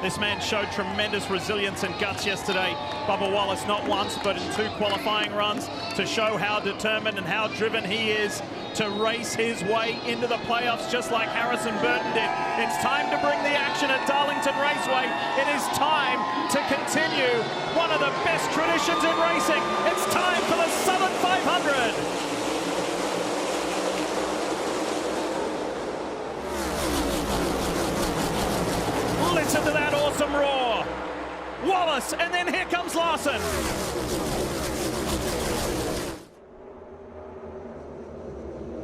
This man showed tremendous resilience and guts yesterday. Bubba Wallace, not once, but in 2 qualifying runs, to show how determined and how driven he is to race his way into the playoffs, just like Harrison Burton did. It's time to bring the action at Darlington Raceway. It is time to continue one of the best traditions in racing. It's time for the Southern 500. Listen to that awesome roar. Wallace, and then here comes Larson.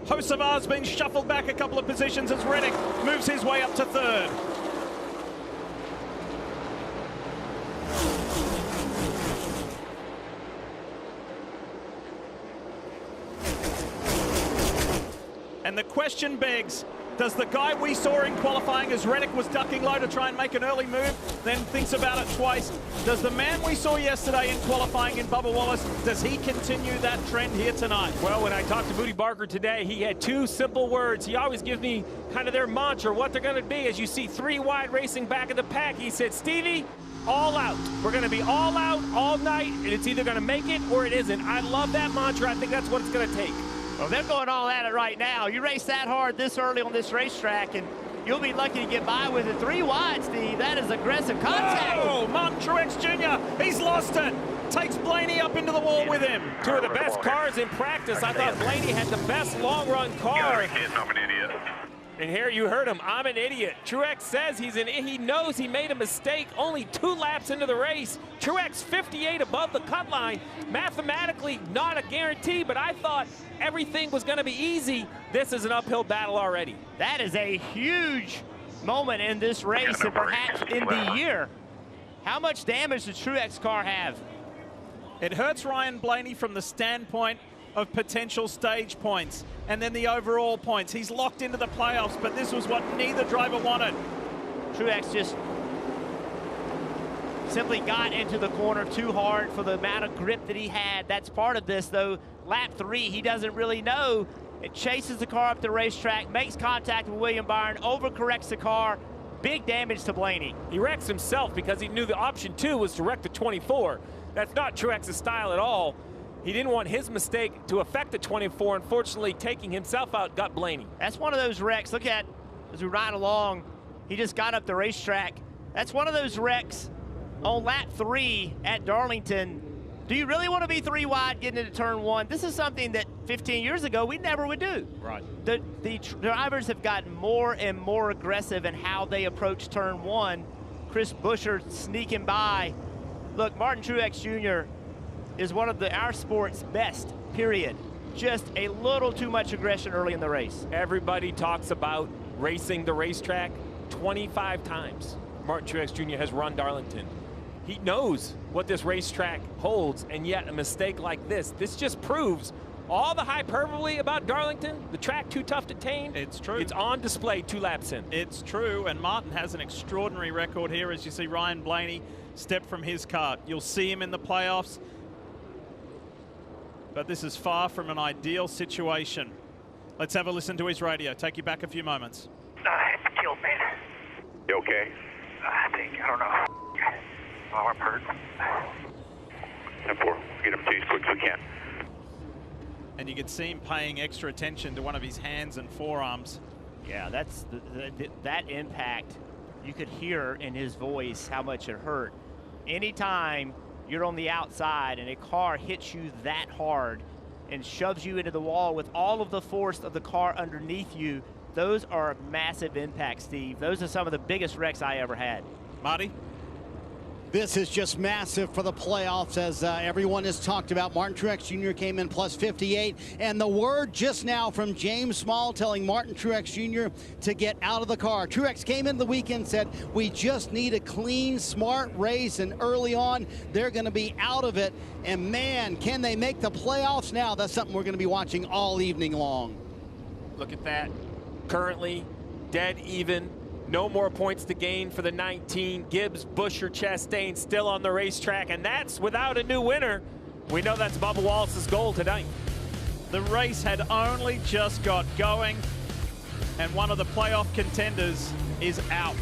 Hocevar's been shuffled back a couple of positions as Reddick moves his way up to 3rd. And the question begs, does the guy we saw in qualifying as Reddick was ducking low to try and make an early move, then thinks about it twice, does the man we saw yesterday in qualifying in Bubba Wallace, does he continue that trend here tonight? Well, when I talked to Booty Barker today, he had 2 simple words. He always gives me kind of their mantra, what they're going to be. As you see 3 wide racing back in the pack, he said, Stevie, all out. We're going to be all out all night, and it's either going to make it or it isn't. I love that mantra. I think that's what it's going to take. Well, they're going all at it right now. You race that hard this early on this racetrack, and you'll be lucky to get by with it. 3 wide, Steve. That is aggressive contact. Oh, Martin Truex Jr., he's lost it. Takes Blaney up into the wall with him. 2 of the best cars in practice. I thought Blaney had the best long-run car. I'm an idiot. And here you heard him, I'm an idiot. Truex says he knows he made a mistake only 2 laps into the race. Truex 58 above the cut line. Mathematically not a guarantee, but I thought everything was going to be easy. This is an uphill battle already. That is a huge moment in this race and perhaps in the year. How much damage does Truex car have? It hurts Ryan Blaney from the standpoint of potential stage points and then the overall points. He's locked into the playoffs, but this was what neither driver wanted. Truex just simply got into the corner too hard for the amount of grip that he had. That's part of this, though. Lap 3, he doesn't really know. It chases the car up the racetrack, makes contact with William Byron, overcorrects the car. Big damage to Blaney. He wrecks himself because he knew the option 2 was to wreck the 24. That's not Truex's style at all. He didn't want his mistake to affect the 24. Unfortunately, taking himself out got Blaney. That's one of those wrecks. Look at, as we ride along, he just got up the racetrack. That's one of those wrecks on lap 3 at Darlington. Do you really want to be 3 wide getting into turn 1? This is something that 15 years ago we never would do. Right. The drivers have gotten more and more aggressive in how they approach turn 1. Chris Buescher sneaking by. Look, Martin Truex Jr. is one of our sport's best, period. Just a little too much aggression early in the race. Everybody talks about racing the racetrack 25 times. Martin Truex Jr. has run Darlington. He knows what this racetrack holds, and yet a mistake like this just proves all the hyperbole about Darlington, the track too tough to tame. It's true. It's on display 2 laps in. It's true, and Martin has an extraordinary record here as you see Ryan Blaney step from his car. You'll see him in the playoffs, but this is far from an ideal situation. Let's have a listen to his radio. Take you back a few moments. It killed me. You okay? I don't know. Oh, I'm hurt. 10-4. Get him to you as quick as we can. And you could see him paying extra attention to one of his hands and forearms. Yeah, that's that impact. You could hear in his voice how much it hurt. Anytime you're on the outside and a car hits you that hard and shoves you into the wall with all of the force of the car underneath you, those are massive impacts, Steve. Those are some of the biggest wrecks I ever had. Marty? This is just massive for the playoffs, as everyone has talked about. Martin Truex Jr. came in plus 58, and the word just now from James Small telling Martin Truex Jr. to get out of the car. Truex came in the weekend, said, we just need a clean, smart race, and early on, they're going to be out of it. And man, can they make the playoffs now? That's something we're going to be watching all evening long. Look at that. Currently, dead even. No more points to gain for the 19. Gibbs, Buescher, Chastain still on the racetrack, and that's without a new winner. We know that's Bubba Wallace's goal tonight. The race had only just got going, and one of the playoff contenders is out.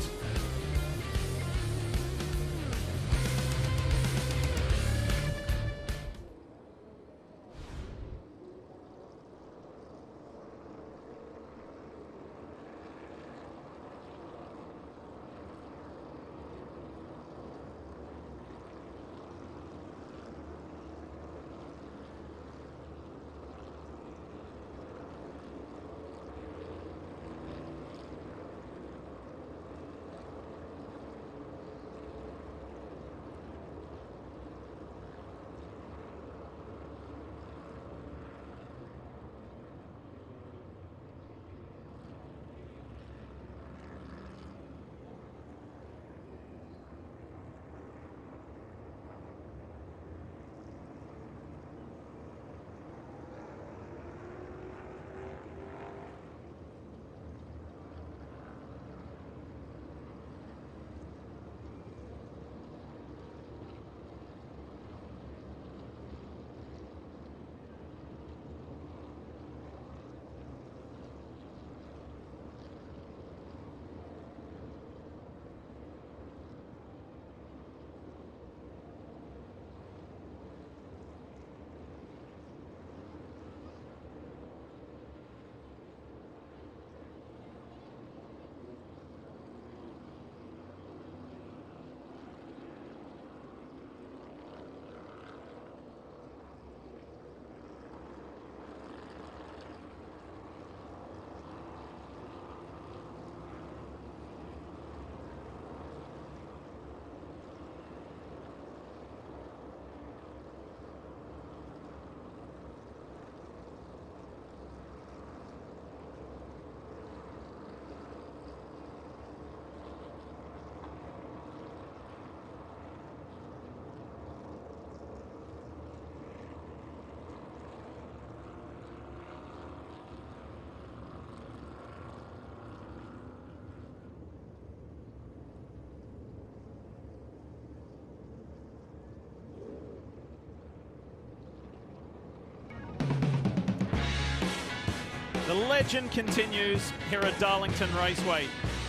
The legend continues here at Darlington Raceway.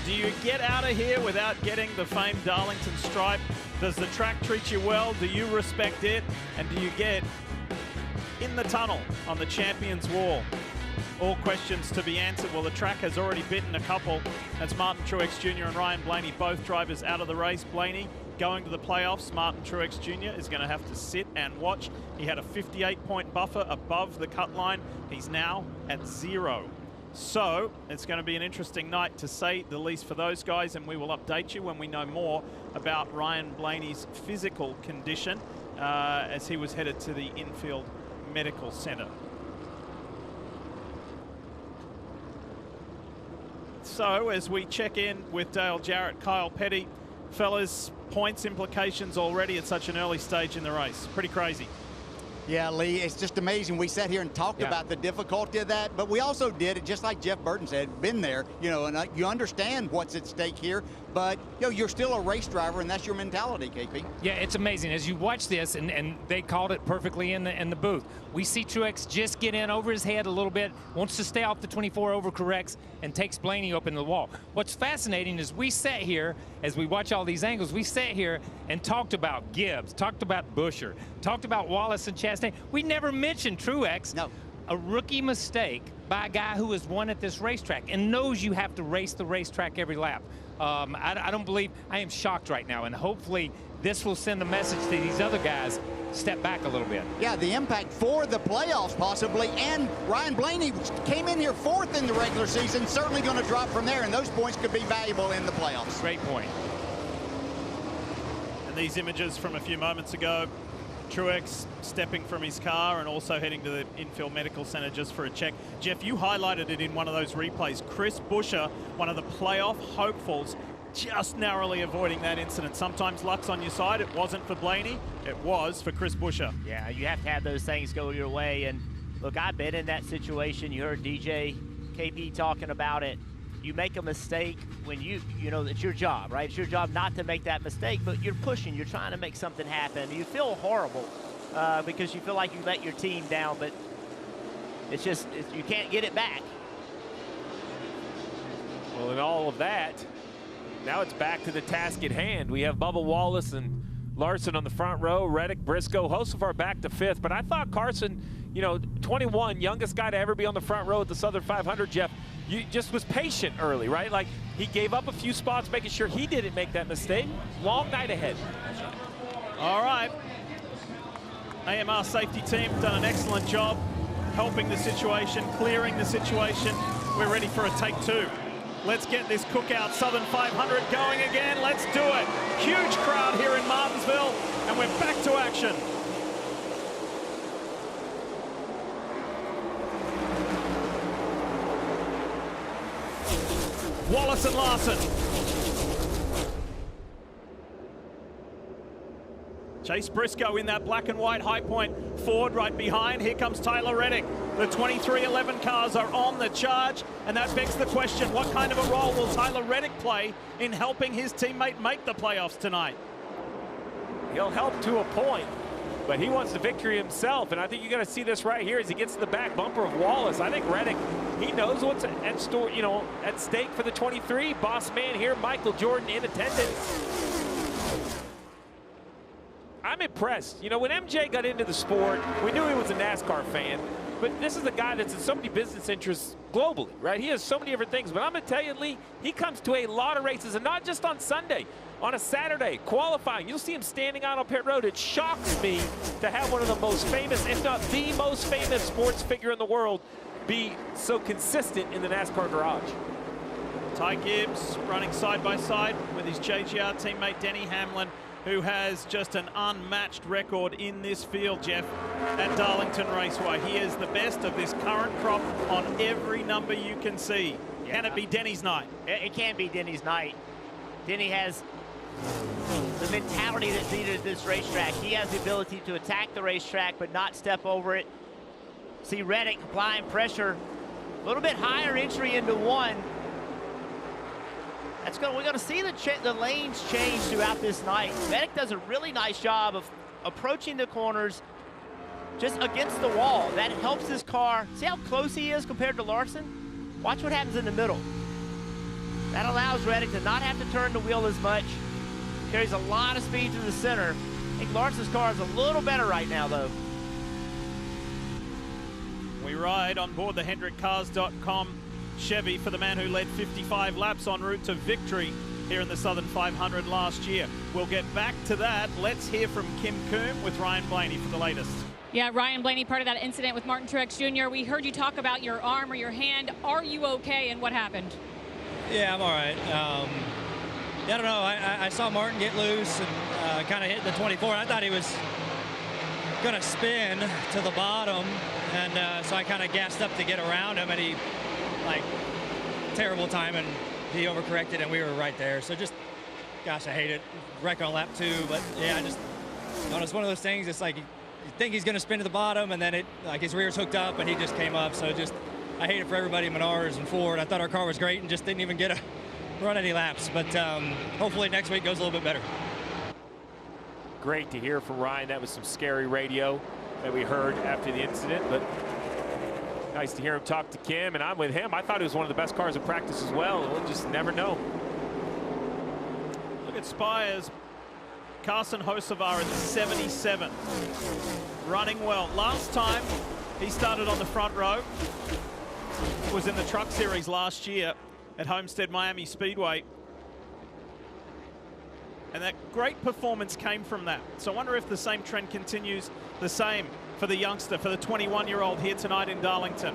Do you get out of here without getting the famed Darlington stripe? Does the track treat you well? Do you respect it? And do you get in the tunnel on the Champions Wall? All questions to be answered. Well, the track has already bitten a couple. That's Martin Truex Jr. and Ryan Blaney, both drivers out of the race. Blaney going to the playoffs. Martin Truex Jr. is going to have to sit and watch. He had a 58-point buffer above the cut line. He's now at 0. So it's going to be an interesting night, to say the least, for those guys, and we will update you when we know more about Ryan Blaney's physical condition as he was headed to the infield medical center. So as we check in with Dale Jarrett, Kyle Petty, fellas, points implications already at such an early stage in the race. Pretty crazy. Yeah, Lee, it's just amazing. We sat here and talked about the difficulty of that, but we also did it, just like Jeff Burton said, been there, you know, and you understand what's at stake here, but, you know, you're still a race driver, and that's your mentality, KP. Yeah, it's amazing. As you watch this, and they called it perfectly in the booth, we see Truex just get in over his head a little bit, wants to stay off the 24, overcorrects, and takes Blaney up in the wall. What's fascinating is we sat here, as we watch all these angles, we sat here and talked about Gibbs, talked about Buscher, talked about Wallace and Chastain. We never mentioned Truex. No. A rookie mistake by a guy who has won at this racetrack and knows you have to race the racetrack every lap. I don't believe, I am shocked right now, and hopefully this will send a message to these other guys, step back a little bit. Yeah, the impact for the playoffs possibly, and Ryan Blaney came in here 4th in the regular season, certainly going to drop from there, and those points could be valuable in the playoffs. Great point. And these images from a few moments ago, Truex stepping from his car and also heading to the infield medical center just for a check. Jeff, you highlighted it in one of those replays. Chris Buscher, one of the playoff hopefuls, just narrowly avoiding that incident. Sometimes luck's on your side. It wasn't for Blaney. It was for Chris Buscher. Yeah, you have to have those things go your way. And look, I've been in that situation. You heard DJ, KP talking about it. You make a mistake when you know it's your job, right? It's your job not to make that mistake, but you're pushing, you're trying to make something happen. You feel horrible because you feel like you let your team down, but it's just, you can't get it back. Well, in all of that, now it's back to the task at hand. We have Bubba Wallace and Larson on the front row, Reddick, Brisco, so far back to 5th, but I thought Carson, you know, 21, youngest guy to ever be on the front row at the Southern 500, Jeff, you just was patient early, right? Like, he gave up a few spots, making sure he didn't make that mistake. Long night ahead. All right. AMR safety team done an excellent job helping the situation, clearing the situation. We're ready for a take 2. Let's get this Cookout Southern 500 going again. Let's do it. Huge crowd here in Martinsville, and we're back to action. Wallace and Larson. Chase Brisco in that black and white high point. Ford right behind. Here comes Tyler Reddick. The 2311 cars are on the charge, and that begs the question, what kind of a role will Tyler Reddick play in helping his teammate make the playoffs tonight? He'll help to a point, but he wants the victory himself, and I think you're going to see this right here as he gets to the back bumper of Wallace. I think Reddick, he knows what's at store, you know, at stake for the 23. Boss man here, Michael Jordan, in attendance. I'm impressed. You know, when MJ got into the sport, we knew he was a NASCAR fan, but this is a guy that's in so many business interests globally, right? He has so many different things, but I'm going to tell you, Lee, he comes to a lot of races, and not just on Sunday. On a Saturday, qualifying, you'll see him standing out on pit road. It shocks me to have one of the most famous, if not the most famous sports figure in the world be so consistent in the NASCAR garage. Ty Gibbs running side by side with his JGR teammate Denny Hamlin, who has just an unmatched record in this field, Jeff, at Darlington Raceway. He is the best of this current crop on every number you can see. Yeah. Can it be Denny's night? It can be Denny's night. Denny has the mentality that's needed at this racetrack. He has the ability to attack the racetrack but not step over it. See Reddick applying pressure. A little bit higher entry into 1. We're going to see the lanes change throughout this night. Reddick does a really nice job of approaching the corners, just against the wall. That helps his car. See how close he is compared to Larson? Watch what happens in the middle. That allows Reddick to not have to turn the wheel as much. Carries a lot of speed to the center. I think Larson's car is a little better right now, though. We ride on board the HendrickCars.com Chevy for the man who led 55 laps en route to victory here in the Southern 500 last year. We'll get back to that. Let's hear from Kim Coombe with Ryan Blaney for the latest. Yeah, Ryan Blaney, part of that incident with Martin Truex Jr. We heard you talk about your arm or your hand. Are you okay, and what happened? Yeah, I'm all right. I don't know. I saw Martin get loose and kind of hit the 24. I thought he was going to spin to the bottom, and so I kind of gassed up to get around him, and he, like, terrible time, and he overcorrected, and we were right there. So just, gosh, I hate it. Wreck on lap 2, but yeah, I just, you know, it's one of those things. It's like you think he's going to spin to the bottom, and then it, like, his rear's hooked up, and he just came up. So just, I hate it for everybody in Menards and Ford. I thought our car was great and just didn't even get a run any laps, but hopefully next week goes a little bit better. Great to hear from Ryan. That was some scary radio that we heard after the incident, but nice to hear him talk to Kim, and I'm with him. I thought it was one of the best cars in practice as well. We'll just never know. Look at Spires. Carson Hocevar at 77. Running well. Last time he started on the front row was in the Truck Series last year at Homestead Miami Speedway. And that great performance came from that. So I wonder if the same trend continues the same for the youngster, for the 21-year-old here tonight in Darlington.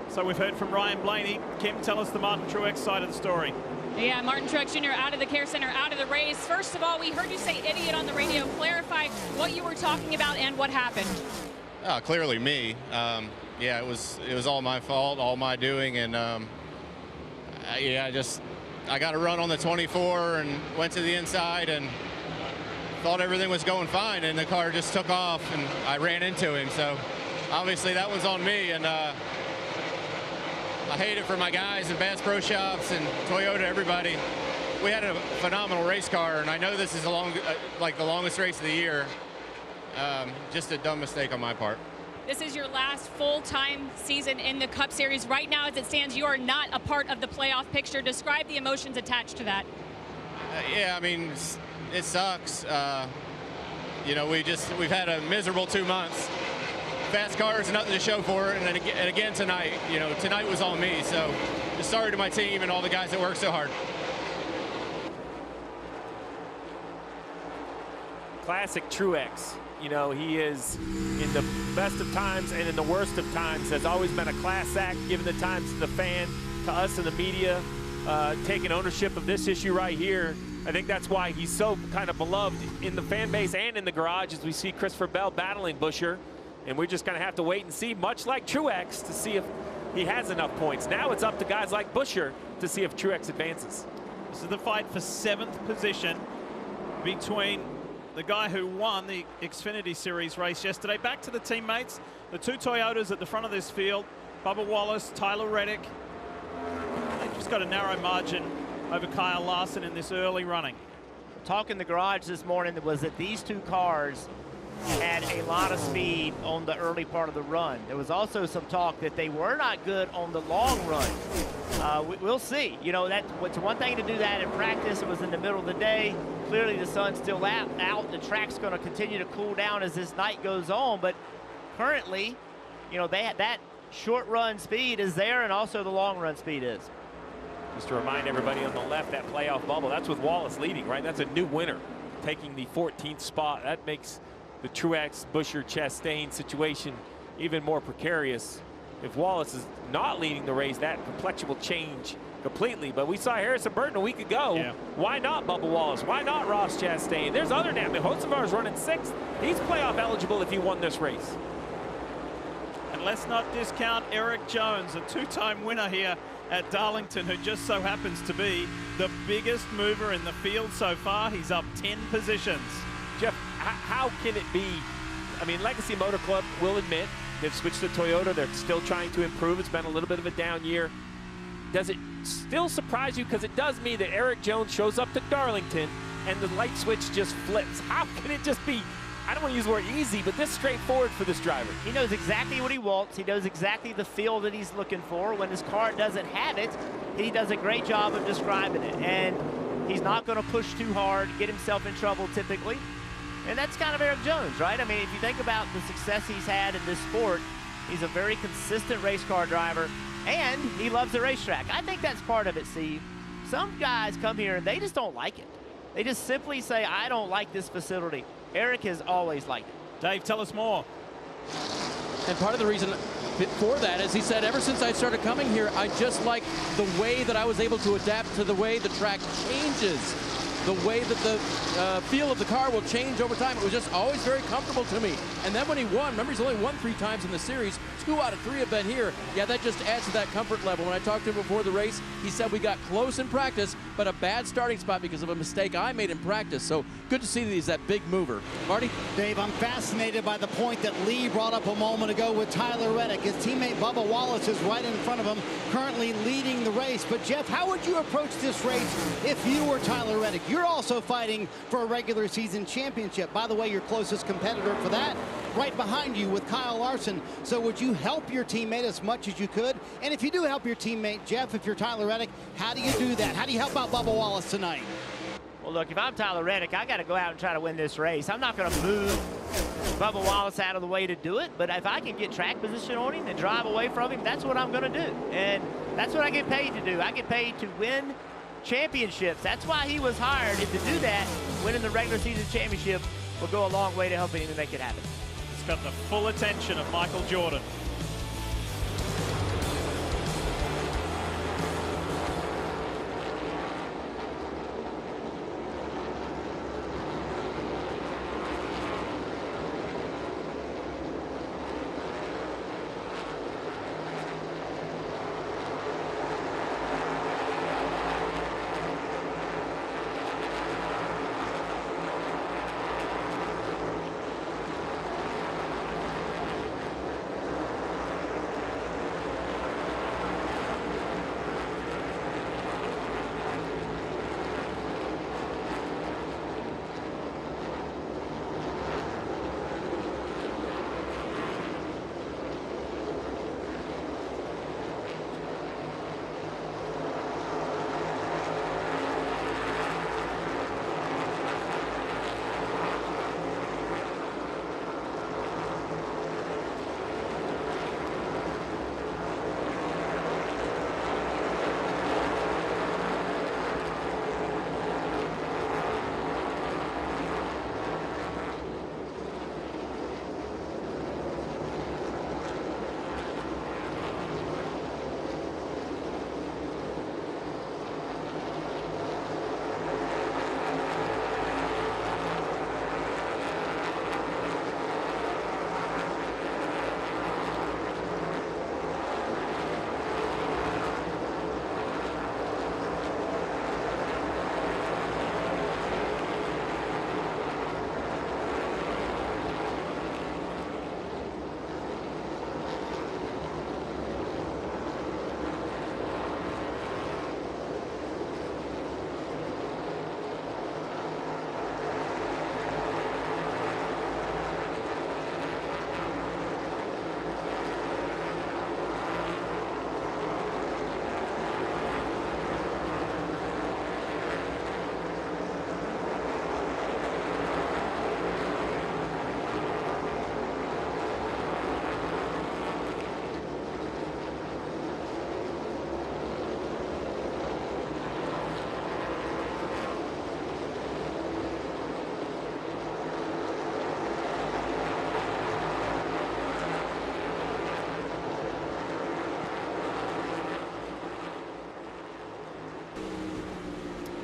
So we've heard from Ryan Blaney. Kim, tell us the Martin Truex side of the story. Yeah, Martin Truex Jr. out of the care center, out of the race. First of all, we heard you say idiot on the radio. Clarify what you were talking about and what happened. Clearly me. Yeah, it was all my fault, all my doing, and yeah, I got a run on the 24 and went to the inside and thought everything was going fine, and the car just took off and I ran into him. So obviously that one's on me, and I hate it for my guys in Bass Pro Shops and Toyota, everybody. We had a phenomenal race car, and I know this is like the longest race of the year. Just a dumb mistake on my part. This is your last full-time season in the Cup Series. Right now, as it stands, you are not a part of the playoff picture. Describe the emotions attached to that. Yeah, I mean, it sucks. You know, we've had a miserable 2 months. Fast cars, nothing to show for it, and again tonight, you know, tonight was on me. So, just sorry to my team and all the guys that worked so hard. Classic Truex. You know, he is in the best of times and in the worst of times has always been a class act, giving the times to the fan, to us in the media, taking ownership of this issue right here. I think that's why he's so kind of beloved in the fan base and in the garage, as we see Christopher Bell battling Buescher. And we're just going to have to wait and see, much like Truex, to see if he has enough points. Now it's up to guys like Buescher to see if Truex advances. This is the fight for 7th position between the guy who won the Xfinity Series race yesterday. Back to the teammates, the 2 Toyotas at the front of this field, Bubba Wallace, Tyler Reddick. They've just got a narrow margin over Kyle Larson in this early running. Talk in the garage this morning was that these 2 cars had a lot of speed on the early part of the run. There was also some talk that they were not good on the long run. We'll see. You know, it's one thing to do that in practice. It was in the middle of the day. Clearly the sun's still out. The track's going to continue to cool down as this night goes on. But currently, you know, that short run speed is there, and also the long run speed is. Just to remind everybody on the left, that playoff bubble, that's with Wallace leading, right? That's a new winner, taking the 14th spot. That makes the Truex, Buescher, Chastain situation even more precarious. If Wallace is not leading the race, that complexion will change completely. But we saw Harrison Burton a week ago. Yeah. Why not Bubba Wallace? Why not Ross Chastain? There's other names. Hocevar is running 6th. He's playoff eligible if he won this race. And let's not discount Eric Jones, a 2-time winner here at Darlington, who just so happens to be the biggest mover in the field so far. He's up 10 positions. Jeff, how can it be? I mean, Legacy Motor Club will admit they've switched to Toyota. They're still trying to improve. It's been a little bit of a down year. Does it still surprise you? Because it does mean that Eric Jones shows up to Darlington and the light switch just flips. How can it just be, I don't want to use the word easy, but this straightforward for this driver? He knows exactly what he wants. He knows exactly the feel that he's looking for. When his car doesn't have it, he does a great job of describing it. And he's not going to push too hard, get himself in trouble typically. And that's kind of Eric Jones, right? I mean, if you think about the success he's had in this sport, he's a very consistent race car driver, and he loves the racetrack. I think that's part of it, Steve. Some guys come here and they just don't like it. They just simply say, I don't like this facility. Eric has always liked it. Dave, tell us more. And part of the reason for that is he said, ever since I started coming here, I just like the way that I was able to adapt to the way the track changes. The way that the feel of the car will change over time. It was just always very comfortable to me. And then when he won, remember he's only won 3 times in the series. 2 out of 3 have been here. Yeah, that just adds to that comfort level. When I talked to him before the race, he said we got close in practice, but a bad starting spot because of a mistake I made in practice. So good to see that he's that big mover. Marty? Dave, I'm fascinated by the point that Lee brought up a moment ago with Tyler Reddick. His teammate Bubba Wallace is right in front of him, currently leading the race. But Jeff, how would you approach this race if you were Tyler Reddick? You're also fighting for a regular season championship. By the way, your closest competitor for that right behind you with Kyle Larson. So would you help your teammate as much as you could? And if you do help your teammate, Jeff, if you're Tyler Reddick, how do you do that? How do you help out Bubba Wallace tonight? Well, look, if I'm Tyler Reddick, I got to go out and try to win this race. I'm not going to move Bubba Wallace out of the way to do it, but if I can get track position on him and drive away from him, that's what I'm going to do. And that's what I get paid to do. I get paid to win championships. That's why he was hired, and to do that, winning the regular season championship will go a long way to helping him to make it happen. It's got the full attention of Michael Jordan.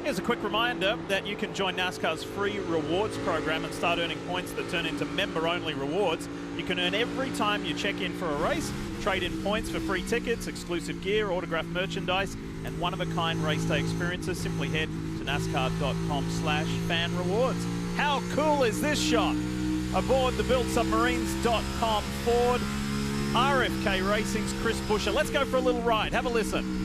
Here's a quick reminder that you can join NASCAR's free rewards program and start earning points that turn into member-only rewards. You can earn every time you check in for a race, trade in points for free tickets, exclusive gear, autographed merchandise, and one-of-a-kind race day experiences. Simply head to NASCAR.com/fan rewards. How cool is this shot? Aboard the BuiltSubmarines.com Ford, RFK Racing's Chris Buescher. Let's go for a little ride. Have a listen.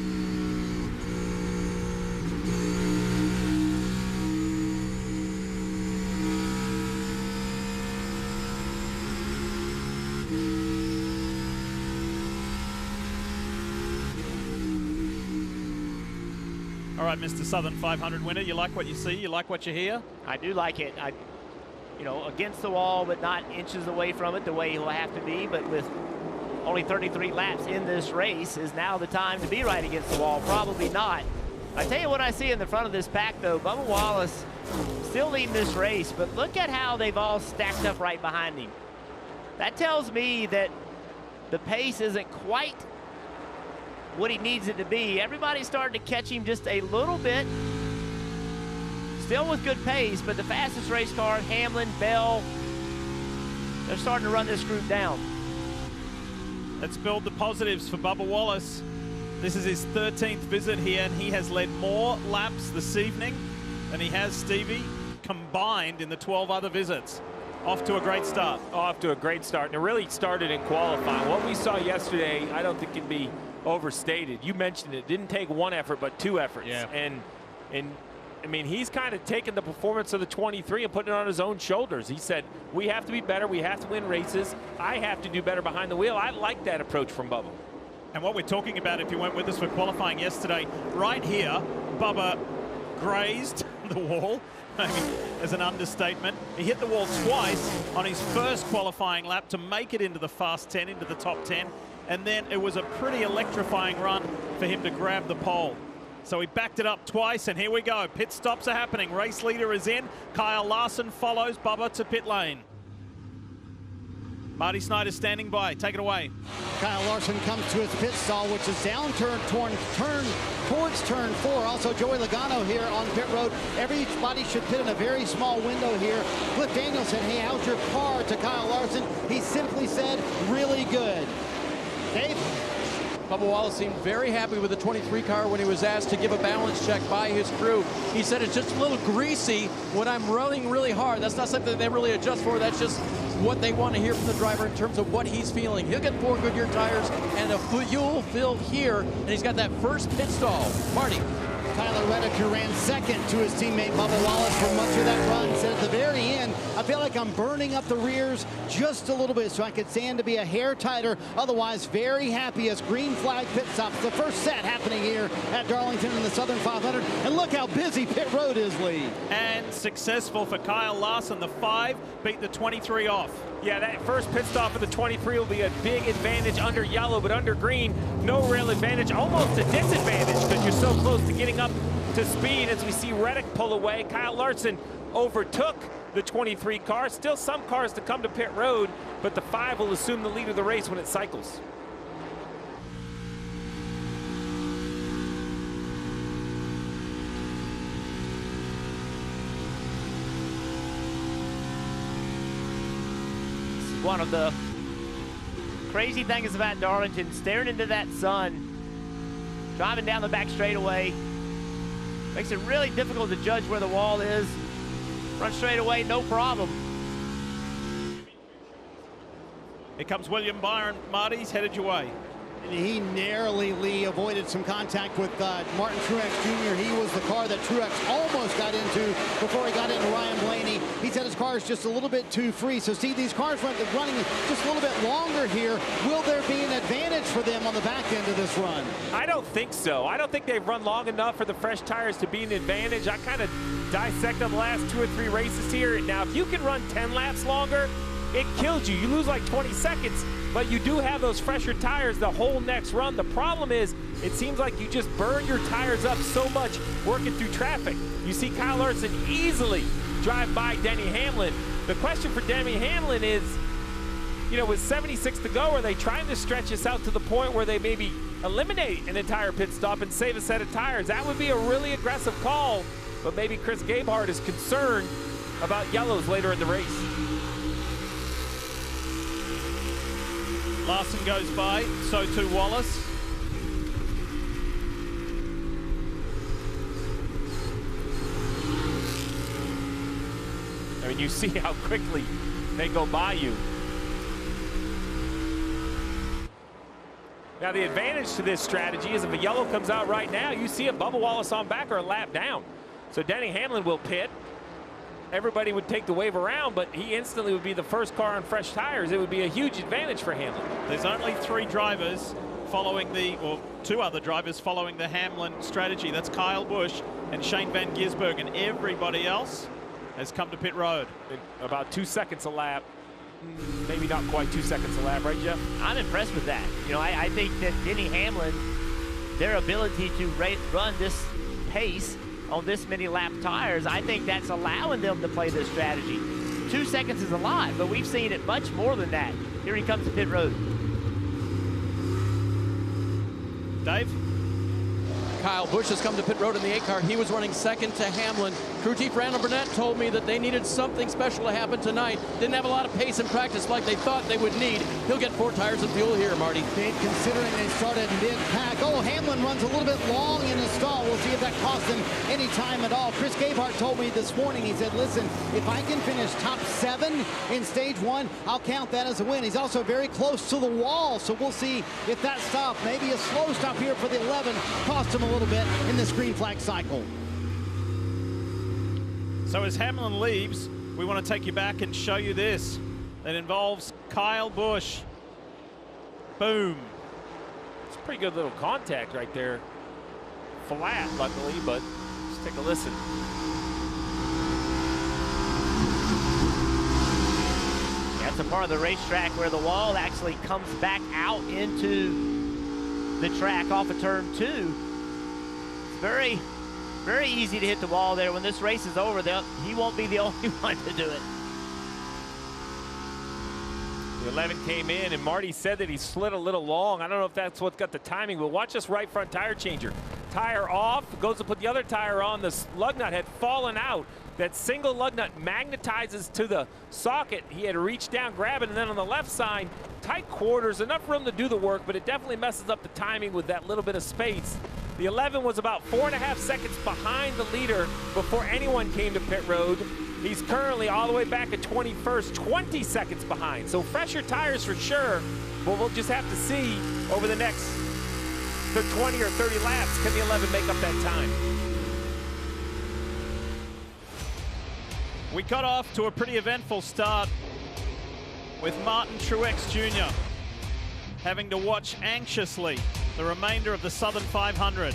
right, Mr. Southern 500 winner, you like what you see? You like what you hear? I do like it. You know, against the wall, but not inches away from it the way he'll have to be. But with only 33 laps in this race, is now the time to be right against the wall? Probably not. I tell you what I see in the front of this pack, though. Bubba Wallace still leading this race, but look at how they've all stacked up right behind him. That tells me that the pace isn't quite what he needs it to be. Everybody's starting to catch him just a little bit. Still with good pace, but the fastest race car, Hamlin, Bell, they're starting to run this group down. Let's build the positives for Bubba Wallace. This is his 13th visit here, and he has led more laps this evening than he has, Stevie, combined in the 12 other visits. Off to a great start. Off to a great start, and it really started in qualifying. What we saw yesterday, I don't think can be overstated. You mentioned it didn't take one effort, but two efforts. Yeah. And I mean, he's kind of taken the performance of the 23 and putting it on his own shoulders. He said, we have to be better. We have to win races. I have to do better behind the wheel. I like that approach from Bubba. And what we're talking about, if you weren't with us for qualifying yesterday, right here, Bubba grazed the wall. I mean, as an understatement. He hit the wall twice on his first qualifying lap to make it into the fast 10, into the top 10. And then it was a pretty electrifying run for him to grab the pole. So he backed it up twice, and here we go. Pit stops are happening. Race leader is in. Kyle Larson follows Bubba to pit lane. Marty Snyder standing by. Take it away. Kyle Larson comes to his pit stall, which is down turn towards turn 4. Also, Joey Logano here on pit road. Everybody should pit in a very small window here. Cliff Daniels said, hey, how's your car to Kyle Larson? He simply said, really good. Dave? Bubba Wallace seemed very happy with the 23 car when he was asked to give a balance check by his crew. He said it's just a little greasy when I'm running really hard. That's not something they really adjust for. That's just what they want to hear from the driver in terms of what he's feeling. He'll get 4 Goodyear tires and a fuel filled here, and he's got that first pit stall. Marty. Tyler Reddick, who ran second to his teammate Bubba Wallace for much of that run, said at the very end, I feel like I'm burning up the rears just a little bit so I could stand to be a hair tighter. Otherwise, very happy as green flag pit stops. The first set happening here at Darlington in the Southern 500. And look how busy pit road is, Lee. And successful for Kyle Larson. The 5 beat the 23 off. Yeah, that first pit stop for the 23 will be a big advantage under yellow, but under green, no real advantage, almost a disadvantage because you're so close to getting up to speed as we see Reddick pull away. Kyle Larson overtook the 23 car. Still some cars to come to pit road, but the 5 will assume the lead of the race when it cycles. One of the crazy things about Darlington, staring into that sun, driving down the back straightaway, makes it really difficult to judge where the wall is. Run straight away, no problem. Here comes William Byron. Marty's headed your way. And he narrowly, Lee, avoided some contact with Martin Truex Jr. He was the car that Truex almost got into before he got into Ryan Blaney. He said his car is just a little bit too free. So, see, these cars running just a little bit longer here. Will there be an advantage for them on the back end of this run? I don't think so. I don't think they've run long enough for the fresh tires to be an advantage. I kind of dissected the last 2 or 3 races here. Now, if you can run 10 laps longer, it kills you. You lose like 20 seconds. But you do have those fresher tires the whole next run. The problem is, it seems like you just burn your tires up so much working through traffic. You see Kyle Larson easily drive by Denny Hamlin. The question for Denny Hamlin is, you know, with 76 to go, are they trying to stretch this out to the point where they maybe eliminate an entire pit stop and save a set of tires? That would be a really aggressive call, but maybe Chris Gabehart is concerned about yellows later in the race. Larson goes by, so too Wallace. I mean, you see how quickly they go by you. Now, the advantage to this strategy is if a yellow comes out right now, you see a Bubba Wallace on back or a lap down. So Denny Hamlin will pit. Everybody would take the wave around, but he instantly would be the first car on fresh tires. It would be a huge advantage for Hamlin. There's only 3 drivers following or two other drivers following the Hamlin strategy. That's Kyle Busch and Shane Van Gisbergen, and everybody else has come to pit road. In about 2 seconds a lap. Maybe not quite 2 seconds a lap, right, Jeff? I'm impressed with that. You know, I think that Denny Hamlin, their ability to run this pace on this many lap tires, I think that's allowing them to play this strategy. 2 seconds is a lot, but we've seen it much more than that. Here he comes to pit road. Dave? Kyle Busch has come to pit road in the 8 car. He was running second to Hamlin. Crew chief Randall Burnett told me that they needed something special to happen tonight. Didn't have a lot of pace in practice like they thought they would need. He'll get 4 tires of fuel here, Marty. Considering they started mid-pack. Oh, Hamlin runs a little bit long in the stall. We'll see if that costs him any time at all. Chris Gabehart told me this morning, he said, listen, if I can finish top 7 in stage 1, I'll count that as a win. He's also very close to the wall, so we'll see if that stop, maybe a slow stop here for the 11, cost him a little bit in this green flag cycle. So as Hamlin leaves, we want to take you back and show you this. That involves Kyle Busch. Boom. It's a pretty good little contact right there. Flat, luckily, but let's take a listen. That's a part of the racetrack where the wall actually comes back out into the track off of turn 2. It's very, very easy to hit the wall there. When this race is over, he won't be the only one to do it. The 11 came in, and Marty said that he slid a little long. I don't know if that's what's got the timing, but watch this right front tire changer. Tire off, goes to put the other tire on. The lug nut had fallen out. That single lug nut magnetizes to the socket. He had to reach down, grab it, and then on the left side, tight quarters, enough room to do the work, but it definitely messes up the timing with that little bit of space. The 11 was about 4.5 seconds behind the leader before anyone came to pit road. He's currently all the way back at 21st, 20 seconds behind. So fresher tires for sure, but we'll just have to see over the next 20 or 30 laps, can the 11 make up that time? We got off to a pretty eventful start with Martin Truex Jr. having to watch anxiously the remainder of the Southern 500.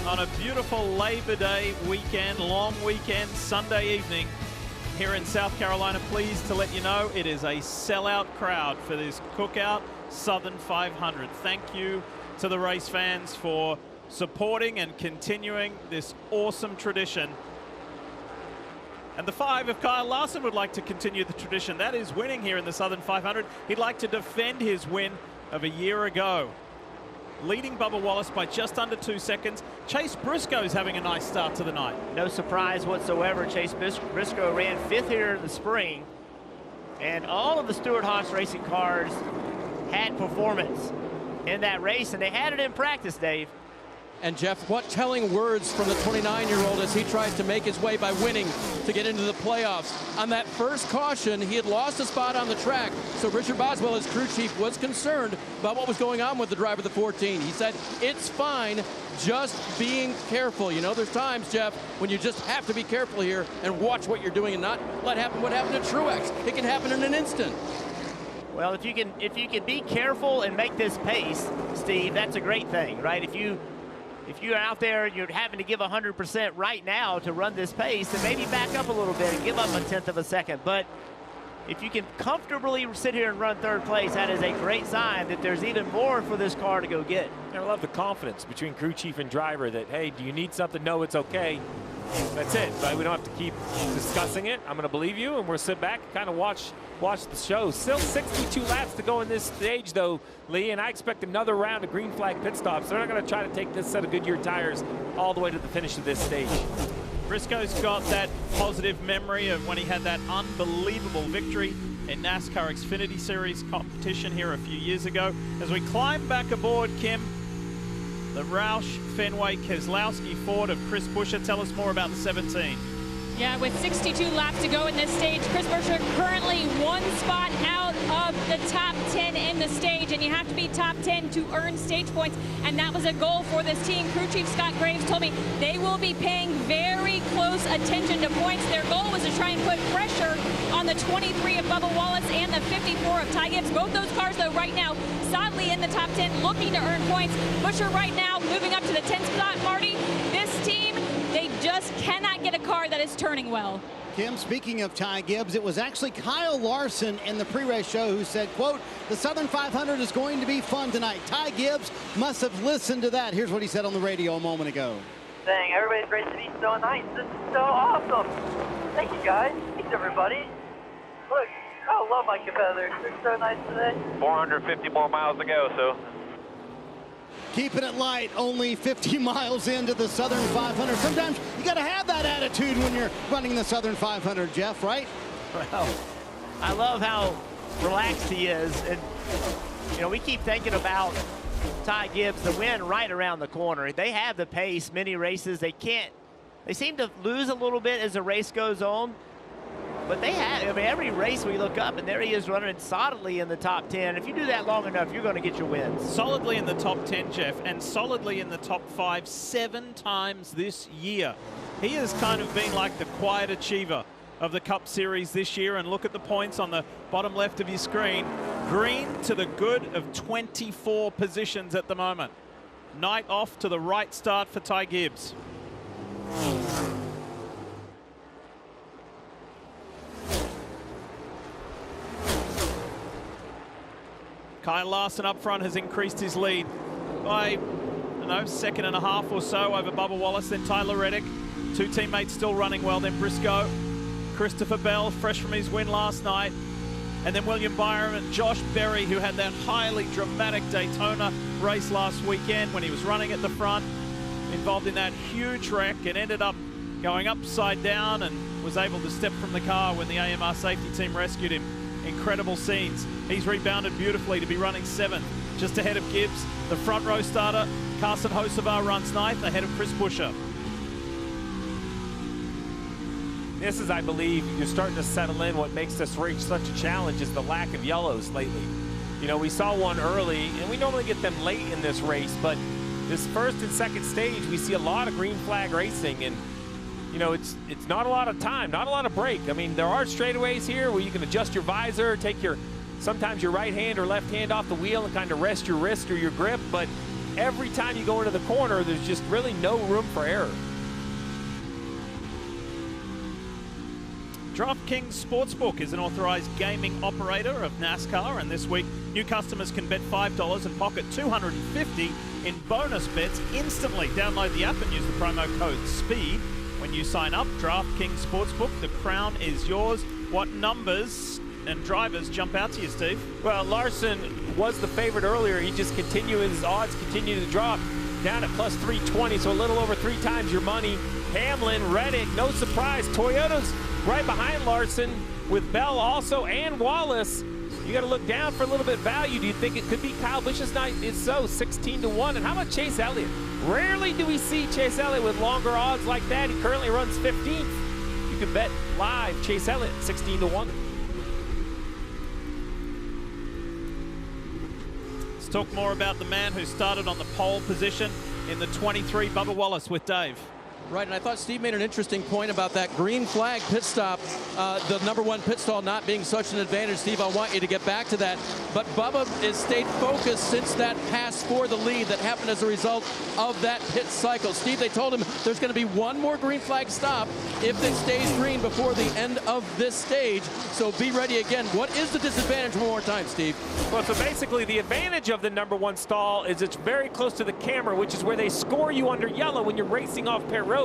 on a beautiful Labor Day weekend, long weekend, Sunday evening here in South Carolina. Pleased to let you know it is a sellout crowd for this Cookout Southern 500. Thank you to the race fans for supporting and continuing this awesome tradition. And the 5 of Kyle Larson would like to continue the tradition. That is winning here in the Southern 500. He'd like to defend his win of a year ago. Leading Bubba Wallace by just under 2 seconds. Chase Brisco is having a nice start to the night. No surprise whatsoever. Chase Brisco ran 5th here in the spring. And all of the Stewart-Haas racing cars had performance in that race, and they had it in practice, Dave. And Jeff, what telling words from the 29-year-old as he tries to make his way by winning to get into the playoffs. On that first caution, he had lost a spot on the track, so Richard Boswell, his crew chief, was concerned about what was going on with the driver of the 14. He said, it's fine, just being careful. You know, there's times, Jeff, when you just have to be careful here and watch what you're doing and not let happen what happened to Truex. It can happen in an instant. Well, if you can be careful and make this pace, Steve, that's a great thing, right? If you're out there and you're having to give 100% right now to run this pace, then maybe back up a little bit and give up 1/10 of a second. But if you can comfortably sit here and run 3rd place, that is a great sign that there's even more for this car to go get. I love the confidence between crew chief and driver that, hey, do you need something? No, it's okay. That's it, right? We don't have to keep discussing it. I'm going to believe you, and we'll sit back and kind of watch the show. Still 62 laps to go in this stage, though, Lee, and I expect another round of green flag pit stops. They're not going to try to take this set of Goodyear tires all the way to the finish of this stage. Briscoe's got that positive memory of when he had that unbelievable victory in NASCAR Xfinity Series competition here a few years ago. As we climb back aboard, Kim, the Roush Fenway Keselowski Ford of Chris Buescher. Tell us more about the 17. Yeah, with 62 laps to go in this stage, Chris Buescher currently 1 spot out of the top 10 in the stage, and you have to be top 10 to earn stage points, and that was a goal for this team. Crew chief Scott Graves told me they will be paying very close attention to points. Their goal was to try and put pressure on the 23 of Bubba Wallace and the 54 of Ty Gibbs. Both those cars, though, right now, solidly in the top 10, looking to earn points. Buescher right now moving up to the 10th spot, Marty. This team, they just cannot get a car that is turning well. Kim, speaking of Ty Gibbs, it was actually Kyle Larson in the pre-race show who said, quote, the Southern 500 is going to be fun tonight. Ty Gibbs must have listened to that. Here's what he said on the radio a moment ago. Dang, everybody's great to be so nice. This is so awesome. Thank you, guys. Thanks, everybody. Look, I love my competitors. They're so nice today. 450 more miles to go, so. Keeping it light, only 50 miles into the Southern 500. Sometimes you got to have that attitude when you're running the Southern 500, Jeff, right? Well, I love how relaxed he is. And, you know, we keep thinking about Ty Gibbs, the win right around the corner. They have the pace, many races. They seem to lose a little bit as the race goes on. But they have, I mean, every race we look up, and there he is running solidly in the top 10. If you do that long enough, you're going to get your wins. Solidly in the top 10, Jeff, and solidly in the top 5 7 times this year. He has kind of been like the quiet achiever of the Cup Series this year. And look at the points on the bottom left of your screen. Green to the good of 24 positions at the moment. Night off to the right start for Ty Gibbs. Kyle Larson up front has increased his lead by, I don't know, 1.5 seconds or so over Bubba Wallace, then Tyler Reddick. 2 teammates still running well, then Brisco. Christopher Bell, fresh from his win last night. And then William Byron and Josh Berry, who had that highly dramatic Daytona race last weekend when he was running at the front, involved in that huge wreck and ended up going upside down and was able to step from the car when the AMR safety team rescued him. Incredible scenes. He's rebounded beautifully to be running 7th, just ahead of Gibbs. The front row starter, Carson Hocevar, runs 9th, ahead of Chris Buescher. This is, I believe, you're starting to settle in. What makes this race such a challenge is the lack of yellows lately. You know, we saw one early, and we normally get them late in this race, but this first and second stage, we see a lot of green flag racing, and you know, it's not a lot of time, not a lot of break. I mean, there are straightaways here where you can adjust your visor, take sometimes your right hand or left hand off the wheel and kind of rest your wrist or your grip, but every time you go into the corner, there's just really no room for error. DraftKings Sportsbook is an authorized gaming operator of NASCAR, and this week new customers can bet $5 and pocket $250 in bonus bets instantly. Download the app and use the promo code SPEED when you sign up. DraftKings Sportsbook, the crown is yours. What numbers and drivers jump out to you, Steve? Well, Larson was the favorite earlier. He just his odds continue to drop down at plus 320, so a little over 3 times your money. Hamlin, Reddick, no surprise. Toyota's right behind Larson with Bell also and Wallace. You got to look down for a little bit value. Do you think it could be Kyle Busch's night? It's so 16-1. And how about Chase Elliott? Rarely do we see Chase Elliott with longer odds like that. He currently runs 15th. You could bet live Chase Elliott 16-1. Let's talk more about the man who started on the pole position in the 23, Bubba Wallace, with Dave. Right, and I thought Steve made an interesting point about that green flag pit stop, the #1 pit stall not being such an advantage. Steve, I want you to get back to that. But Bubba has stayed focused since that pass for the lead that happened as a result of that pit cycle. Steve, they told him there's going to be one more green flag stop if it stays green before the end of this stage. So be ready again. What is the disadvantage one more time, Steve? Well, so basically the advantage of the #1 stall is it's very close to the camera, which is where they score you under yellow when you're racing off pit road.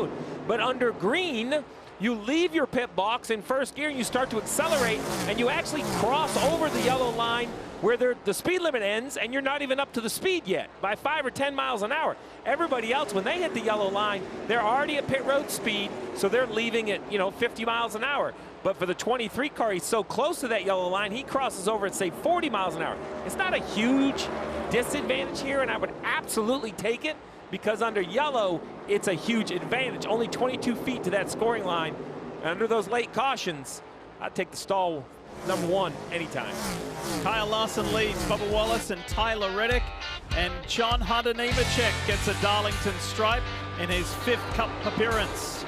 But under green, you leave your pit box in first gear and you start to accelerate, and you actually cross over the yellow line where the speed limit ends, and you're not even up to the speed yet by 5 or 10 miles an hour. Everybody else, when they hit the yellow line, they're already at pit road speed, so they're leaving at 50 miles an hour. But for the 23 car, he's so close to that yellow line, he crosses over at, say, 40 miles an hour. It's not a huge disadvantage here, and I would absolutely take it, because under yellow, it's a huge advantage. Only 22 feet to that scoring line. Under those late cautions, I'd take the stall #1 anytime. Kyle Larson leads Bubba Wallace and Tyler Reddick, and John Hunter Nemechek gets a Darlington stripe in his 5th Cup appearance.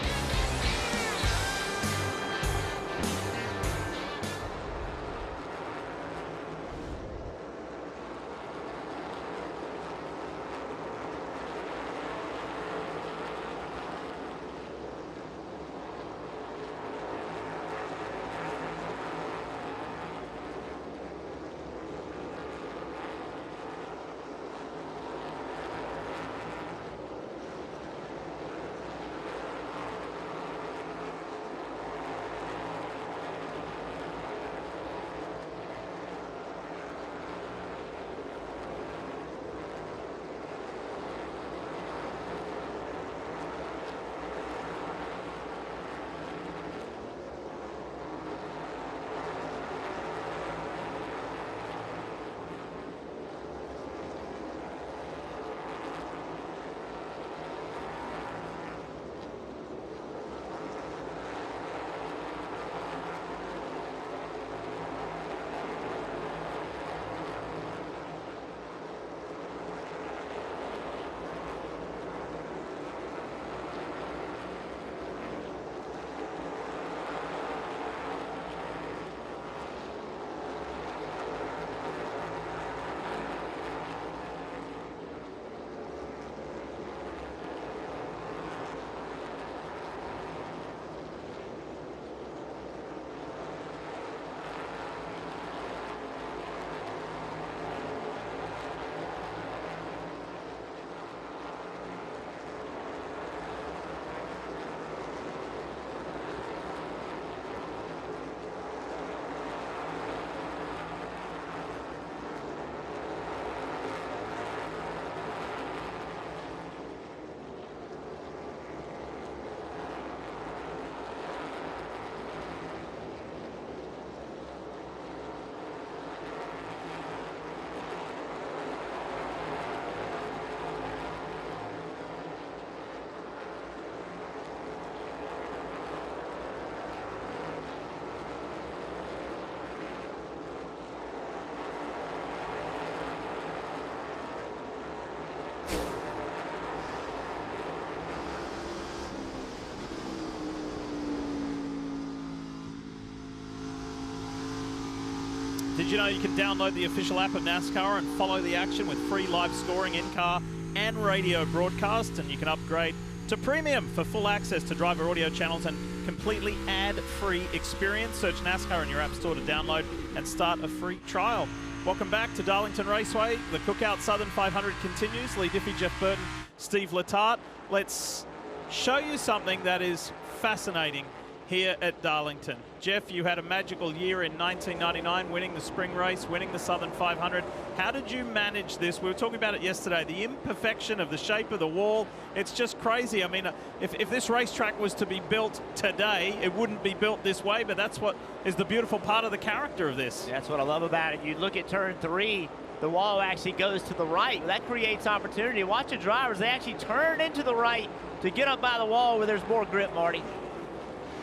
Did you know you can download the official app of NASCAR and follow the action with free live scoring, in-car and radio broadcast, and you can upgrade to premium for full access to driver audio channels and completely ad-free experience. Search NASCAR in your app store to download and start a free trial. Welcome back to Darlington Raceway. The Cookout Southern 500 continues. Lee Diffie, Jeff Burton, Steve Letarte. Let's show you something that is fascinating here at Darlington. Jeff, you had a magical year in 1999, winning the spring race, winning the Southern 500. How did you manage this? We were talking about it yesterday, the imperfection of the shape of the wall. It's just crazy. I mean, if this racetrack was to be built today, it wouldn't be built this way, but that's what is the beautiful part of the character of this. That's what I love about it. You look at turn 3, the wall actually goes to the right. That creates opportunity. Watch the drivers, they actually turn into the right to get up by the wall where there's more grip, Marty.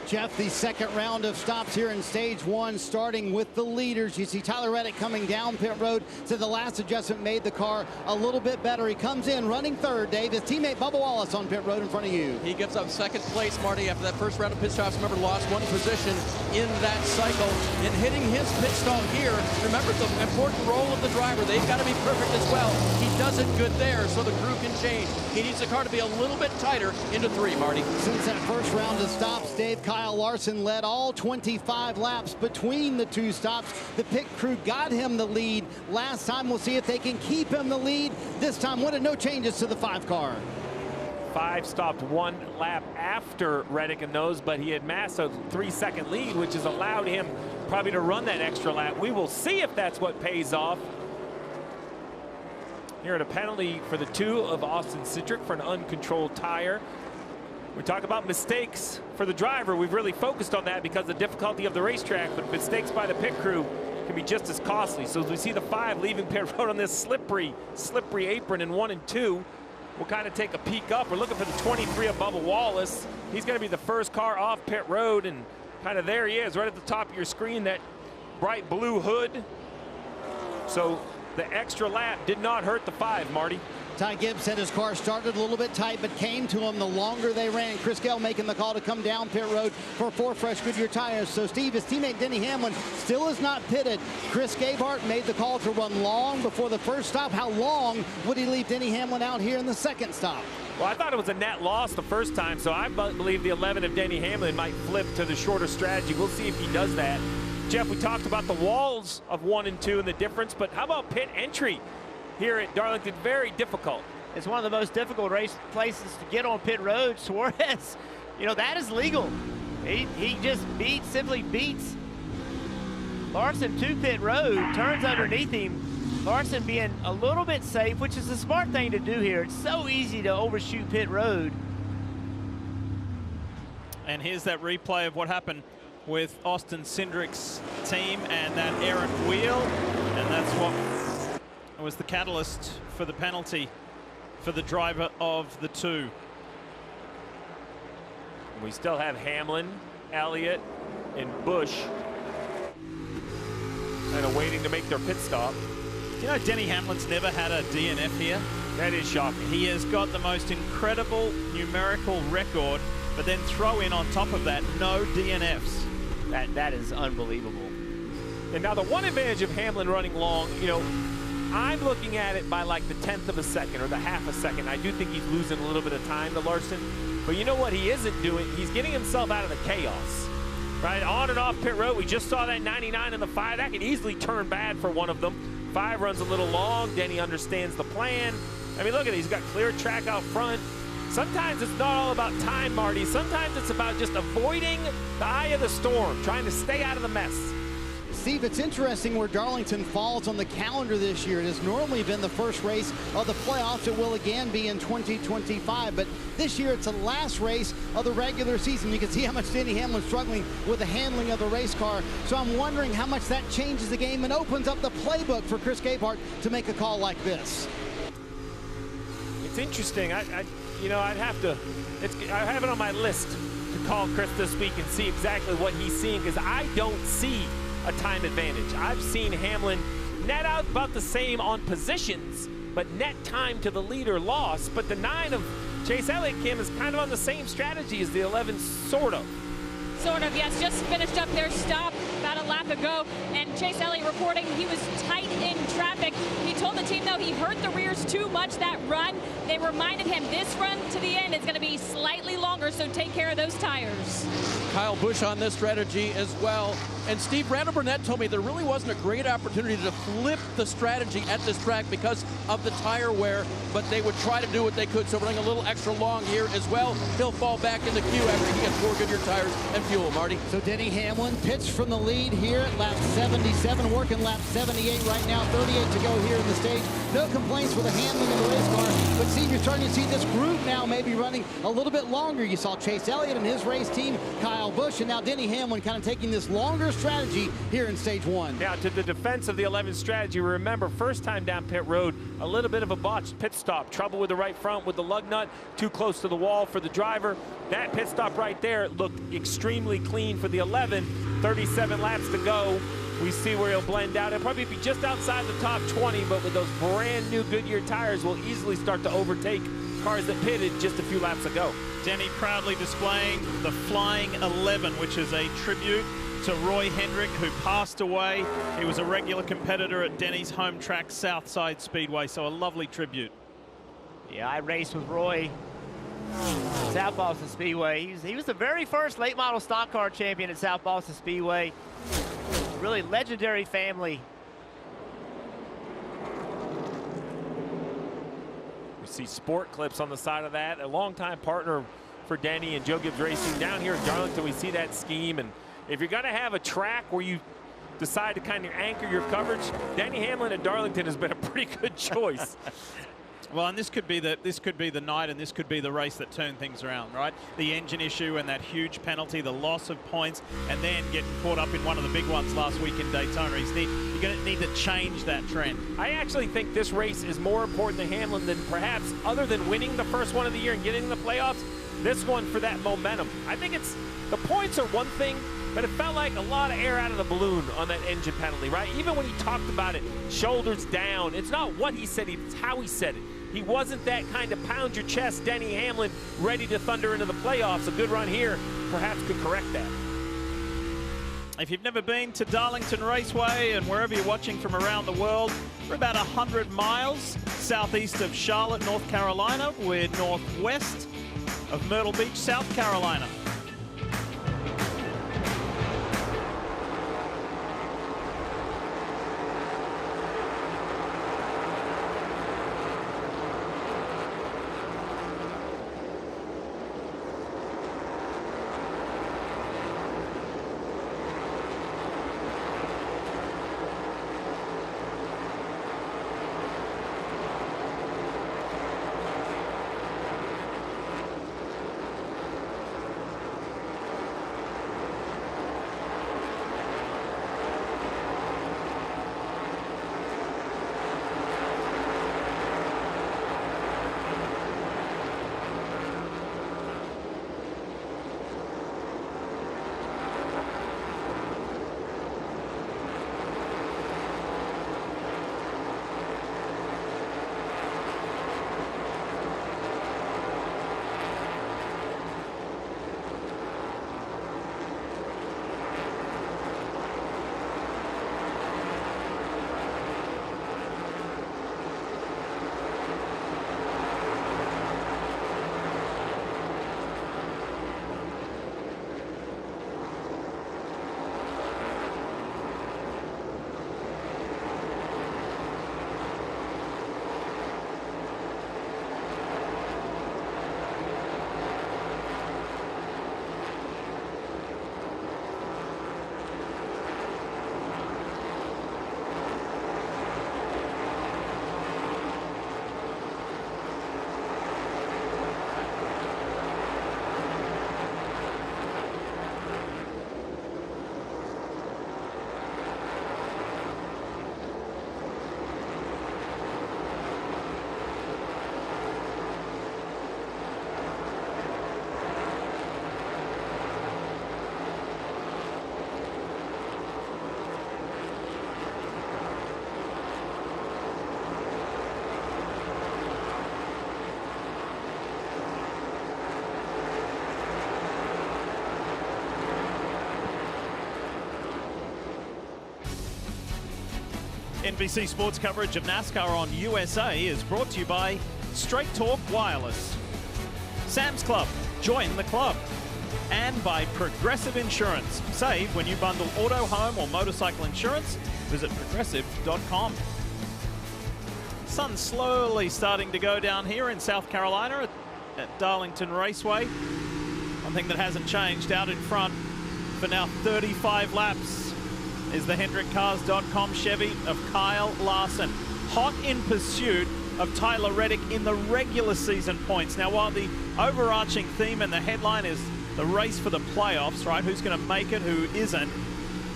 Jeff, the second round of stops here in stage 1, starting with the leaders. You see Tyler Reddick coming down pit road. So the last adjustment made the car a little bit better. He comes in running third, Dave. His teammate Bubba Wallace on pit road in front of you. He gives up second place, Marty, after that first round of pit stops. Remember, lost 1 position in that cycle. In hitting his pit stall here, remember the important role of the driver. They've got to be perfect as well. He does it good there, so the crew can change. He needs the car to be a little bit tighter into 3, Marty. Since that first round of stops, Dave, Kyle Larson led all 25 laps between the 2 stops. The pit crew got him the lead last time. We'll see if they can keep him the lead this time. No changes to the 5 car. 5 stopped 1 lap after Reddick and those, but he had amassed a 3-second lead, which has allowed him probably to run that extra lap. We will see if that's what pays off. Here at a penalty for the 2 of Austin Cindric for an uncontrolled tire. We talk about mistakes for the driver. We've really focused on that because of the difficulty of the racetrack, but mistakes by the pit crew can be just as costly. So as we see the 5 leaving pit road on this slippery apron in 1 and 2, we'll kind of take a peek up. We're looking for the 23 of Bubba Wallace. He's going to be the first car off pit road, and kind of there he is, right at the top of your screen, that bright blue hood. So the extra lap did not hurt the 5, Marty. Ty Gibbs said his car started a little bit tight, but came to him the longer they ran. Chris Gale making the call to come down pit road for 4 fresh Goodyear tires. So Steve, his teammate Denny Hamlin still is not pitted. Chris Gabehart made the call to run long before the first stop. How long would he leave Denny Hamlin out here in the second stop? Well, I thought it was a net loss the first time, so I believe the 11 of Denny Hamlin might flip to the shorter strategy. We'll see if he does that. Jeff, we talked about the walls of 1 and 2 and the difference, but how about pit entry here at Darlington? Very difficult. It's one of the most difficult race places to get on pit road. Suarez, you know, that is legal. He just simply beats Larson to pit road, turns underneath him. Larson being a little bit safe, which is a smart thing to do here. It's so easy to overshoot pit road. And here's that replay of what happened with Austin Cindric's team and that errant wheel. And that's what was the catalyst for the penalty for the driver of the 2. We still have Hamlin, Elliott, and Busch kind of waiting to make their pit stop. You know, Denny Hamlin's never had a DNF here. That is shocking. He has got the most incredible numerical record, but then throw in on top of that, no DNFs. That is unbelievable. And now the one advantage of Hamlin running long, you know, I'm looking at it by like the 10th of a second or the half a second. I do think he's losing a little bit of time to Larson. But you know what he isn't doing? He's getting himself out of the chaos. Right, on and off pit road. We just saw that 99 in the 5. That could easily turn bad for one of them. 5 runs a little long. Denny understands the plan. I mean, look at it. He's got clear track out front. Sometimes it's not all about time, Marty. Sometimes it's about just avoiding the eye of the storm, trying to stay out of the mess. Steve, it's interesting where Darlington falls on the calendar this year. It has normally been the first race of the playoffs. It will again be in 2025. But this year, it's the last race of the regular season. You can see how much Denny Hamlin's struggling with the handling of the race car. So I'm wondering how much that changes the game and opens up the playbook for Chris Gabehart to make a call like this. It's interesting. You know, I'd have to. I have it on my list to call Chris this week and see exactly what he's seeing, because I don't see a time advantage. I've seen Hamlin net out about the same on positions, but net time to the leader loss. But the 9 of Chase Elliott, Kim, is kind of on the same strategy as the 11, sort of. Sort of, yes. Just finished up their stop about a lap ago, and Chase Elliott reporting he was tight in traffic. He told told the team, though, he hurt the rears too much that run. They reminded him this run to the end is going to be slightly longer, so take care of those tires. Kyle Busch on this strategy as well. And Steve, Randall Burnett told me there really wasn't a great opportunity to flip the strategy at this track because of the tire wear, but they would try to do what they could, so running a little extra long here as well. He'll fall back in the queue after he gets 4 Goodyear tires and fuel, Marty. So Denny Hamlin pitched from the lead here at lap 77, working lap 78 right now, 38 to go here in the stage. No complaints for the handling of the race car, but Steve, you're starting to see this group now maybe running a little bit longer. You saw Chase Elliott and his race team, Kyle Busch, and now Denny Hamlin kind of taking this longer strategy here in stage 1. Now, to the defense of the 11 strategy, remember, first time down pit road, a little bit of a botched pit stop. Trouble with the right front with the lug nut, too close to the wall for the driver. That pit stop right there looked extremely clean for the 11. 37 laps to go. We see where he'll blend out. He'll probably be just outside the top 20, but with those brand new Goodyear tires, will easily start to overtake cars that pitted just a few laps ago. Denny proudly displaying the Flying 11, which is a tribute to Roy Hendrick, who passed away. He was a regular competitor at Denny's home track, Southside Speedway, so a lovely tribute. Yeah, I raced with Roy South Boston Speedway. He was the very first late model stock car champion at South Boston Speedway. Really legendary family. We see sport clips on the side of that. A longtime partner for Denny and Joe Gibbs Racing. Down here in Darlington, we see that scheme. And if you're going to have a track where you decide to kind of anchor your coverage, Denny Hamlin at Darlington has been a pretty good choice. Well, and this could be the night, and this could be the race that turned things around, right? The engine issue and that huge penalty, the loss of points, and then getting caught up in one of the big ones last week in Daytona. You're going to need to change that trend. I actually think this race is more important to Hamlin than perhaps, other than winning the first one of the year and getting in the playoffs, this one for that momentum. I think the points are one thing, but it felt like a lot of air out of the balloon on that engine penalty, right? Even when he talked about it, shoulders down, it's not what he said, it's how he said it. He wasn't that kind of pound your chest Denny Hamlin ready to thunder into the playoffs. A good run here perhaps could correct that. If you've never been to Darlington Raceway and wherever you're watching from around the world, we're about 100 miles southeast of Charlotte, North Carolina. We're northwest of Myrtle Beach, South Carolina. NBC Sports coverage of NASCAR on USA is brought to you by Straight Talk Wireless, Sam's Club, join the club, and by Progressive Insurance. Save when you bundle auto, home, or motorcycle insurance. Visit progressive.com. Sun's slowly starting to go down here in South Carolina at Darlington Raceway. One thing that hasn't changed out in front for now 35 laps is the HendrickCars.com Chevy of Kyle Larson. Hot in pursuit of Tyler Reddick in the regular season points. Now, while the overarching theme and the headline is the race for the playoffs, right? Who's going to make it, who isn't?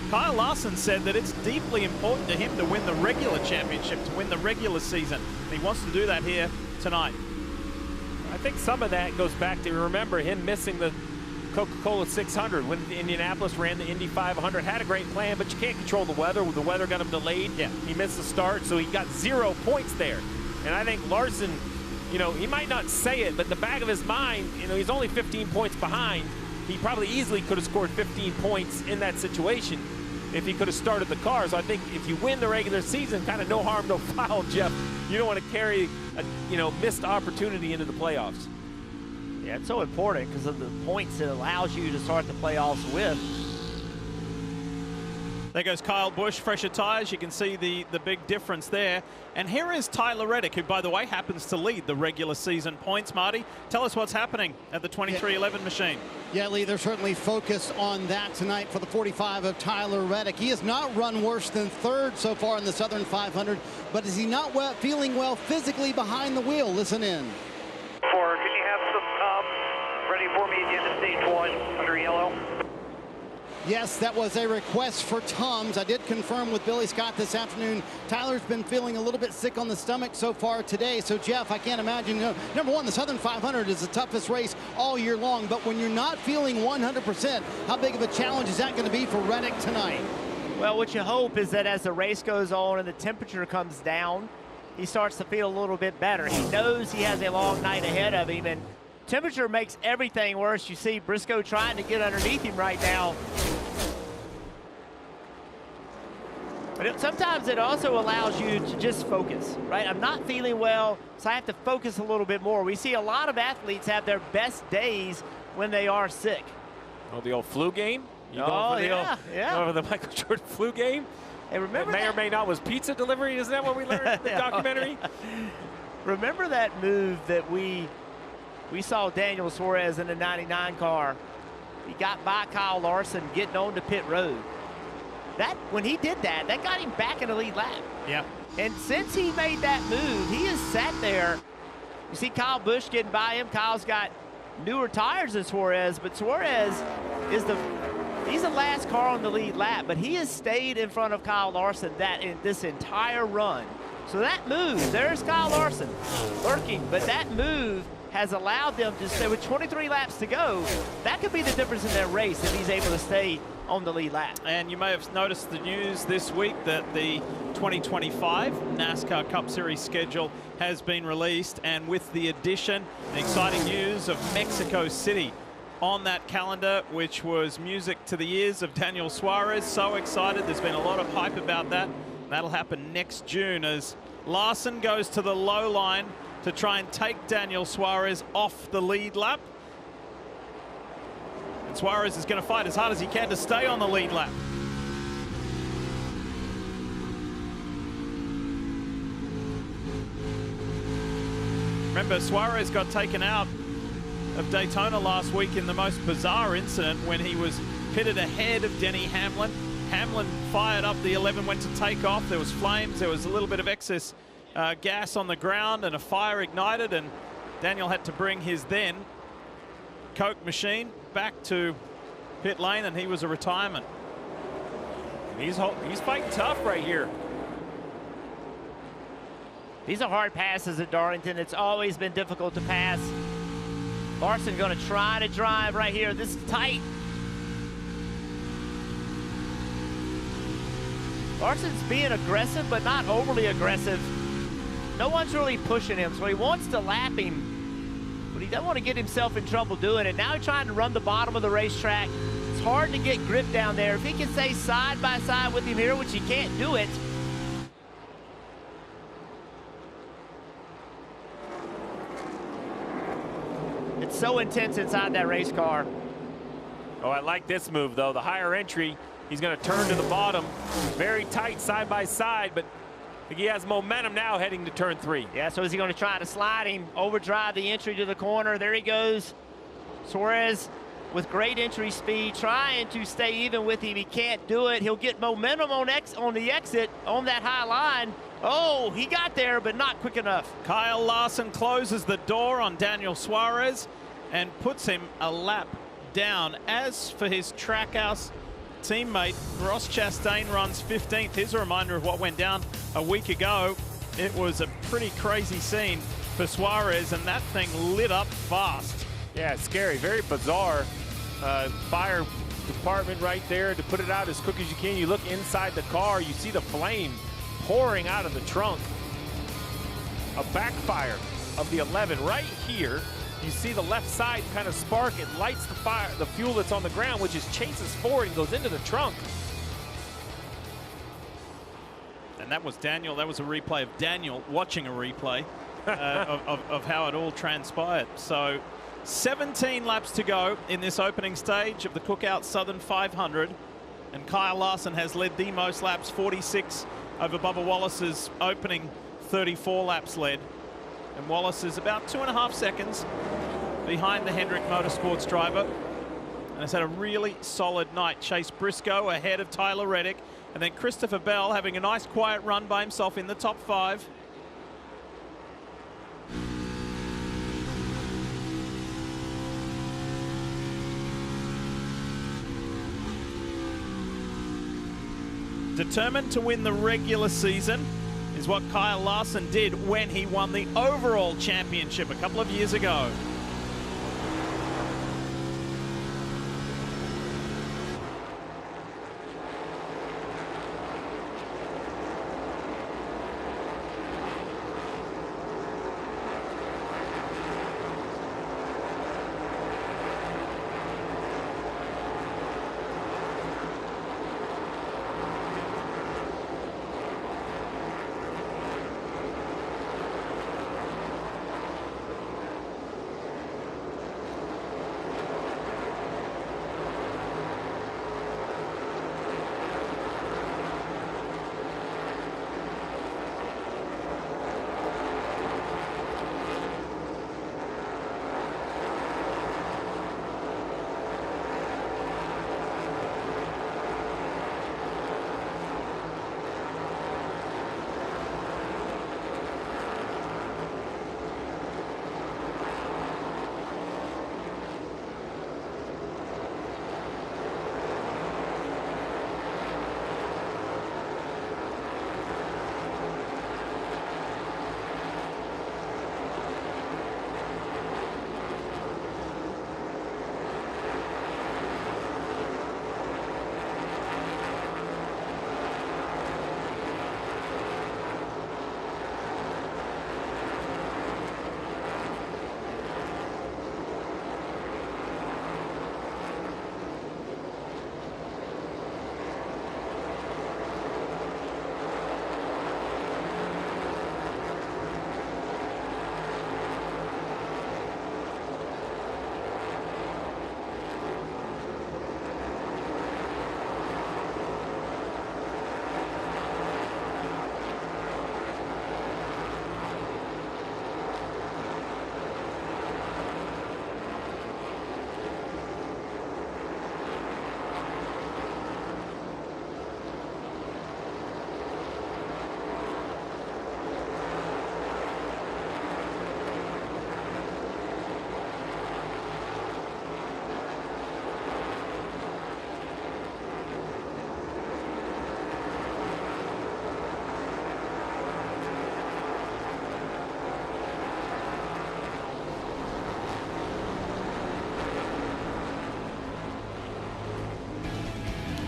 Kyle Larson said that it's deeply important to him to win the regular championship, to win the regular season. He wants to do that here tonight. I think some of that goes back to, remember, him missing the Coca-Cola 600 when Indianapolis ran the Indy 500. Had a great plan, but you can't control the weather. The weather got him delayed. Yeah. He missed the start, so he got 0 points there. And I think Larson, you know, he might not say it, but the back of his mind, you know, he's only 15 points behind. He probably easily could have scored 15 points in that situation if he could have started the car. So I think if you win the regular season, kind of no harm, no foul, Jeff. You don't want to carry a, you know, missed opportunity into the playoffs. Yeah, it's so important because of the points it allows you to start the playoffs with. There goes Kyle Busch, fresher tires. You can see the big difference there. And here is Tyler Reddick, who, by the way, happens to lead the regular season points. Marty, tell us what's happening at the 2311 machine. Yeah, Lee, they're certainly focused on that tonight for the 45 of Tyler Reddick. He has not run worse than third so far in the Southern 500, but is he not feeling well physically behind the wheel? Listen in. Can you have some ready for me at the end of stage 1 under yellow? Yes, that was a request for Tums. I did confirm with Billy Scott this afternoon. Tyler's been feeling a little bit sick on the stomach so far today. So, Jeff, I can't imagine. You know, number one, the Southern 500 is the toughest race all year long. But when you're not feeling 100%, how big of a challenge is that going to be for Reddick tonight? Well, what you hope is that as the race goes on and the temperature comes down, he starts to feel a little bit better. He knows he has a long night ahead of him, and temperature makes everything worse. You see Brisco trying to get underneath him right now. But sometimes it also allows you to just focus, right? I'm not feeling well, so I have to focus a little bit more. We see a lot of athletes have their best days when they are sick. Oh, the old flu game? Over the Michael Jordan flu game? Hey, remember that may or may not was pizza delivery? Isn't that what we learned in the documentary? Remember that move that we saw Daniel Suarez in the 99 car? He got by Kyle Larson getting on to pit road. When he did that, that got him back in the lead lap. Yeah. And since he made that move, he has sat there. You see Kyle Busch getting by him. Kyle's got newer tires than Suarez, but Suarez is he's the last car on the lead lap, but he has stayed in front of Kyle Larson this entire run. So that move, there's Kyle Larson lurking, but that move has allowed them to stay with 23 laps to go. That could be the difference in their race if he's able to stay on the lead lap. And you may have noticed the news this week that the 2025 NASCAR Cup Series schedule has been released, and with the addition, the exciting news of Mexico City on that calendar, which was music to the ears of Daniel Suarez. So excited. There's been a lot of hype about that. That'll happen next June as Larson goes to the low line to try and take Daniel Suarez off the lead lap. And Suarez is going to fight as hard as he can to stay on the lead lap. Remember, Suarez got taken out of Daytona last week in the most bizarre incident when he was pitted ahead of Denny Hamlin. Hamlin fired up the 11, went to take off. There was flames. There was a little bit of excess gas on the ground, and a fire ignited, and Daniel had to bring his then Coke machine back to pit lane, and he was a retirement. He's fighting tough right here. These are hard passes at Darlington. It's always been difficult to pass. Larson going to try to drive right here. This is tight. Larson's being aggressive, but not overly aggressive. No one's really pushing him, so he wants to lap him, but he doesn't want to get himself in trouble doing it. Now he's trying to run the bottom of the racetrack. It's hard to get grip down there. If he can stay side by side with him here, which he can't do it, It's so intense inside that race car. Oh, I like this move, though. The higher entry, he's going to turn to the bottom. Very tight side by side, but I think he has momentum now heading to turn 3. Yeah, so is he going to try to slide him, overdrive the entry to the corner? There he goes. Suarez with great entry speed, trying to stay even with him. He can't do it. He'll get momentum on the exit on that high line. Oh, he got there, but not quick enough. Kyle Larson closes the door on Daniel Suarez and puts him a lap down. As for his Trackhouse teammate, Ross Chastain runs 15th. Here's a reminder of what went down a week ago. It was a pretty crazy scene for Suarez, and that thing lit up fast. Yeah, it's scary, very bizarre. Fire department right there to put it out as quick as you can. You look inside the car, you see the flame pouring out of the trunk. A backfire of the 11 right here. You see the left side kind of spark. It lights the fire, the fuel that's on the ground, which just chases forward and goes into the trunk. And that was Daniel. That was a replay of Daniel watching a replay of how it all transpired. So 17 laps to go in this opening stage of the Cookout Southern 500. And Kyle Larson has led the most laps, 46 over Bubba Wallace's opening 34 laps led. And Wallace is about 2.5 seconds behind the Hendrick Motorsports driver. And has had a really solid night. Chase Brisco ahead of Tyler Reddick. And then Christopher Bell having a nice quiet run by himself in the top 5. Determined to win the regular season is what Kyle Larson did when he won the overall championship a couple of years ago.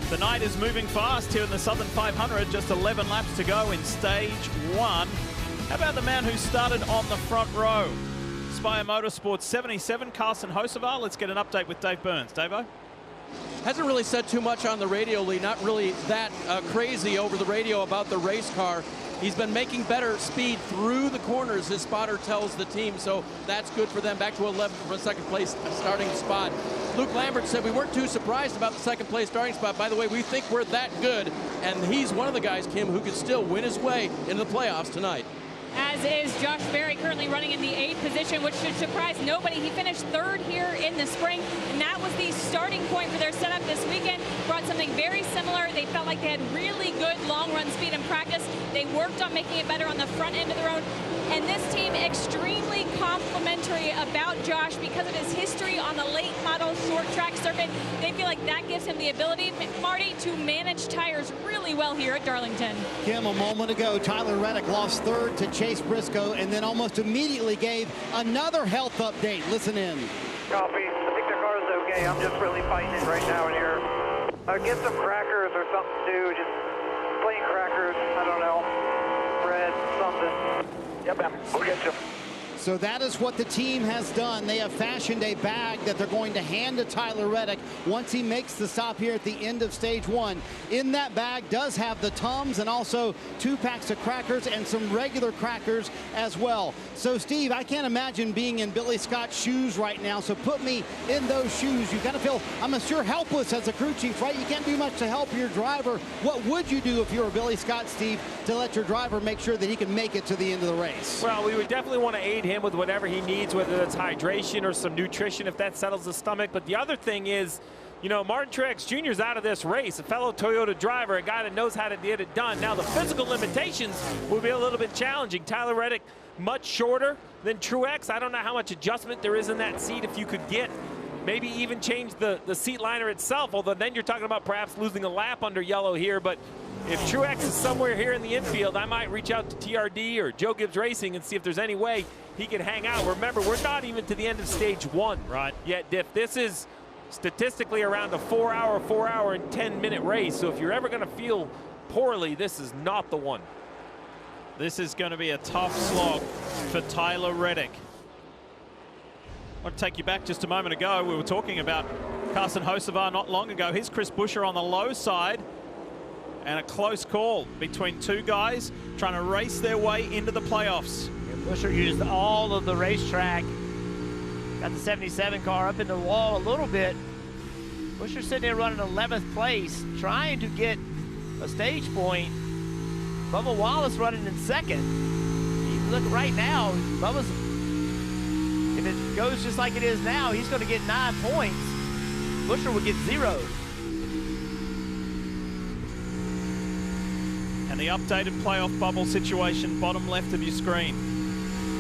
The night is moving fast here in the Southern 500. Just 11 laps to go in stage 1. How about the man who started on the front row? Spire Motorsports 77, Carson Hocevar. Let's get an update with Dave Burns. Dave-o? Hasn't really said too much on the radio, Lee. Not really that crazy over the radio about the race car. He's been making better speed through the corners, his spotter tells the team, so that's good for them. Back to 11th from a second place starting spot. Luke Lambert said we weren't too surprised about the second place starting spot. By the way, we think we're that good, and he's one of the guys, Kim, who could still win his way into the playoffs tonight. As is Josh Berry, currently running in the 8th position, which should surprise nobody. He finished 3rd here in the spring, and that was the starting point for their setup this weekend. Brought something very similar. They felt like they had really good long-run speed in practice. They worked on making it better on the front end of the road. And this team extremely complimentary about Josh because of his history on the late model short track circuit. They feel like that gives him the ability, Marty, to manage tires really well here at Darlington. Kim, a moment ago, Tyler Reddick lost 3rd to Chase Brisco and then almost immediately gave another health update. Listen in. Copy. I think the car is okay. I'm just really fighting it right now in here. Get some crackers or something to do. Just plain crackers. I don't know. Bread, something. Yep, ma'am. We'll get you. So that is what the team has done. They have fashioned a bag that they're going to hand to Tyler Reddick once he makes the stop here at the end of stage 1. In that bag does have the Tums and also 2 packs of crackers and some regular crackers as well. So Steve, I can't imagine being in Billy Scott's shoes right now. So put me in those shoes. You kind of feel, I'm sure, helpless as a crew chief, right? You can't do much to help your driver. What would you do if you were Billy Scott, Steve, to let your driver make sure that he can make it to the end of the race? Well, we would definitely want to aid him with whatever he needs, whether it's hydration or some nutrition if that settles the stomach. But the other thing is, you know, Martin Truex Jr. is out of this race, a fellow Toyota driver, a guy that knows how to get it done. Now, the physical limitations will be a little bit challenging. Tyler Reddick, much shorter than Truex. I don't know how much adjustment there is in that seat. If you could get, maybe even change the seat liner itself, although then you're talking about perhaps losing a lap under yellow here. But if Truex is somewhere here in the infield, I might reach out to TRD or Joe Gibbs Racing and see if there's any way he can hang out. Remember, we're not even to the end of stage 1 yet, Diff. This is statistically around a 4 hour and 10-minute race. So if you're ever going to feel poorly, this is not the one. This is going to be a tough slog for Tyler Reddick. I want to take you back just a moment ago. We were talking about Carson Hocevar not long ago. Here's Chris Buescher on the low side. And a close call between 2 guys trying to race their way into the playoffs. Buescher used all of the racetrack. Got the 77 car up in the wall a little bit. Buescher sitting there running 11th place, trying to get a stage point. Bubba Wallace running in 2nd. You look right now, Bubba's, if it goes just like it is now, he's going to get 9 points. Buescher would get 0. And the updated playoff bubble situation, bottom left of your screen.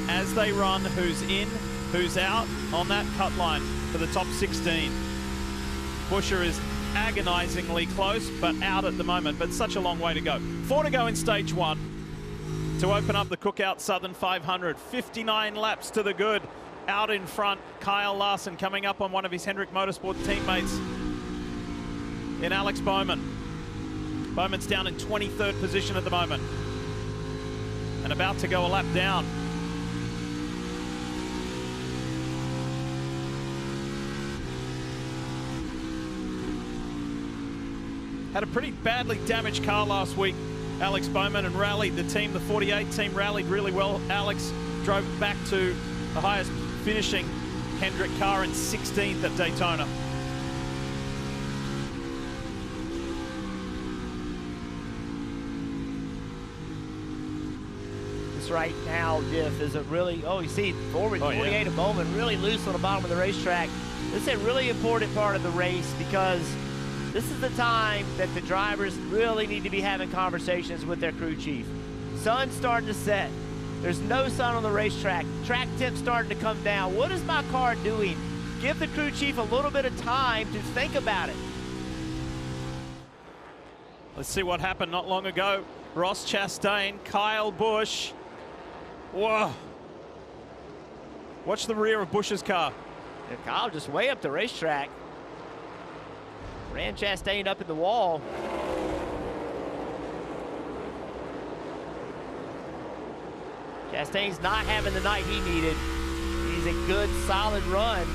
As they run, who's in, who's out on that cut line for the top 16. Buescher is agonizingly close, but out at the moment, but such a long way to go. 4 to go in stage 1 to open up the Cookout Southern 500. 59 laps to the good. Out in front, Kyle Larson coming up on one of his Hendrick Motorsport teammates in Alex Bowman. Bowman's down in 23rd position at the moment and about to go a lap down. Had a pretty badly damaged car last week, Alex Bowman, and rallied the team. The 48 team rallied really well. Alex drove back to the highest finishing Hendrick car in 16th at Daytona. Right now, Diff, is a really, you see forward 48 a moment, really loose on the bottom of the racetrack. This is a really important part of the race because this is the time that the drivers really need to be having conversations with their crew chief. Sun's starting to set. There's no sun on the racetrack. Track temp's starting to come down. What is my car doing? Give the crew chief a little bit of time to think about it. Let's see what happened not long ago. Ross Chastain, Kyle Busch. Whoa. Watch the rear of Busch's car. And Kyle just way up the racetrack. Ran Chastain up in the wall. Chastain's not having the night he needed. He's a good, solid run.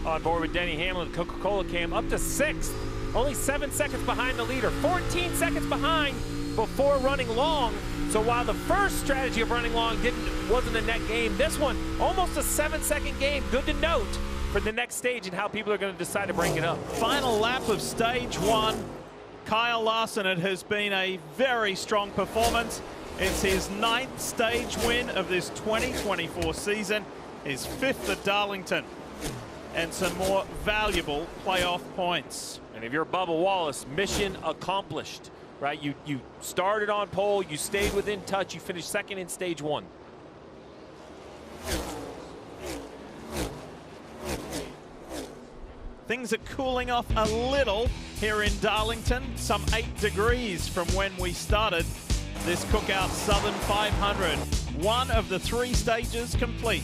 On board with Denny Hamlin, Coca-Cola came up to 6th. Only 7 seconds behind the leader. 14 seconds behind before running long. So while the first strategy of running long wasn't a net gain, this one, almost a 7-second gain. Good to note for the next stage and how people are going to decide to break it up. Final lap of stage 1. Kyle Larson, it has been a very strong performance. It's his 9th stage win of this 2024 season, his 5th at Darlington, and some more valuable playoff points. And if you're Bubba Wallace, mission accomplished, right? You started on pole, you stayed within touch, you finished 2nd in stage 1. Things are cooling off a little here in Darlington, some 8 degrees from when we started this Cookout Southern 500. One of the 3 stages complete.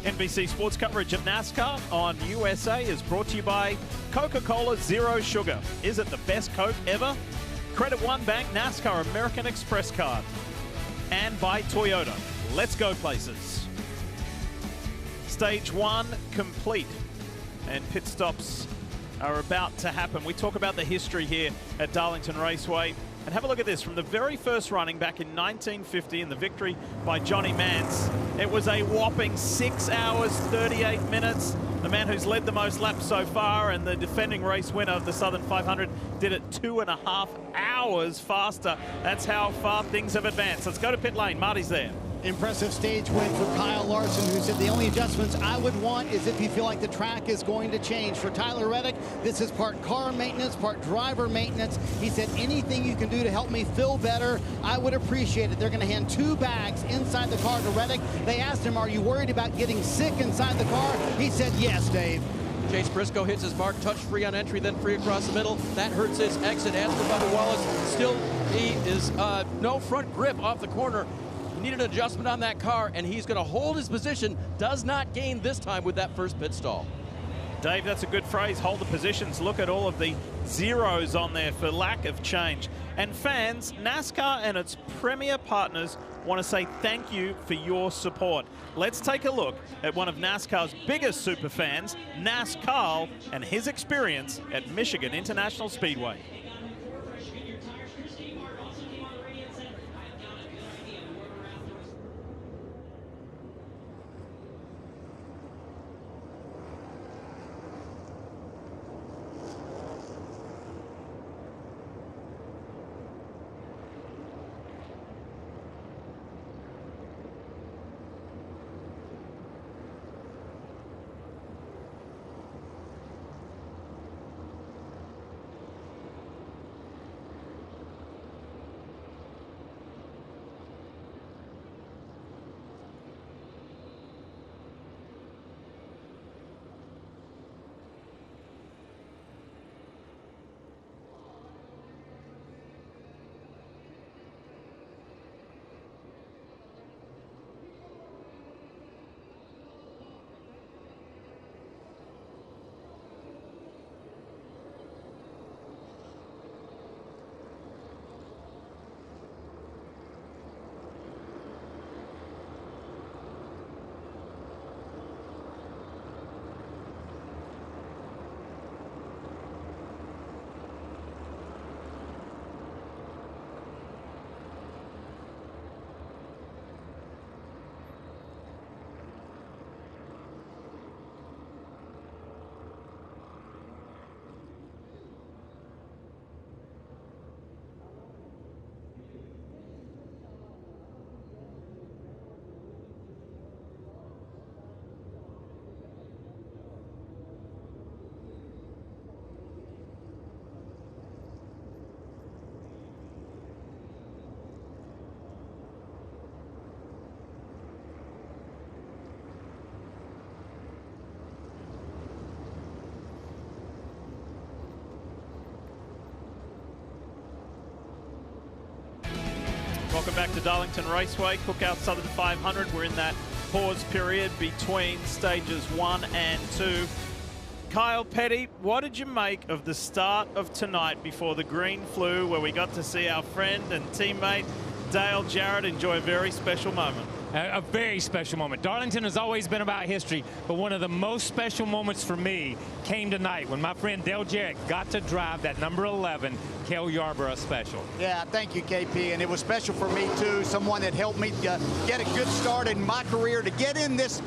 NBC Sports coverage of NASCAR on USA is brought to you by Coca-Cola Zero Sugar. Is it the best Coke ever? Credit One Bank NASCAR American Express card. And by Toyota. Let's go places. Stage 1 complete. And pit stops are about to happen. We talk about the history here at Darlington Raceway. And have a look at this. From the very first running back in 1950 in the victory by Johnny Mance, it was a whopping 6 hours, 38 minutes. The man who's led the most laps so far and the defending race winner of the Southern 500 did it 2.5 hours faster. That's how far things have advanced. Let's go to pit lane. Marty's there. Impressive stage win for Kyle Larson, who said the only adjustments I would want is if you feel like the track is going to change. For Tyler Reddick, this is part car maintenance, part driver maintenance. He said anything you can do to help me feel better, I would appreciate it. They're going to hand 2 bags inside the car to Reddick. They asked him, are you worried about getting sick inside the car? He said, yes, Dave. Chase Brisco hits his mark, touch free on entry, then free across the middle. That hurts his exit. As for Bubba Wallace, still he is no front grip off the corner. Needed an adjustment on that car, and he's going to hold his position. Does not gain this time with that first pit stall. Dave, that's a good phrase, hold the positions. Look at all of the zeros on there for lack of change. And fans, NASCAR and its premier partners want to say thank you for your support. Let's take a look at one of NASCAR's biggest super fans, NASCAR, and his experience at Michigan International Speedway. Welcome back to Darlington Raceway, Cookout Southern 500. We're in that pause period between stages 1 and 2. Kyle Petty, what did you make of the start of tonight before the green flew, where we got to see our friend and teammate Dale Jarrett enjoy a very special moment? A very special moment. Darlington has always been about history, but one of the most special moments for me came tonight when my friend Dale Jarrett got to drive that number 11 Cale Yarborough special. Yeah, thank you, KP. And it was special for me, too. Someone that helped me get a good start in my career to get in this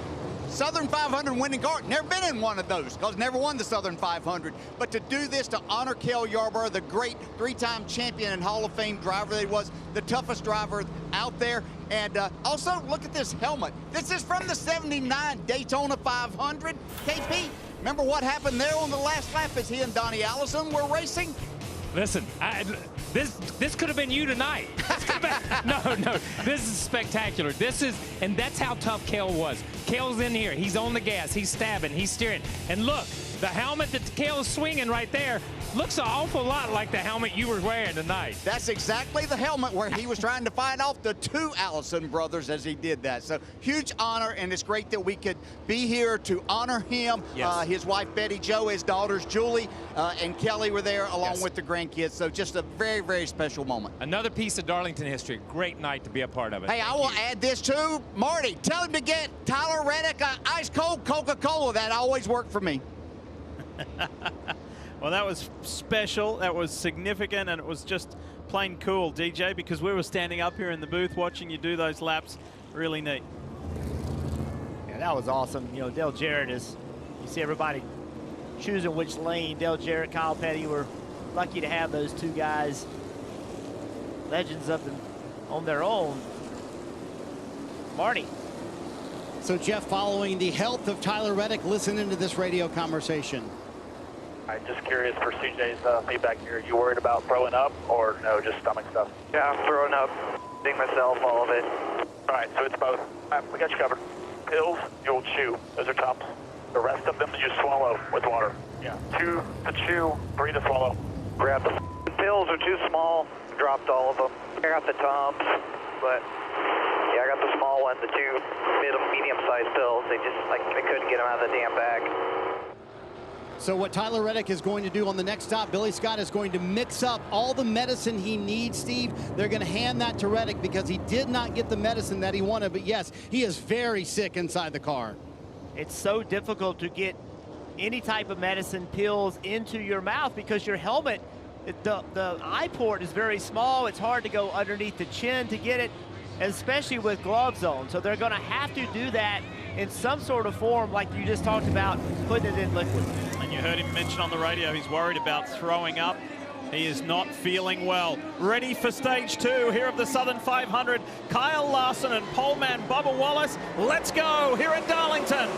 Southern 500 winning car. Never been in one of those because never won the Southern 500. But to do this, to honor Cale Yarborough, the great 3-time champion and Hall of Fame driver that he was, the toughest driver out there. And also, look at this helmet. This is from the 79 Daytona 500. KP, remember what happened there on the last lap as he and Donnie Allison were racing? Listen, this could have been you tonight. No, this is spectacular. And that's how tough Cale was. Cale's in here. He's on the gas. He's stabbing. He's steering. And look, the helmet that Cale's swinging right there looks an awful lot like the helmet you were wearing tonight. That's exactly the helmet where he was trying to fight off the 2 Allison brothers as he did that. So huge honor, and it's great that we could be here to honor him. Yes. His wife Betty Jo, his daughters Julie and Kelly were there along with the grandkids. So just a very, very special moment. Another piece of Darlington history. Great night to be a part of it. Hey, I will add this too. Marty, tell him to get Tyler Reddick ice cold Coca-Cola. That always worked for me. Well, that was special, that was significant, and it was just plain cool, DJ, because we were standing up here in the booth watching you do those laps. Really neat. Yeah, that was awesome. You know, Dale Jarrett you see everybody choosing which lane. Dale Jarrett, Kyle Petty, were lucky to have those 2 guys, legends of them on their own. Marty. So, Jeff, following the health of Tyler Reddick, listen into this radio conversation. I'm just curious for CJ's feedback here. You worried about throwing up or no, just stomach stuff? Yeah, I'm throwing up. Being myself, all of it. All right, so it's both. We got you covered. Pills, you'll chew. Those are tops. The rest of them you swallow with water. Yeah. 2 to chew, 3 to swallow. Grab the pills are too small. Dropped all of them. I got the Toms, but yeah, I got the small ones, the 2 medium-sized pills. I couldn't get them out of the damn bag. So what Tyler Reddick is going to do on the next stop, Billy Scott is going to mix up all the medicine he needs, Steve. They're going to hand that to Reddick because he did not get the medicine that he wanted. But yes, he is very sick inside the car. It's so difficult to get any type of medicine, pills into your mouth because your helmet, the eye port is very small. It's hard to go underneath the chin to get it, especially with gloves on. So they're going to have to do that in some sort of form, like you just talked about, putting it in liquid. And you heard him mention on the radio he's worried about throwing up. He is not feeling well. Ready for stage 2 here of the Southern 500. Kyle Larson and poleman Bubba Wallace. Let's go here in Darlington.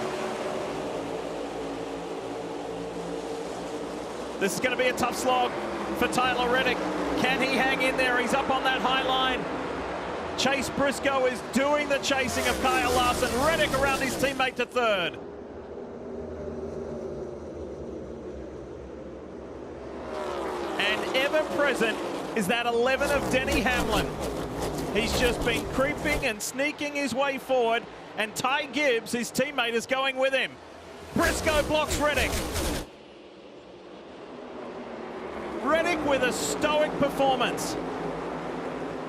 This is going to be a tough slog for Tyler Reddick. Can he hang in there? He's up on that high line. Chase Brisco is doing the chasing of Kyle Larson. Reddick around his teammate to 3rd. And ever present is that 11 of Denny Hamlin. He's just been creeping and sneaking his way forward, and Ty Gibbs, his teammate, is going with him. Brisco blocks Reddick. Reddick with a stoic performance.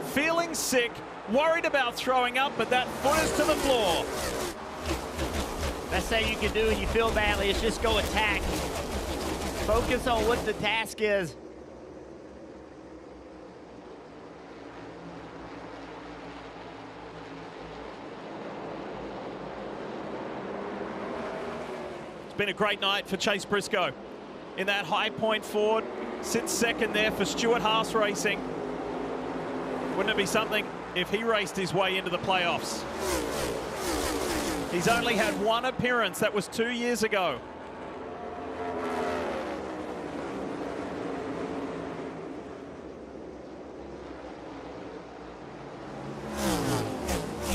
Feeling sick, worried about throwing up, but that foot is to the floor. Best thing you can do when you feel badly is just go attack. Focus on what the task is. It's been a great night for Chase Brisco. In that high point forward, sits second there for Stuart Haas Racing. Wouldn't it be something if he raced his way into the playoffs? He's only had 1 appearance. That was 2 years ago.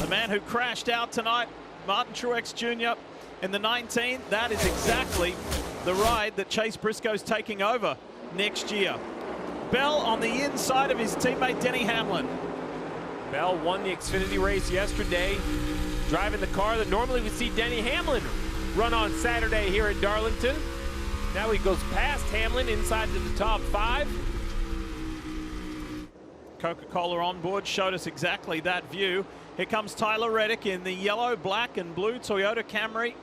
The man who crashed out tonight, Martin Truex Jr. in the 19, that is exactly the ride that Chase Briscoe's taking over next year. Bell on the inside of his teammate Denny Hamlin. Bell won the Xfinity race yesterday, driving the car that normally we see Denny Hamlin run on Saturday here at Darlington. Now he goes past Hamlin inside to the top 5. Coca-Cola on board showed us exactly that view. Here comes Tyler Reddick in the yellow, black, and blue Toyota Camry.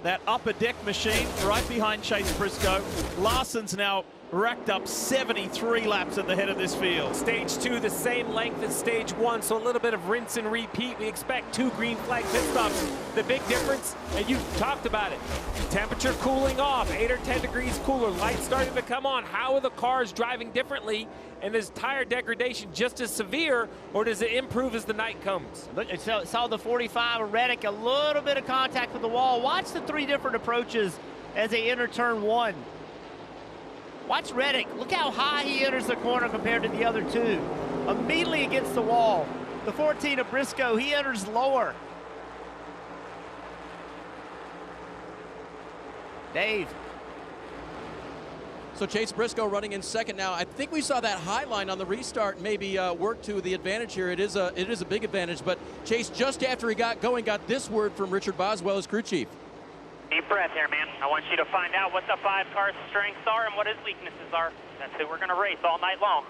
That upper deck machine right behind Chase Brisco. Larson's now racked up 73 laps at the head of this field. Stage 2 the same length as stage 1, so a little bit of rinse and repeat. We expect 2 green flag pit stops. The big difference, and you talked about it, temperature cooling off, 8 or 10 degrees cooler, lights starting to come on. How are the cars driving differently? And is tire degradation just as severe, or does it improve as the night comes? Look, saw the 45 of Reddick, a little bit of contact with the wall. Watch the 3 different approaches as they enter turn 1. Watch Reddick. Look how high he enters the corner compared to the other 2. Immediately against the wall. The 14 of Brisco, he enters lower. Dave. So Chase Brisco running in second now. I think we saw that high line on the restart maybe work to the advantage here. It is a big advantage, but Chase, just after he got going, got this word from Richard Boswell, his crew chief. Deep breath here, man. I want you to find out what the 5 car's strengths are and what his weaknesses are. That's who we're going to race all night long.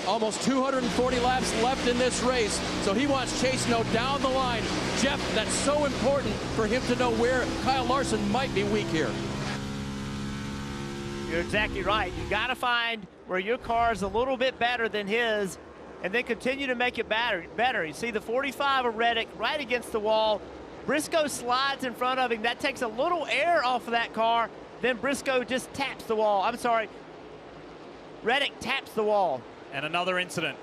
Almost 240 laps left in this race, so he wants Chase to know down the line. Jeff, that's so important for him to know where Kyle Larson might be weak here. You're exactly right. You got to find where your car is a little bit better than his and then continue to make it better. You see the 45 of Reddick right against the wall. Brisco slides in front of him. That takes a little air off of that car. Then Brisco just taps the wall. I'm sorry. Reddick taps the wall. And another incident.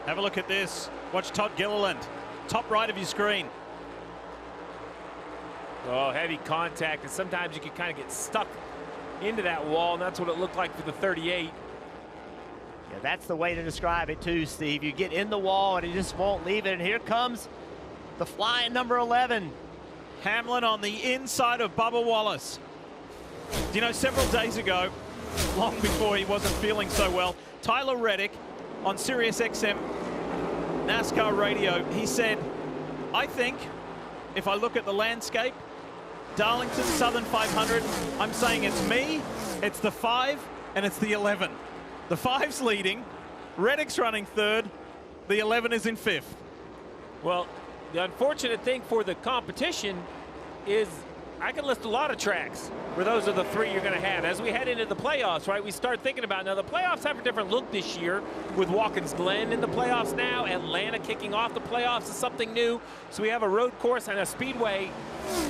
Have a look at this. Watch Todd Gilliland, top right of your screen. Oh, heavy contact, and sometimes you can kind of get stuck into that wall, and that's what it looked like for the 38. Yeah, that's the way to describe it too, Steve. You get in the wall and it just won't leave it, and here comes the flying number 11. Hamlin on the inside of Bubba Wallace. You know, several days ago, long before he wasn't feeling so well, Tyler Reddick on Sirius XM NASCAR radio, he said, I think if I look at the landscape, Darlington Southern 500, I'm saying it's me, it's the 5, and it's the 11. The 5's leading, Reddick's running 3rd, the 11 is in 5th. Well, the unfortunate thing for the competition is I can list a lot of tracks where those are the 3 you're going to have. As we head into the playoffs, right, we start thinking about, now the playoffs have a different look this year with Watkins Glen in the playoffs now. Atlanta kicking off the playoffs is something new. So we have a road course and a speedway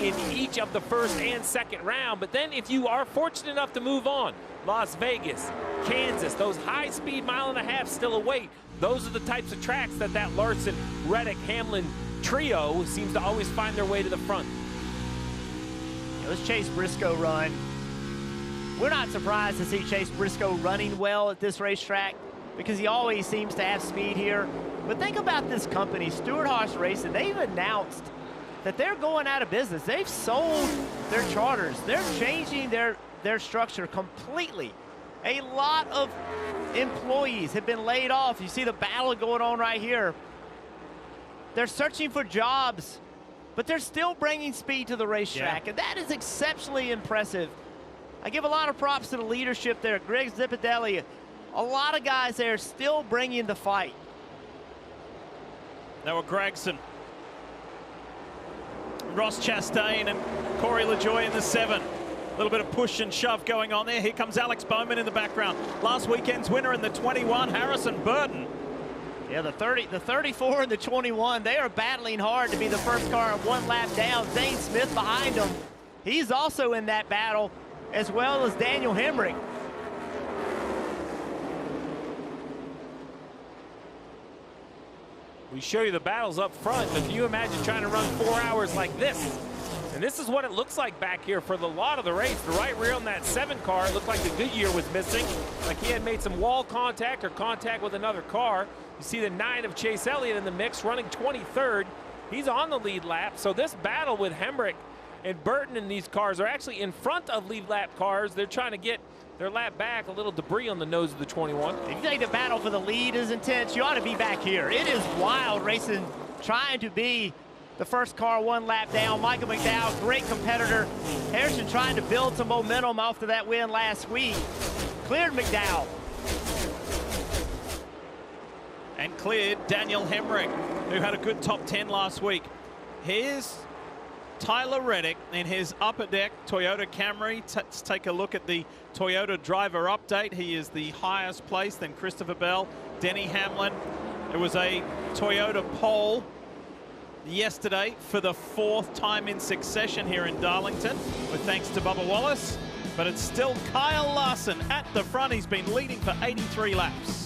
in each of the first and second round. But then if you are fortunate enough to move on, Las Vegas, Kansas, those high-speed mile-and-a-half still await. Those are the types of tracks that Larson, Reddick, Hamlin trio seems to always find their way to the front. Let's Chase Brisco run. We're not surprised to see Chase Brisco running well at this racetrack because he always seems to have speed here. But think about this company, Stewart-Haas Racing. They've announced that they're going out of business. They've sold their charters. They're changing their structure completely. A lot of employees have been laid off. You see the battle going on right here. They're searching for jobs, but they're still bringing speed to the racetrack, and that is exceptionally impressive. I give a lot of props to the leadership there. Greg Zipadelli, a lot of guys there still bringing the fight. That were Gregson, Ross Chastain, and Corey LaJoie in the 7. A little bit of push and shove going on there. Here comes Alex Bowman in the background. Last weekend's winner in the 21, Harrison Burton. Yeah, the 34 and the 21, they are battling hard to be the first car one lap down. Zane Smith behind them. He's also in that battle, as well as Daniel Hemrick. We show you the battles up front, but can you imagine trying to run 4 hours like this? And this is what it looks like back here for the lot of the race. The right rear on that 7 car, it looked like the Goodyear was missing, like he had made some wall contact or contact with another car. You see the 9 of Chase Elliott in the mix, running 23rd. He's on the lead lap. So this battle with Hemrick and Burton in these cars are actually in front of lead lap cars. They're trying to get Their lap back, a little debris on the nose of the 21. If you think the battle for the lead is intense, you ought to be back here. It is wild racing, trying to be the first car one lap down. Michael McDowell, great competitor. Harrison trying to build some momentum after that win last week. Cleared McDowell. And cleared Daniel Hemrick, who had a good top 10 last week. Here's Tyler Reddick in his upper deck Toyota Camry. Let's take a look at the Toyota driver update. He is the highest placed, then Christopher Bell, Denny Hamlin. It was a Toyota pole yesterday for the 4th time in succession here in Darlington, with thanks to Bubba Wallace. But it's still Kyle Larson at the front. He's been leading for 83 laps.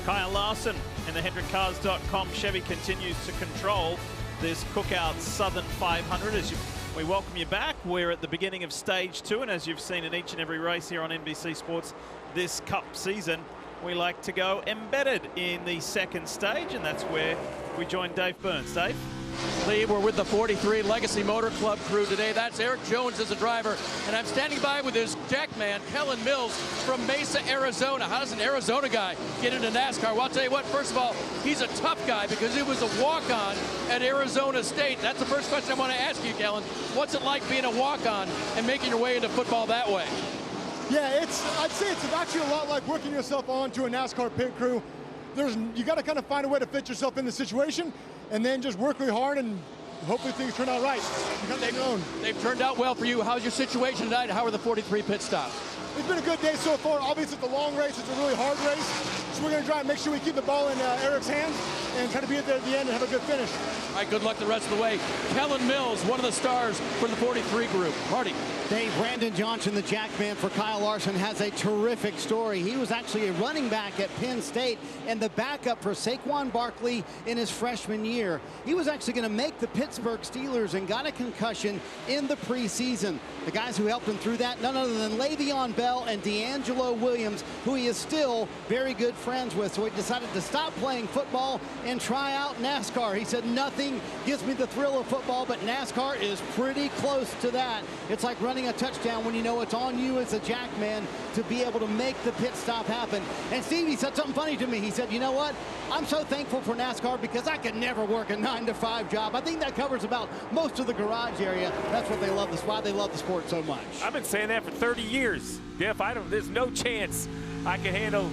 Kyle Larson in the HendrickCars.com Chevy continues to control this Cookout Southern 500. We welcome you back. We're at the beginning of stage 2, and as you've seen in each and every race here on NBC Sports this Cup season, we like to go embedded in the second stage, and that's where we join Dave Burns. Dave? Lee, we're with the 43 Legacy Motor Club crew today. That's Eric Jones as a driver, and I'm standing by with his jackman, Kellen Mills from Mesa, Arizona. How does an Arizona guy get into NASCAR? Well, I'll tell you what, first of all, he's a tough guy because he was a walk-on at Arizona State. That's the first question I want to ask you, Kellen. What's it like being a walk-on and making your way into football that way? Yeah, I'd say it's actually a lot like working yourself onto a NASCAR pit crew. You got to kind of find a way to fit yourself in the situation, and then just work really hard, and hopefully things turn out right. They've turned out well for you. How's your situation tonight? How are the 43 pit stops? It's been a good day so far. Obviously, it's a long race. It's a really hard race. So we're going to try and make sure we keep the ball in Eric's hands and try to be there at the end and have a good finish. All right, good luck the rest of the way. Kellen Mills, one of the stars for the 43 group. Marty. Dave, Brandon Johnson, the jackman for Kyle Larson, has a terrific story. He was actually a running back at Penn State and the backup for Saquon Barkley in his freshman year. He was actually going to make the Pittsburgh Steelers and got a concussion in the preseason. The guys who helped him through that, none other than Le'Veon Bell and D'Angelo Williams, who he is still very good friends with, so he decided to stop playing football and try out NASCAR. He said, nothing gives me the thrill of football, but NASCAR is pretty close to that. It's like running a touchdown when you know it's on you as a jackman to be able to make the pit stop happen. And Steve, he said something funny to me. He said, you know what? I'm so thankful for NASCAR because I could never work a 9-to-5 job. I think that covers about most of the garage area. That's what they love. That's why they love the sport so much. I've been saying that for 30 years. Jeff, there's no chance I can handle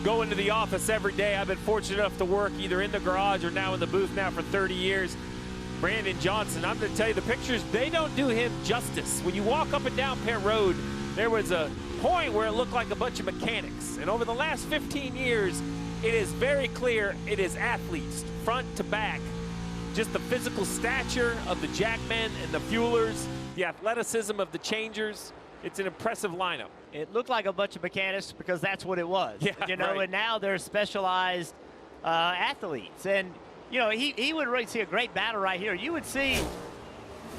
going to the office every day. I've been fortunate enough to work either in the garage or now in the booth now for 30 years. Brandon Johnson, I'm going to tell you, the pictures, they don't do him justice. When you walk up and down pit road, there was a point where it looked like a bunch of mechanics. And over the last 15 years, it is very clear it is athletes, front to back. Just the physical stature of the jackmen and the fuelers, the athleticism of the changers. It's an impressive lineup. It looked like a bunch of mechanics because that's what it was. Yeah, you know, right. And now they're specialized athletes. And, you know, he would really see a great battle right here. You would see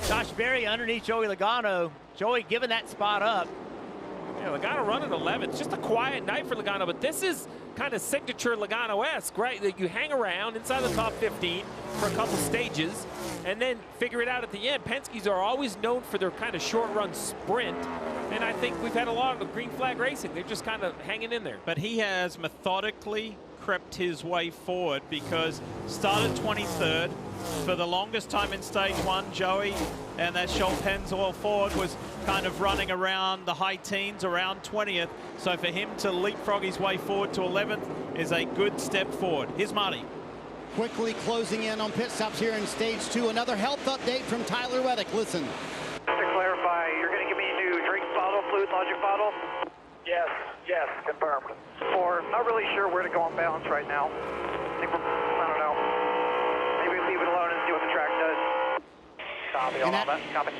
Josh Berry underneath Joey Logano. Joey giving that spot up. Yeah, Logano running 11. It's just a quiet night for Logano, but this is kind of signature Logano-esque, right? That you hang around inside the top 15 for a couple stages and then figure it out at the end. Penske's are always known for their kind of short run sprint, and I think we've had a lot of green flag racing. They're just kind of hanging in there. But he has methodically crept his way forward because started 23rd for the longest time in stage one. Joey and that Scholl Pennzoil Ford was kind of running around the high teens, around 20th. So for him to leapfrog his way forward to 11th is a good step forward. Here's Marty. Quickly closing in on pit stops here in stage two. Another health update from Tyler Reddick. Listen. Just to clarify, you're going to give me a new drink bottle, fluid logic bottle? Yes, confirmed. Or not really sure where to go on balance right now. I think I don't know. Maybe leave it alone and see what the track does. Copy, all that. Copy.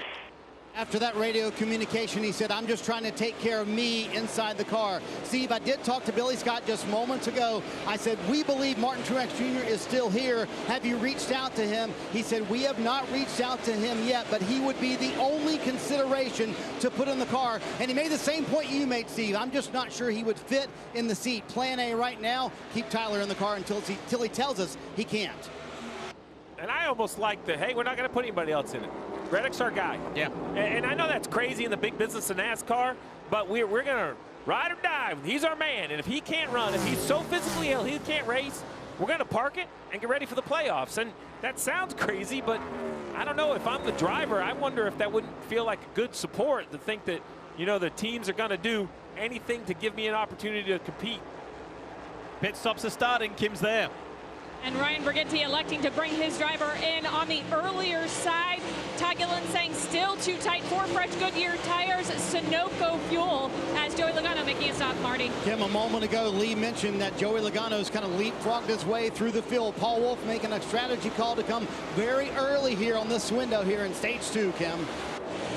After that radio communication, he said, I'm just trying to take care of me inside the car. Steve, I did talk to Billy Scott just moments ago. I said, we believe Martin Truex Jr. is still here. Have you reached out to him? He said, we have not reached out to him yet, but he would be the only consideration to put in the car. And he made the same point you made, Steve. I'm just not sure he would fit in the seat. Plan A right now, keep Tyler in the car until he tells us he can't. And I almost like the, hey, we're not going to put anybody else in it. Reddick's our guy. Yeah. And I know that's crazy in the big business of NASCAR, but we're going to ride or die. He's our man. And if he can't run, if he's so physically ill he can't race, we're going to park it and get ready for the playoffs. And that sounds crazy, but I don't know. If I'm the driver, I wonder if that wouldn't feel like good support to think that, you know, the teams are going to do anything to give me an opportunity to compete. Pit stops are starting. Kim's there. And Ryan Briganti electing to bring his driver in on the earlier side. Todd Gillen saying still too tight for fresh Goodyear tires, Sunoco fuel, as Joey Logano making a stop, Marty. Kim, a moment ago, Lee mentioned that Joey Logano's kind of leapfrogged his way through the field. Paul Wolf making a strategy call to come very early here on this window here in stage two, Kim.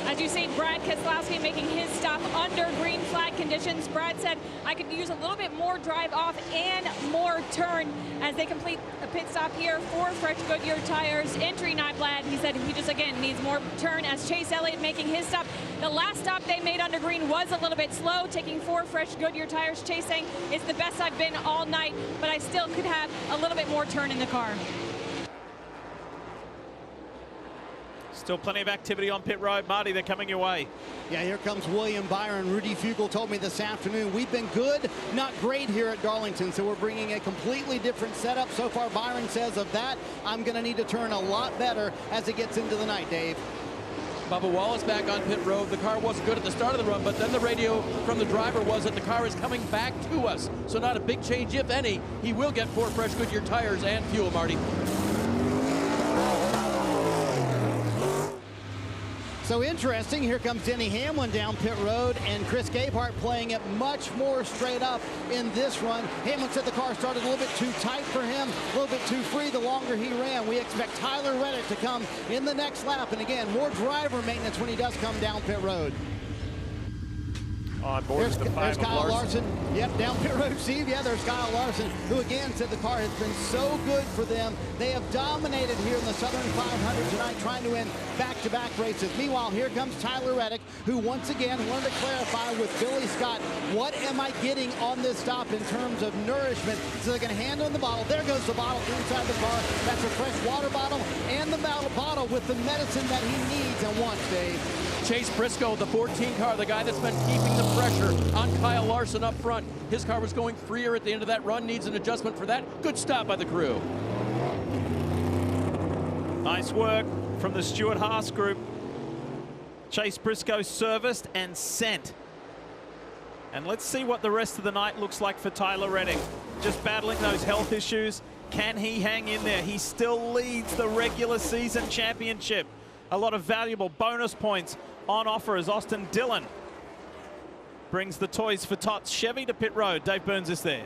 As you see, Brad Keselowski making his stop under green flag conditions. Brad said, I could use a little bit more drive off and more turn as they complete a pit stop here for fresh Goodyear tires. Entry not glad. He said he just, again, needs more turn as Chase Elliott making his stop. The last stop they made under green was a little bit slow, taking 4 fresh Goodyear tires. Chase saying, it's the best I've been all night, but I still could have a little bit more turn in the car. Still plenty of activity on pit road. Marty, they're coming your way. Yeah, here comes William Byron. Rudy Fugle told me this afternoon, we've been good, not great here at Darlington, so we're bringing a completely different setup. So far, Byron says of that, I'm going to need to turn a lot better as it gets into the night, Dave. Bubba Wallace back on pit road. The car wasn't good at the start of the run, but then the radio from the driver was that the car is coming back to us. So not a big change, if any. He will get 4 fresh Goodyear tires and fuel, Marty. So interesting, here comes Denny Hamlin down pit road, and Chris Gabehart playing it much more straight up in this run. Hamlin said the car started a little bit too tight for him, a little bit too free the longer he ran. We expect Tyler Reddick to come in the next lap, and again, more driver maintenance when he does come down pit road. on board with the 5 There's of Kyle Larson. Larson. Yep, down pit road, Steve. Yeah, there's Kyle Larson, who again said the car has been so good for them. They have dominated here in the Southern 500 tonight, trying to win back-to-back races. Meanwhile, here comes Tyler Reddick, who once again wanted to clarify with Billy Scott, what am I getting on this stop in terms of nourishment? So they're going to hand him the bottle. There goes the bottle inside the car. That's a fresh water bottle and the bottle with the medicine that he needs and wants, Dave. Chase Brisco, the 14 car, the guy that's been keeping the pressure on Kyle Larson up front. His car was going freer at the end of that run, needs an adjustment for that. Good stop by the crew. Nice work from the Stewart Haas group. Chase Brisco serviced and sent. And let's see what the rest of the night looks like for Tyler Reddick. Just battling those health issues. Can he hang in there? He still leads the regular season championship. A lot of valuable bonus points on offer as Austin Dillon brings the Toys for Tots Chevy to pit road. Dave Burns is there.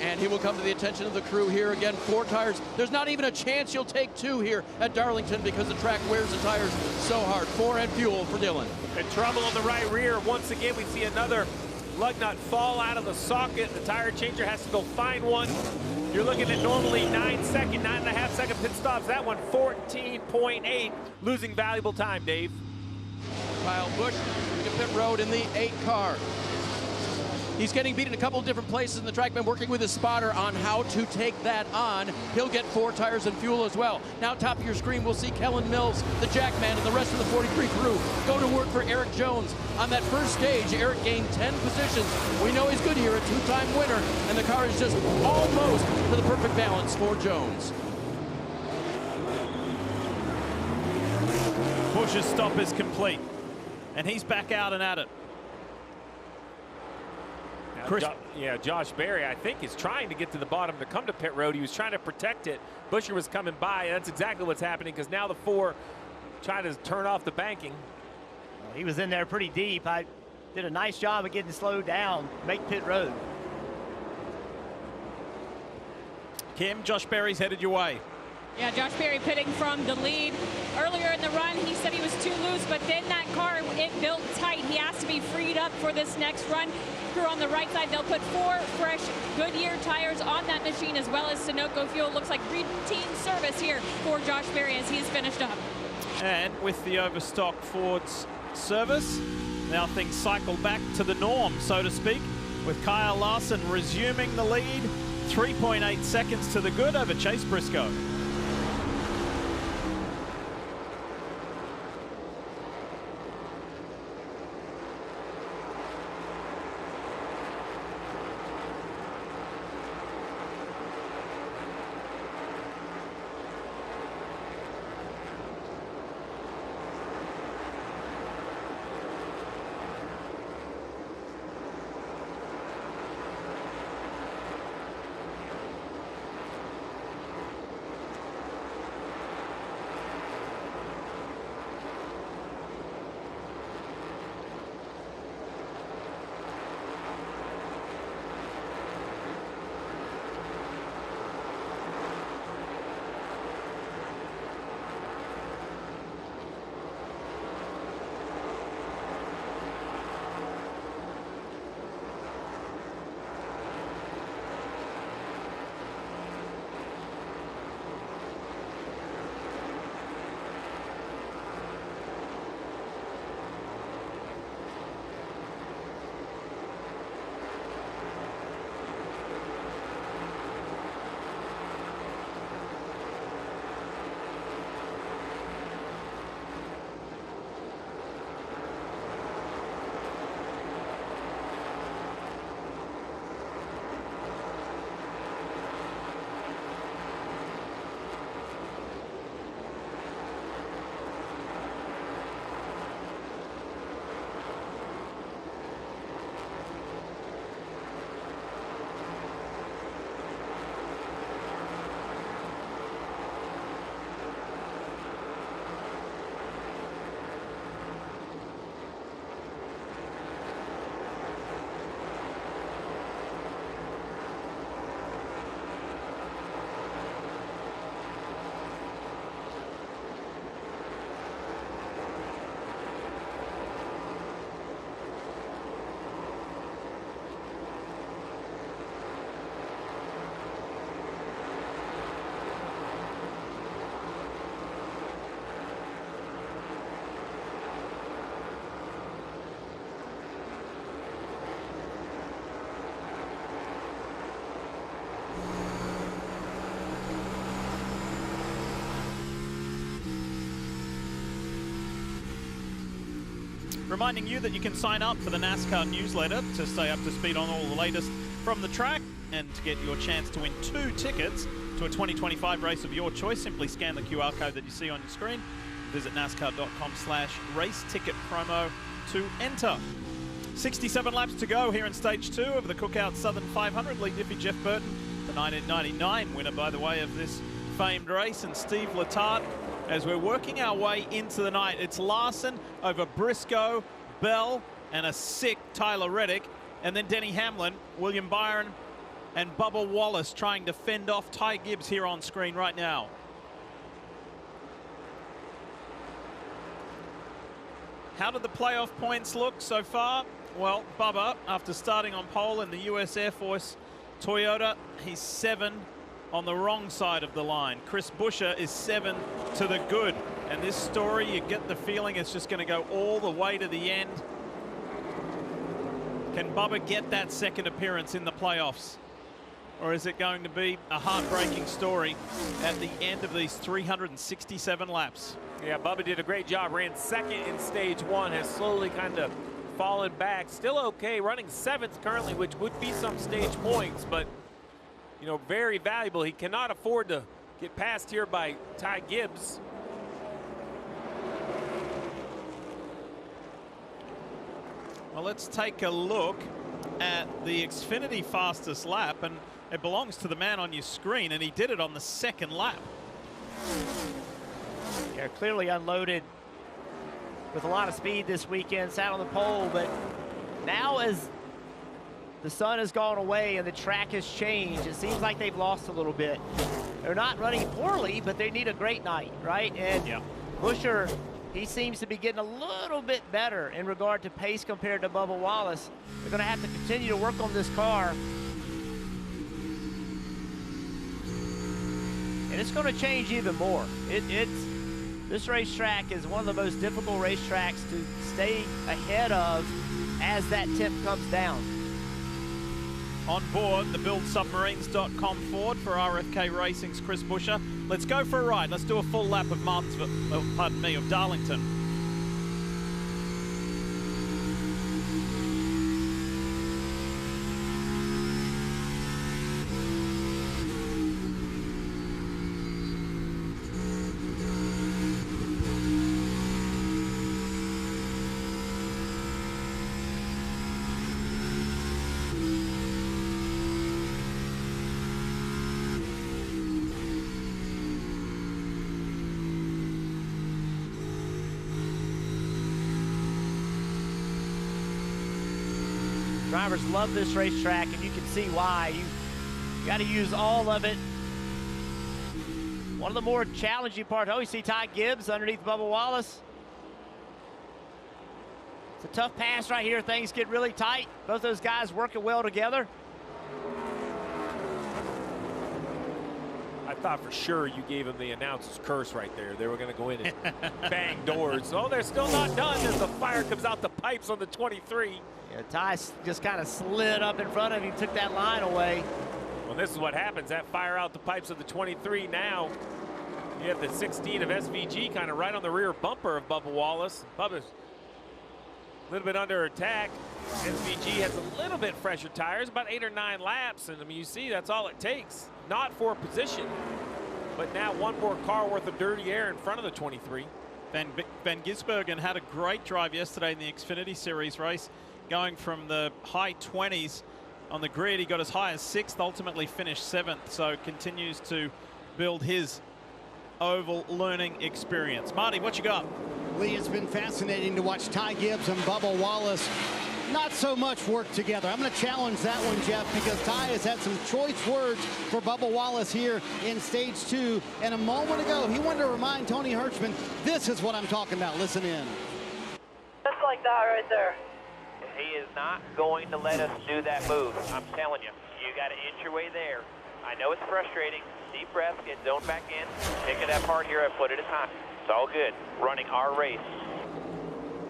And he will come to the attention of the crew here again. 4 tires. There's not even a chance you'll take 2 here at Darlington because the track wears the tires so hard. 4 and fuel for Dillon. In trouble on the right rear. Once again, we see another lug nut fall out of the socket. The tire changer has to go find one. You're looking at normally 9.5 second pit stops. That one 14.8, losing valuable time, Dave. Kyle Busch to pit road in the 8 car. He's getting beat in a couple of different places in the track. Been working with his spotter on how to take that on. He'll get 4 tires and fuel as well. Now top of your screen, we'll see Kellen Mills, the Jackman, and the rest of the 43 crew go to work for Eric Jones. On that first stage, Eric gained 10 positions. We know he's good here, a 2-time winner, and the car is just almost to the perfect balance for Jones. Busch's stop is complete, and he's back out and at it. Josh Berry, I think, is trying to get to the bottom to come to pit road. He was trying to protect it. Buscher was coming by, and that's exactly what's happening because now the 4 trying to turn off the banking. Well, he was in there pretty deep. I did a nice job of getting slowed down, make pit road. Kim, Josh Berry's headed your way. Yeah, Josh Berry pitting from the lead. Earlier in the run, he said he was too loose, but then that car, it built tight. He has to be freed up for this next run. Crew on the right side, they'll put 4 fresh Goodyear tires on that machine, as well as Sunoco fuel. Looks like routine service here for Josh Berry as he's finished up. And with the overstock Ford's service, now things cycle back to the norm, so to speak, with Kyle Larson resuming the lead. 3.8 seconds to the good over Chase Brisco. Reminding you that you can sign up for the NASCAR newsletter to stay up to speed on all the latest from the track and to get your chance to win 2 tickets to a 2025 race of your choice. Simply scan the QR code that you see on your screen. Visit NASCAR.com/race ticket promo to enter. 67 laps to go here in stage 2 of the Cookout Southern 500. Lee Diffie, Jeff Burton, the 1999 winner, by the way, of this famed race, and Steve Letarte. As we're working our way into the night, it's Larson over Brisco, Bell, and a sick Tyler Reddick, and then Denny Hamlin, William Byron, and Bubba Wallace trying to fend off Ty Gibbs here on screen right now. How did the playoff points look so far? Well, Bubba, after starting on pole in the US Air Force Toyota, he's 7 on the wrong side of the line. Chris Buescher is 7 to the good. And this story, you get the feeling it's just going to go all the way to the end. Can Bubba get that second appearance in the playoffs? Or is it going to be a heartbreaking story at the end of these 367 laps? Yeah, Bubba did a great job. Ran second in stage 1, has slowly kind of fallen back. Still okay, running 7th currently, which would be some stage points, but you know, very valuable. He cannot afford to get passed here by Ty Gibbs. Well, let's take a look at the Xfinity fastest lap, and it belongs to the man on your screen, and he did it on the 2nd lap. Yeah, clearly unloaded with a lot of speed this weekend, sat on the pole, but now as the sun has gone away and the track has changed, it seems like they've lost a little bit. They're not running poorly, but they need a great night, right? And yeah, Buescher, he seems to be getting a little bit better in regard to pace compared to Bubba Wallace. They're going to have to continue to work on this car. And it's going to change even more. This racetrack is one of the most difficult racetracks to stay ahead of as that tip comes down. On board the buildsubmarines.com Ford for RFK Racing's Chris Buescher. Let's go for a ride. Let's do a full lap of of Darlington. Drivers love this racetrack, and you can see why. You got to use all of it. One of the more challenging parts. Oh, you see Ty Gibbs underneath Bubba Wallace. It's a tough pass right here. Things get really tight. Both those guys working well together. I thought for sure you gave him the announcer's curse right there. They were going to go in and bang doors. Oh, they're still not done as the fire comes out the pipes on the 23. Yeah, Ty just kind of slid up in front of him, took that line away. Well, this is what happens. That fire out the pipes of the 23 now. You have the 16 of SVG kind of right on the rear bumper of Bubba Wallace. Bubba's a little bit under attack. SVG has a little bit fresher tires, about 8 or 9 laps. And I mean, you see, that's all it takes. Not for position, but now one more car worth of dirty air in front of the 23. Van Gisbergen had a great drive yesterday in the Xfinity Series race, going from the high 20s on the grid. He got as high as 6th, ultimately finished 7th, so continues to build his oval learning experience. Marty, what you got? Lee, it's been fascinating to watch Ty Gibbs and Bubba Wallace not so much work together. I'm going to challenge that one, Jeff, because Ty has had some choice words for Bubba Wallace here in stage 2. And a moment ago, he wanted to remind Tony Hirschman, this is what I'm talking about. Listen in. Just like that right there. He is not going to let us do that move. I'm telling you, you got to inch your way there. I know it's frustrating. Deep breath, get zoned back in. Pick it up hard here a foot at a time. It's all good. Running our race.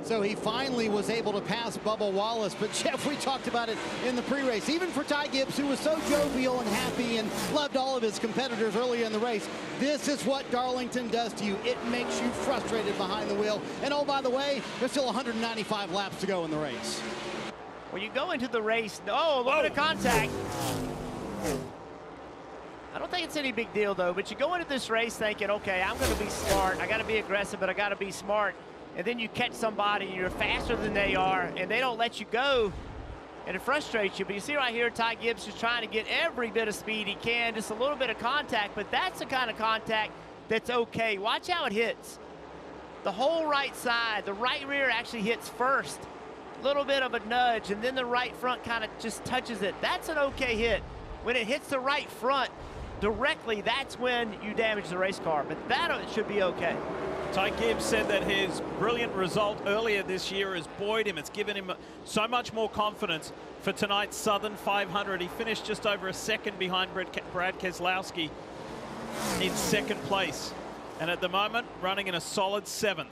So he finally was able to pass Bubba Wallace. But Jeff, we talked about it in the pre-race. Even for Ty Gibbs, who was so jovial and happy and loved all of his competitors earlier in the race, this is what Darlington does to you. It makes you frustrated behind the wheel. And oh, by the way, there's still 195 laps to go in the race. When you go into the race, oh, a little bit of contact. I don't think it's any big deal, though, but you go into this race thinking, okay, I'm going to be smart. I got to be aggressive, but I got to be smart. And then you catch somebody, and you're faster than they are, and they don't let you go, and it frustrates you. But you see right here, Ty Gibbs is trying to get every bit of speed he can, just a little bit of contact, but that's the kind of contact that's okay. Watch how it hits. The whole right side, the right rear actually hits first. A little bit of a nudge, and then the right front kind of just touches it. That's an okay hit. When it hits the right front directly, that's when you damage the race car, but that should be okay. Ty Gibbs said that his brilliant result earlier this year has buoyed him. It's given him so much more confidence for tonight's Southern 500. He finished just over a second behind Brad Keselowski in second place. And at the moment, running in a solid 7th.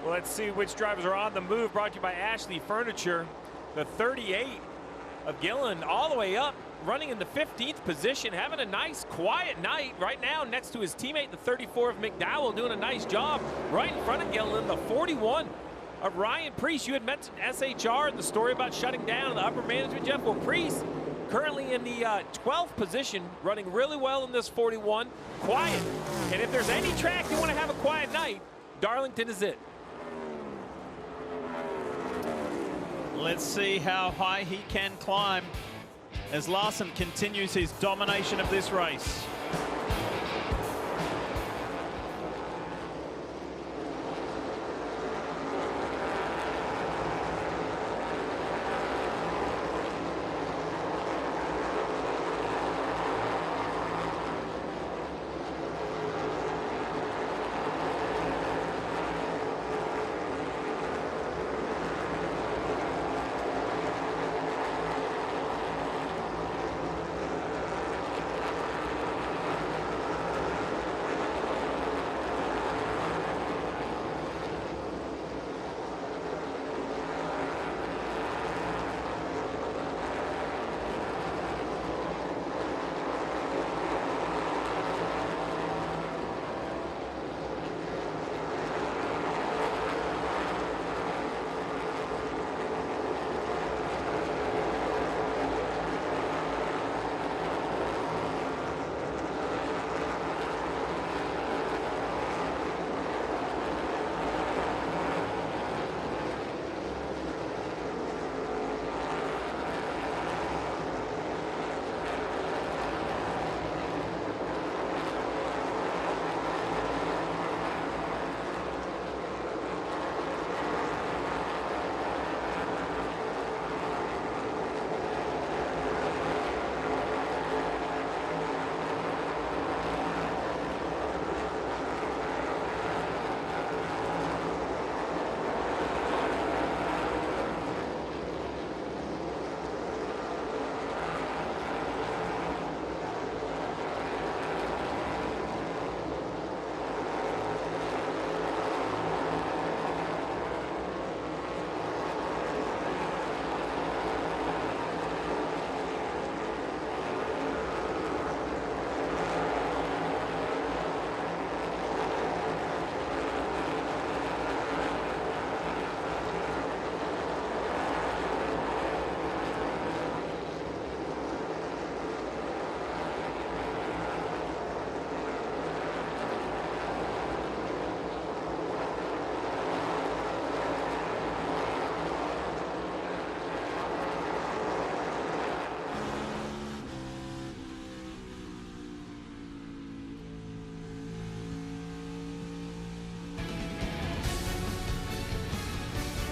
Well, let's see which drivers are on the move. Brought to you by Ashley Furniture. The 38 of Gillen all the way up, running in the 15th position, having a nice quiet night right now next to his teammate, the 34 of McDowell, doing a nice job right in front of Gillen. The 41 of Ryan Preece. You had mentioned SHR, the story about shutting down the upper management, Jeff. Well, Preece currently in the 12th position, running really well in this 41, quiet. And if there's any track you want to have a quiet night, Darlington is it. Let's see how high he can climb as Larson continues his domination of this race.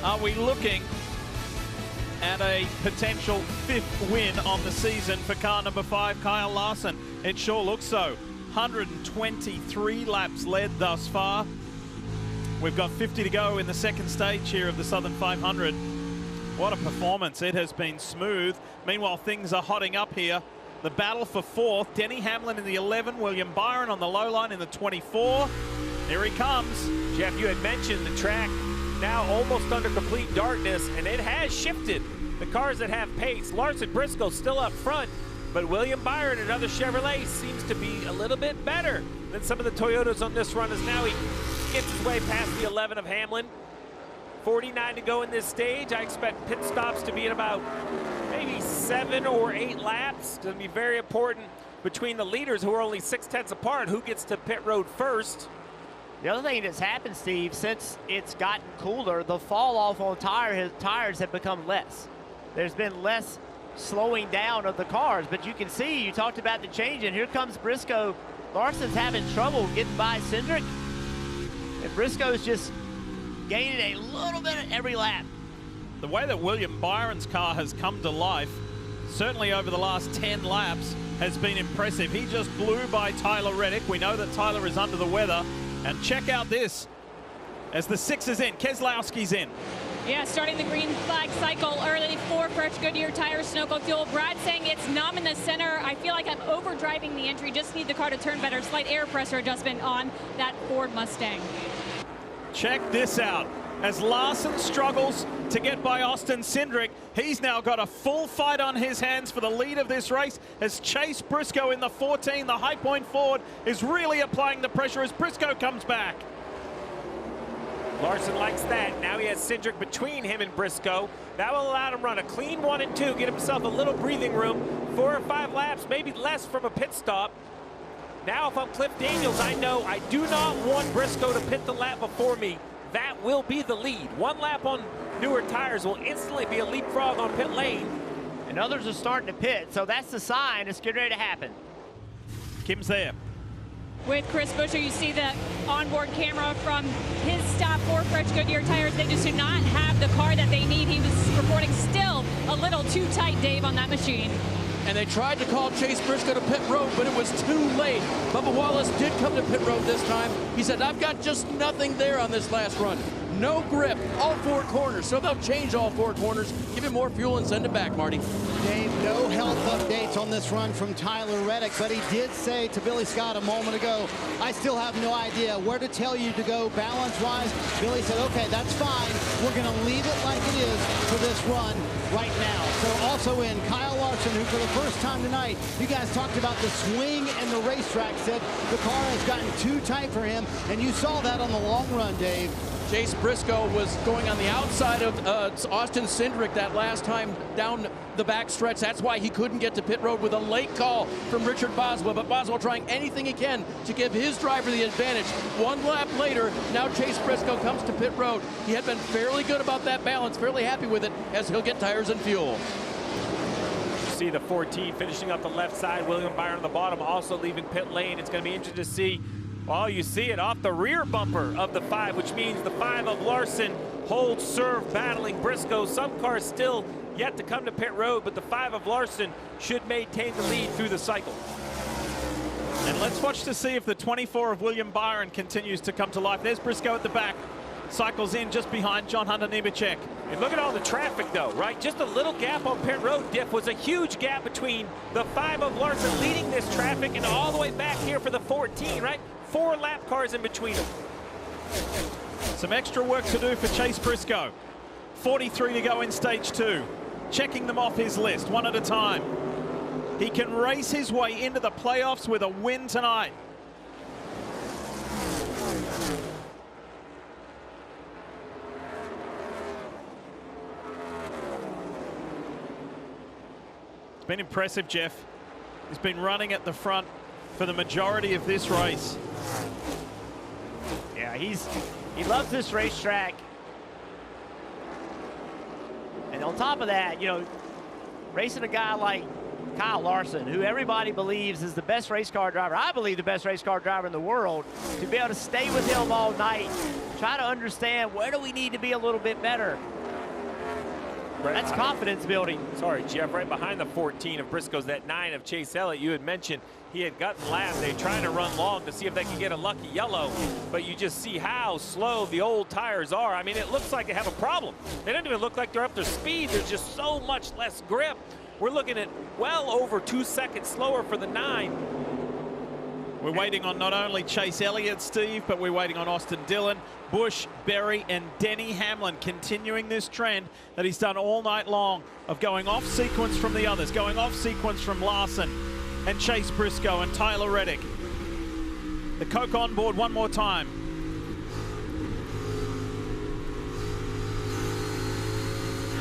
Are we looking at a potential 5th win on the season for car number 5, Kyle Larson? It sure looks so. 123 laps led thus far. We've got 50 to go in the second stage here of the Southern 500. What a performance. It has been smooth. Meanwhile, things are hotting up here the battle for fourth. Denny Hamlin in the 11, William Byron on the low line in the 24. Here he comes. Jeff, you had mentioned the track now almost under complete darkness, and it has shifted. The cars that have pace, Larson, Brisco still up front, but William Byron, another Chevrolet, seems to be a little bit better than some of the Toyotas on this run, as now he gets his way past the 11 of Hamlin. 49 to go in this stage. I expect pit stops to be in about maybe 7 or 8 laps. It's going to be very important between the leaders, who are only 6/10 apart, who gets to pit road first. The other thing that's happened, Steve, since it's gotten cooler, the fall off on tires have become less. There's been less slowing down of the cars, but you can see, you talked about the change, and here comes Brisco. Larson's having trouble getting by Cindric, and Brisco's just gaining a little bit every lap. The way that William Byron's car has come to life, certainly over the last 10 laps, has been impressive. He just blew by Tyler Reddick. We know that Tyler is under the weather. And check out this, as the 6 is in, Keselowski's in. Yeah, starting the green flag cycle early for fresh Goodyear tires, snow-coat fuel. Brad saying it's numb in the center. I feel like I'm overdriving the entry. Just need the car to turn better. Slight air pressure adjustment on that Ford Mustang. Check this out. As Larson struggles to get by Austin Cindric, he's now got a full fight on his hands for the lead of this race as Chase Brisco in the 14, the High Point Ford, is really applying the pressure as Brisco comes back. Larson likes that. Now he has Cindric between him and Brisco. That will allow him to run a clean 1 and 2, get himself a little breathing room, 4 or 5 laps, maybe less from a pit stop. Now if I'm Cliff Daniels, I know I do not want Brisco to pit the lap before me. That will be the lead. 1 lap on newer tires will instantly be a leapfrog on pit lane. And others are starting to pit, so that's the sign it's getting ready to happen. Kim's there. With Chris Buescher, you see the onboard camera from his stop for fresh Goodyear tires. They just do not have the car that they need. He was reporting still a little too tight, Dave, on that machine. And they tried to call Chase Brisco to pit road, but it was too late. Bubba Wallace did come to pit road this time. He said, I've got just nothing there on this last run. No grip, all 4 corners. So they'll change all 4 corners, give him more fuel and send it back, Marty. Dave, no health updates on this run from Tyler Reddick, but he did say to Billy Scott a moment ago, I still have no idea where to tell you to go balance-wise. Billy said, okay, that's fine. We're going to leave it like it is for this run right now. So also in Kyle Larson, who for the first time tonight, you guys talked about the swing and the racetrack, said the car has gotten too tight for him, and you saw that on the long run, Dave. Chase Brisco was going on the outside of Austin Cindric that last time down the back stretch. That's why he couldn't get to pit road with a late call from Richard Boswell. But Boswell trying anything he can to give his driver the advantage. 1 lap later, now Chase Brisco comes to pit road. He had been fairly good about that balance, fairly happy with it, as he'll get tires and fuel. See the 14 finishing up the left side. William Byron on the bottom also leaving pit lane. It's going to be interesting to see. Well, you see it off the rear bumper of the 5, which means the 5 of Larson holds serve battling Brisco. Some cars still yet to come to pit road, but the 5 of Larson should maintain the lead through the cycle. And let's watch to see if the 24 of William Byron continues to come to life. There's Brisco at the back. Cycles in just behind John Hunter Nemechek. And look at all the traffic, though, right? Just a little gap on pit road. Diff was a huge gap between the 5 of Larson leading this traffic and all the way back here for the 14, right? 4 lap cars in between them. Some extra work to do for Chase Brisco. 43 to go in stage 2. Checking them off his list one at a time. He can race his way into the playoffs with a win tonight. It's been impressive, Jeff. He's been running at the front for the majority of this race. Yeah, he loves this racetrack. And on top of that, you know, racing a guy like Kyle Larson, who everybody believes is the best race car driver, I believe the best race car driver in the world, to be able to stay with him all night, try to understand where do we need to be a little bit better. That's confidence building. Sorry, Jeff, right behind the 14 of Brisco's, that 9 of Chase Elliott. You had mentioned he had gotten last. They're trying to run long to see if they can get a lucky yellow, but you just see how slow the old tires are. I mean, it looks like they have a problem. They don't even look like they're up to speed. There's just so much less grip. We're looking at well over 2 seconds slower for the 9. We're waiting on not only Chase Elliott, Steve, but we're waiting on Austin Dillon, Busch, Berry, and Denny Hamlin, continuing this trend that he's done all night long of going off sequence from the others, going off sequence from Larson and Chase Briscoe and Tyler Reddick. The Coke on board one more time.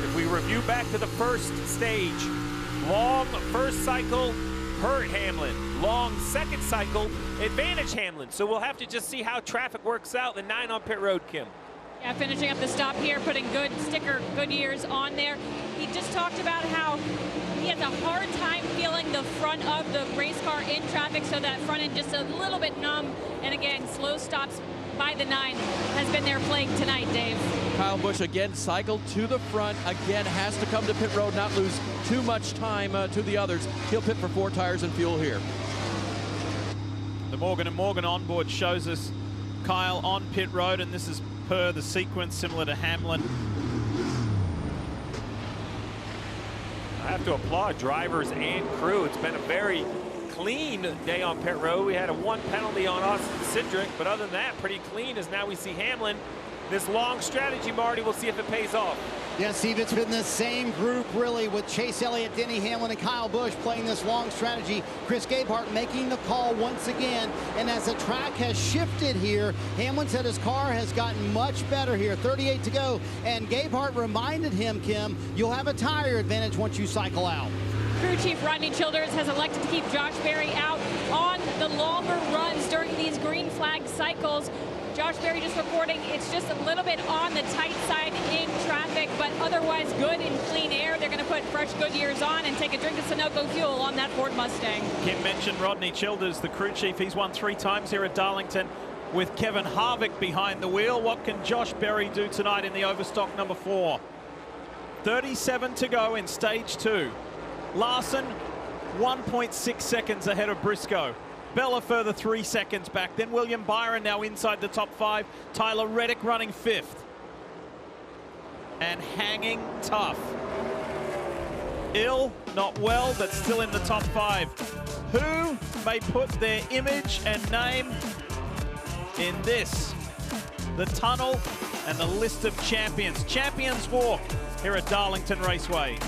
If we review back to the first stage, long first cycle, hurt Hamlin. Long second cycle, advantage Hamlin. So we'll have to just see how traffic works out. The 9 on pit road, Kim. Yeah, finishing up the stop here, putting good sticker Goodyears on there. He just talked about how he has a hard time feeling the front of the race car in traffic, so that front end just a little bit numb. And again, slow stops by the 9 has been their plague tonight, Dave. Kyle Busch again cycled to the front, again has to come to pit road, not lose too much time to the others. He'll pit for 4 tires and fuel here. The Morgan & Morgan onboard shows us Kyle on pit road, and this is per the sequence similar to Hamlin. I have to applaud drivers and crew. It's been a very clean day on pit road. We had a 1 penalty on Austin Cindric, but other than that, pretty clean as now we see Hamlin. This long strategy, Marty, we'll see if it pays off. Yeah, Steve, it's been the same group, really, with Chase Elliott, Denny Hamlin, and Kyle Busch playing this long strategy. Chris Gabehart making the call once again. And as the track has shifted here, Hamlin said his car has gotten much better here. 38 to go. And Gabehart reminded him, Kim, you'll have a tire advantage once you cycle out. Crew Chief Rodney Childers has elected to keep Josh Berry out on the longer runs during these green flag cycles. Josh Berry just reporting it's just a little bit on the tight side in traffic, but otherwise good in clean air. They're going to put fresh Goodyears on and take a drink of Sunoco fuel on that Ford Mustang. Kim mentioned Rodney Childers, the crew chief. He's won 3 times here at Darlington with Kevin Harvick behind the wheel. What can Josh Berry do tonight in the overstock number 4? 37 to go in stage 2. Larson 1.6 seconds ahead of Briscoe. Bell further 3 seconds back. Then William Byron now inside the top 5. Tyler Reddick running 5th. And hanging tough. Ill, not well, but still in the top 5. Who may put their image and name in this? The tunnel and the list of champions. Champions walk here at Darlington Raceway.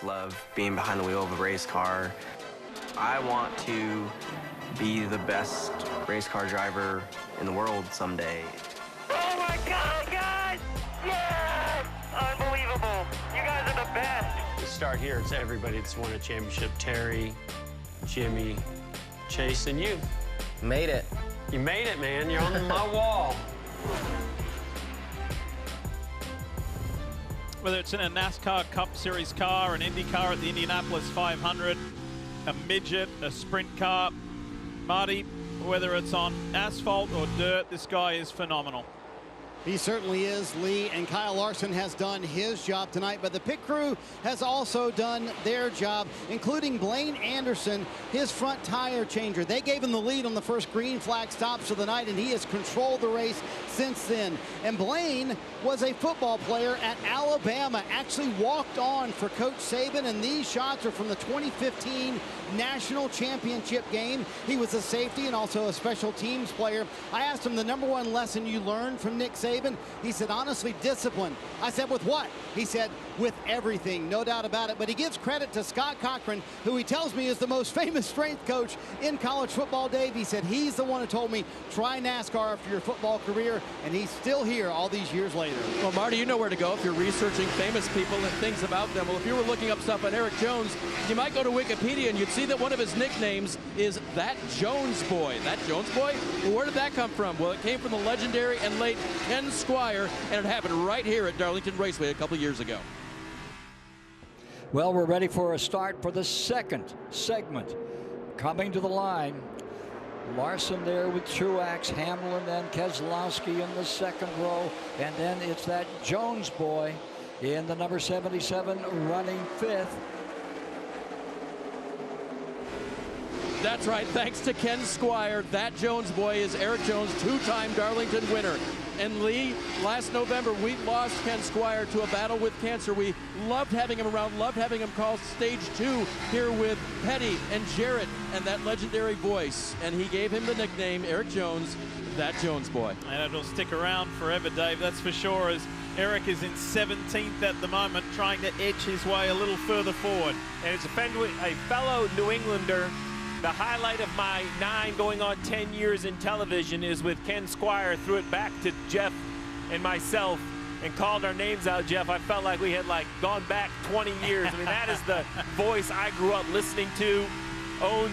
just love being behind the wheel of a race car. I want to be the best race car driver in the world someday. Oh my God, guys! Yes! Unbelievable. You guys are the best. To start here, it's everybody that's won a championship. Terry, Jimmy, Chase, and you. Made it. You made it, man. You're on my wall. Whether it's in a NASCAR Cup Series car, an Indy car at the Indianapolis 500, a midget, a sprint car, Marty, whether it's on asphalt or dirt, this guy is phenomenal. He certainly is, Lee, and Kyle Larson has done his job tonight, but the pit crew has also done their job, including Blaine Anderson, his front tire changer. They gave him the lead on the first green flag stops of the night, and he has controlled the race since then. And Blaine was a football player at Alabama, actually walked on for Coach Saban, and these shots are from the 2015 National Championship game. He was a safety and also a special teams player. I asked him the #1 lesson you learned from Nick Saban. He said, honestly, discipline. I said, with what? He said, with everything, no doubt about it. But he gives credit to Scott Cochran, who he tells me is the most famous strength coach in college football, Dave. He said he's the one who told me, try NASCAR for your football career, and he's still here all these years later. Well, Marty, you know where to go if you're researching famous people and things about them. Well, if you were looking up stuff on Eric Jones, you might go to Wikipedia and you'd see that one of his nicknames is That Jones Boy. That Jones Boy? Well, where did that come from? Well, it came from the legendary and late Ken Squire, and it happened right here at Darlington Raceway a couple years ago. Well, we're ready for a start for the second segment. Coming to the line, Larson there with Truex, Hamlin and Keselowski in the second row, and then it's that Jones boy in the number 77 running fifth. That's right, thanks to Ken Squire, that Jones boy is Eric Jones, two-time Darlington winner. And Lee, last November, we lost Ken Squire to a battle with cancer. We loved having him around, loved having him call stage 2 here with Petty and Jarrett and that legendary voice. And he gave him the nickname, Eric Jones, that Jones boy. And it'll stick around forever, Dave, that's for sure, as Eric is in 17th at the moment, trying to edge his way a little further forward. And as a fellow New Englander, the highlight of my 9 going on 10 years in television is with Ken Squire threw it back to Jeff and myself and called our names out, Jeff. I felt like we had gone back 20 years. I mean, that is the voice I grew up listening to, owned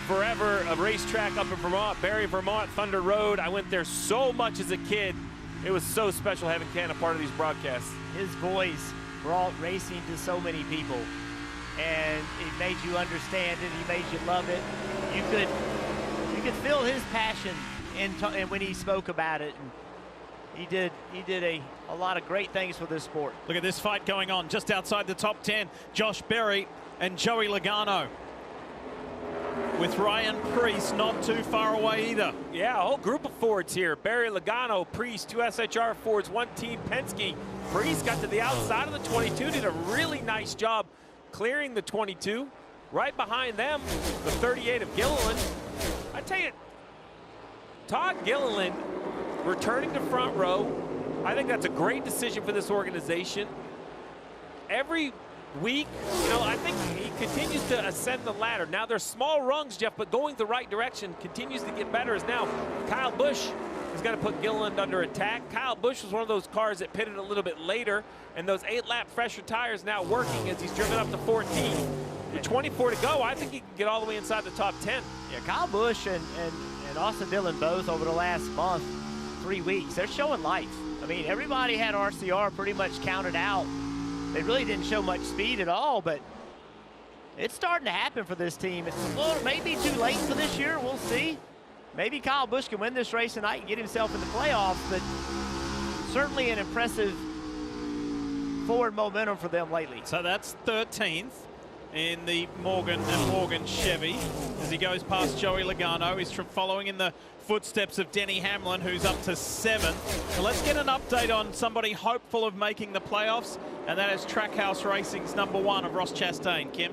forever a racetrack up in Vermont, Barrie, Vermont, Thunder Road. I went there so much as a kid. It was so special having Ken a part of these broadcasts. His voice brought racing to so many people. And it made you understand it. He made you love it. You could feel his passion and when he spoke about it. And he did a lot of great things for this sport. Look at this fight going on just outside the top 10. Josh Berry and Joey Logano, with Ryan Preece not too far away either. Yeah, a whole group of Fords here. Berry, Logano, Preece, 2 SHR Fords, 1 Team Penske. Preece got to the outside of the 22, did a really nice job clearing the 22. Right behind them, the 38 of Gilliland. I tell you, Todd Gilliland returning to front row, I think that's a great decision for this organization. Every week, I think he continues to ascend the ladder. Now, they're small rungs, Jeff, but going the right direction, continues to get better. As now Kyle Busch is going to put Gilliland under attack. Kyle Busch was one of those cars that pitted a little bit later, and those 8-lap fresher tires now working as he's driven up to 14. With 24 to go, I think he can get all the way inside the top 10. Yeah, Kyle Busch and Austin Dillon both over the last month, 3 weeks, they're showing life. I mean, everybody had RCR pretty much counted out. They really didn't show much speed at all, but it's starting to happen for this team. It's a little, maybe too late for this year. We'll see. Maybe Kyle Busch can win this race tonight and get himself in the playoffs, but certainly an impressive forward momentum for them lately. So that's 13th in the Morgan & Morgan Chevy as he goes past Joey Logano. He's following in the footsteps of Denny Hamlin, who's up to 7th. So let's get an update on somebody hopeful of making the playoffs, and that is Trackhouse Racing's #1 of Ross Chastain. Kim?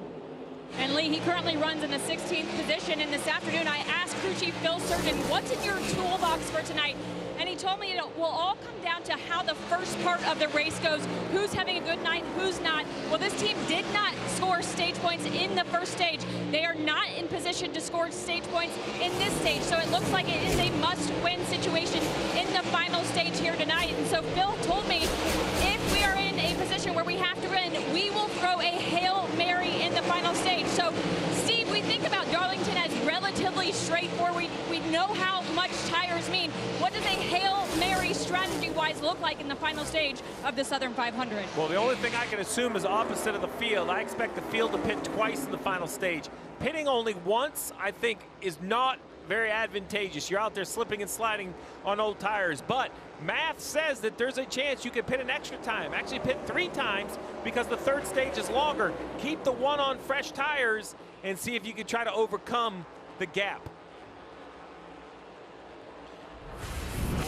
And Lee, he currently runs in the 16th position. And this afternoon, I asked crew chief Phil Surgeon, what's in your toolbox for tonight? and he told me it will all come down to how the first part of the race goes, who's having a good night, who's not. Well, this team did not score stage points in the first stage. They are not in position to score stage points in this stage, so it looks like it is a must-win situation in the final stage here tonight. And so Phil told me if we are in a position where we have to win, we will throw a Hail Mary in the final stage. So, Steve, we think about Darlington as relatively straightforward. We know how much tires mean. What does a Hail Mary strategy-wise look like in the final stage of the Southern 500? Well, the only thing I can assume is opposite of the field. I expect the field to pit twice in the final stage. Pitting only once, I think, is not very advantageous. You're out there slipping and sliding on old tires, but math says that there's a chance you could pit an extra time, actually pit 3 times, because the third stage is longer. Keep the one on fresh tires and see if you can try to overcome the gap.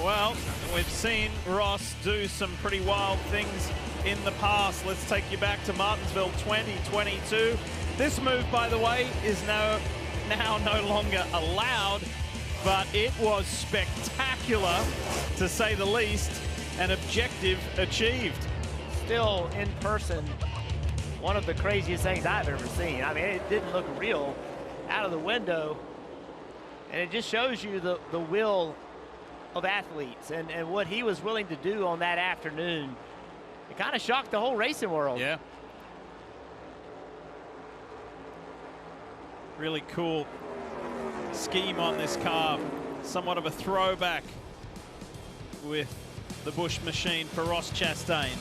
Well, we've seen Ross do some pretty wild things in the past. Let's take you back to Martinsville 2022. This move, by the way, is now no longer allowed, but it was spectacular, to say the least. An objective achieved. Still, in person, one of the craziest things I've ever seen. I mean, it didn't look real out of the window, and it just shows you the will of athletes and what he was willing to do on that afternoon. It kind of shocked the whole racing world. Yeah. Really cool scheme on this car. Somewhat of a throwback with the Busch machine for Ross Chastain.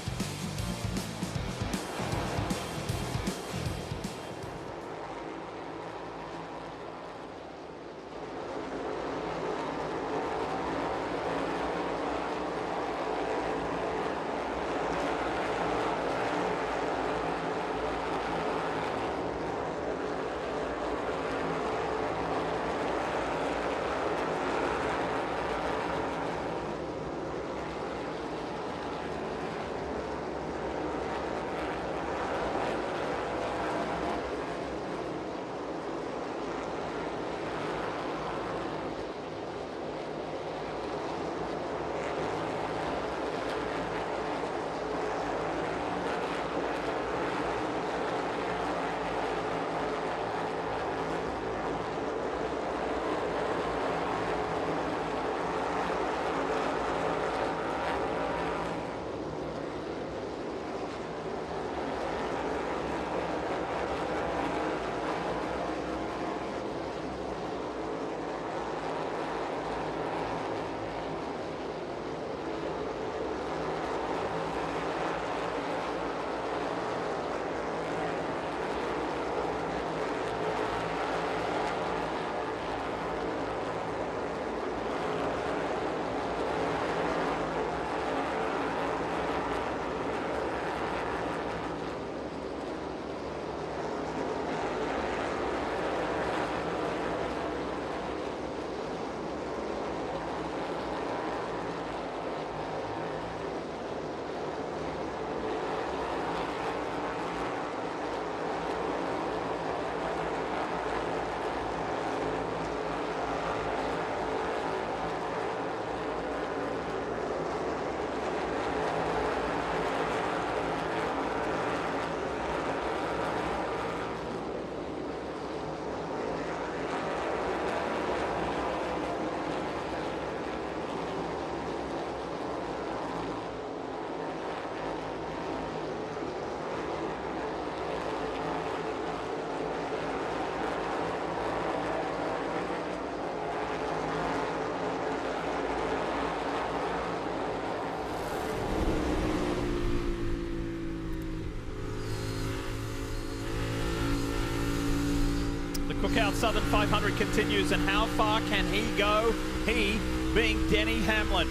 Cookout Southern 500 continues, and how far can he go? He being Denny Hamlin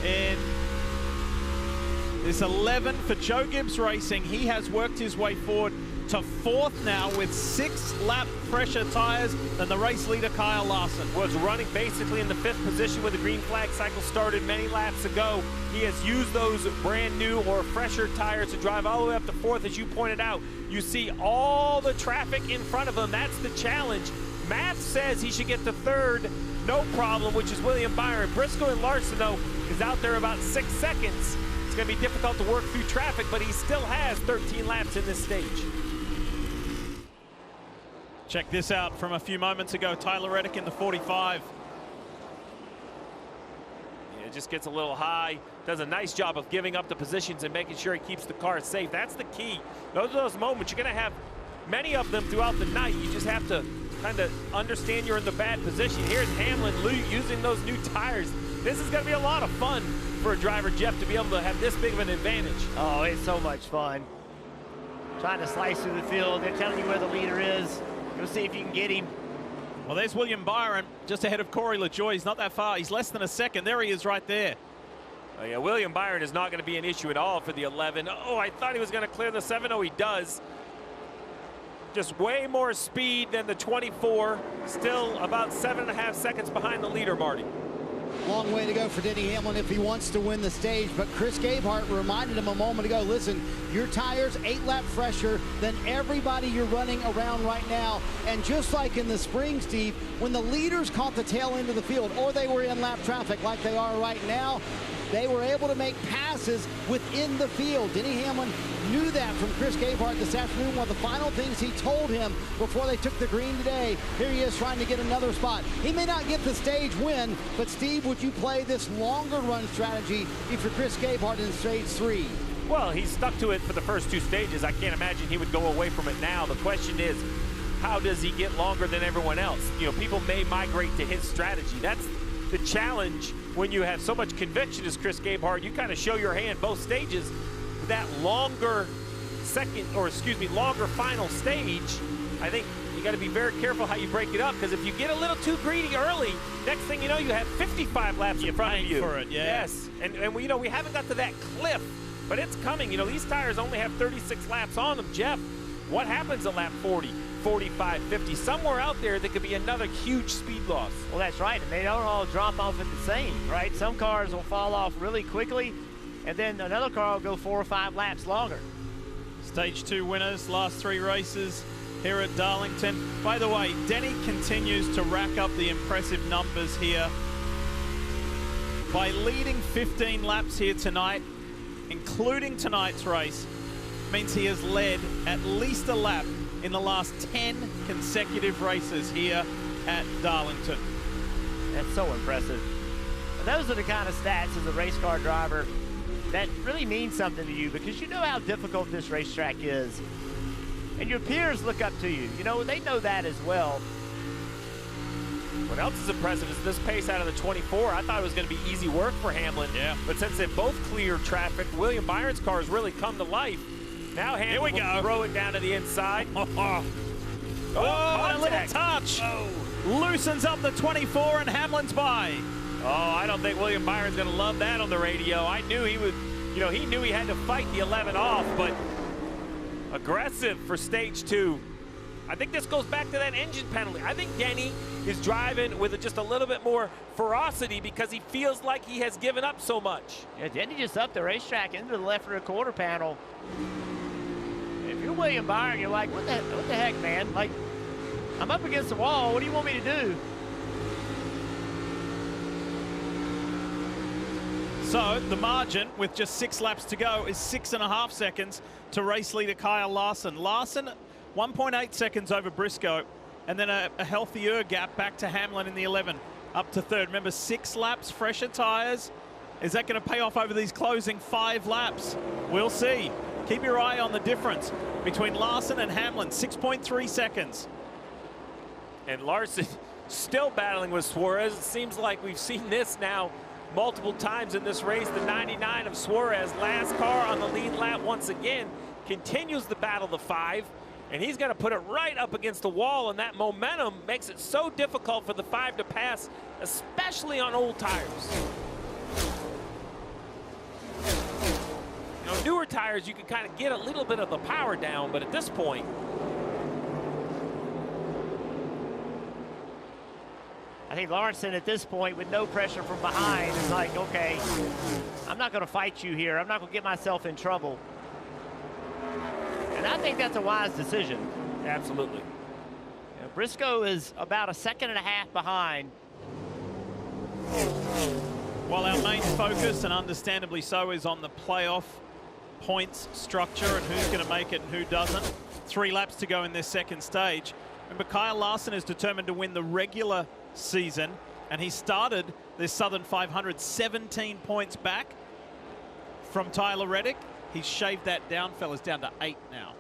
in this 11 for Joe Gibbs Racing. He has worked his way forward to 4th now with 6-lap fresher tires than the race leader Kyle Larson. Was running basically in the 5th position when the green flag cycle started many laps ago. He has used those brand new or fresher tires to drive all the way up to 4th, as you pointed out. You see all the traffic in front of him. That's the challenge. Math says he should get to 3rd, no problem, which is William Byron. Brisco and Larson, though, is out there about 6 seconds. It's going to be difficult to work through traffic, but he still has 13 laps in this stage. Check this out from a few moments ago. Tyler Reddick in the 45. Yeah, it just gets a little high. Does a nice job of giving up the positions and making sure he keeps the car safe. That's the key. Those are those moments. You're going to have many of them throughout the night. You just have to kind of understand you're in the bad position. Here's Hamlin using those new tires. This is going to be a lot of fun for a driver, Jeff, to be able to have this big of an advantage. Oh, it's so much fun. Trying to slice through the field. They're telling you where the leader is. Go see if you can get him. Well, there's William Byron just ahead of Corey LaJoie. He's not that far. He's less than a second. There he is right there. Oh, yeah, William Byron is not going to be an issue at all for the 11. Oh, I thought he was going to clear the 7. Oh, he does. Just way more speed than the 24. Still about 7.5 seconds behind the leader, Marty. Long way to go for Denny Hamlin if he wants to win the stage, but Chris Gabehart reminded him a moment ago, listen, your tires 8 laps fresher than everybody you're running around right now. And just like in the spring, Steve, when the leaders caught the tail end of the field or they were in lap traffic like they are right now, they were able to make passes within the field. Denny Hamlin knew that from Chris Gabehart this afternoon. One of the final things he told him before they took the green today. Here he is trying to get another spot. He may not get the stage win, but Steve, would you play this longer run strategy if you're Chris Gabehart in stage 3? Well, he's stuck to it for the first 2 stages. I can't imagine he would go away from it now. The question is, how does he get longer than everyone else? You know, people may migrate to his strategy. That's the challenge when you have so much conviction as Chris Gabehart. You kind of show your hand both stages. That longer longer final stage, I think you got to be very careful how you break it up, because if you get a little too greedy early, next thing you know, you have 55 laps in front of you. For it, yeah. Yes, and we, you know, we haven't got to that cliff, but it's coming. You know, these tires only have 36 laps on them. Jeff, what happens at lap 40, 45, 50? Somewhere out there, there could be another huge speed loss. Well, that's right, and they don't all drop off at the same, right? Some cars will fall off really quickly, and then another car will go 4 or 5 laps longer. Stage 2 winners, last 3 races here at Darlington. By the way, Denny continues to rack up the impressive numbers here. By leading 15 laps here tonight, including tonight's race, means he has led at least a lap in the last 10 consecutive races here at Darlington. That's so impressive. And those are the kind of stats as a race car driver that really means something to you, because you know how difficult this racetrack is. And your peers look up to you. You know, they know that as well. What else is impressive is this pace out of the 24. I thought it was going to be easy work for Hamlin. Yeah. But since they've both cleared traffic, William Byron's car has really come to life. Now Hamlin will throw it down to the inside. Oh, a little touch. Oh. Loosens up the 24 and Hamlin's by. Oh, I don't think William Byron's going to love that on the radio. I knew he would, you know, he knew he had to fight the 11 off, but aggressive for stage 2. I think this goes back to that engine penalty. I think Denny is driving with just a little bit more ferocity because he feels like he has given up so much. Yeah, Denny just upped the racetrack into the left rear quarter panel. If you're William Byron, you're like, what the heck, man? Like, I'm up against the wall. What do you want me to do? So the margin with just 6 laps to go is 6.5 seconds to race leader Kyle Larson. Larson 1.8 seconds over Brisco, and then a healthier gap back to Hamlin in the 11 up to 3rd. Remember, 6 laps, fresher tires. Is that going to pay off over these closing 5 laps? We'll see. Keep your eye on the difference between Larson and Hamlin, 6.3 seconds. And Larson still battling with Suarez. It seems like we've seen this now multiple times in this race. The 99 of Suarez, last car on the lead lap once again, continues the battle to 5, and he's going to put it right up against the wall, and that momentum makes it so difficult for the 5 to pass, especially on old tires. You know, newer tires, you can kind of get a little bit of the power down, but at this point, I think Larson at this point, with no pressure from behind, is like, okay, I'm not going to fight you here. I'm not going to get myself in trouble. And I think that's a wise decision. Absolutely. You know, Brisco is about 1.5 seconds behind. While our main focus, and understandably so, is on the playoff points structure and who's going to make it and who doesn't. 3 laps to go in this second stage. Remember, Kyle Larson is determined to win the regular season, and he started this Southern 500 17 points back from Tyler Reddick. He's shaved that down, fellas, down to 8 now.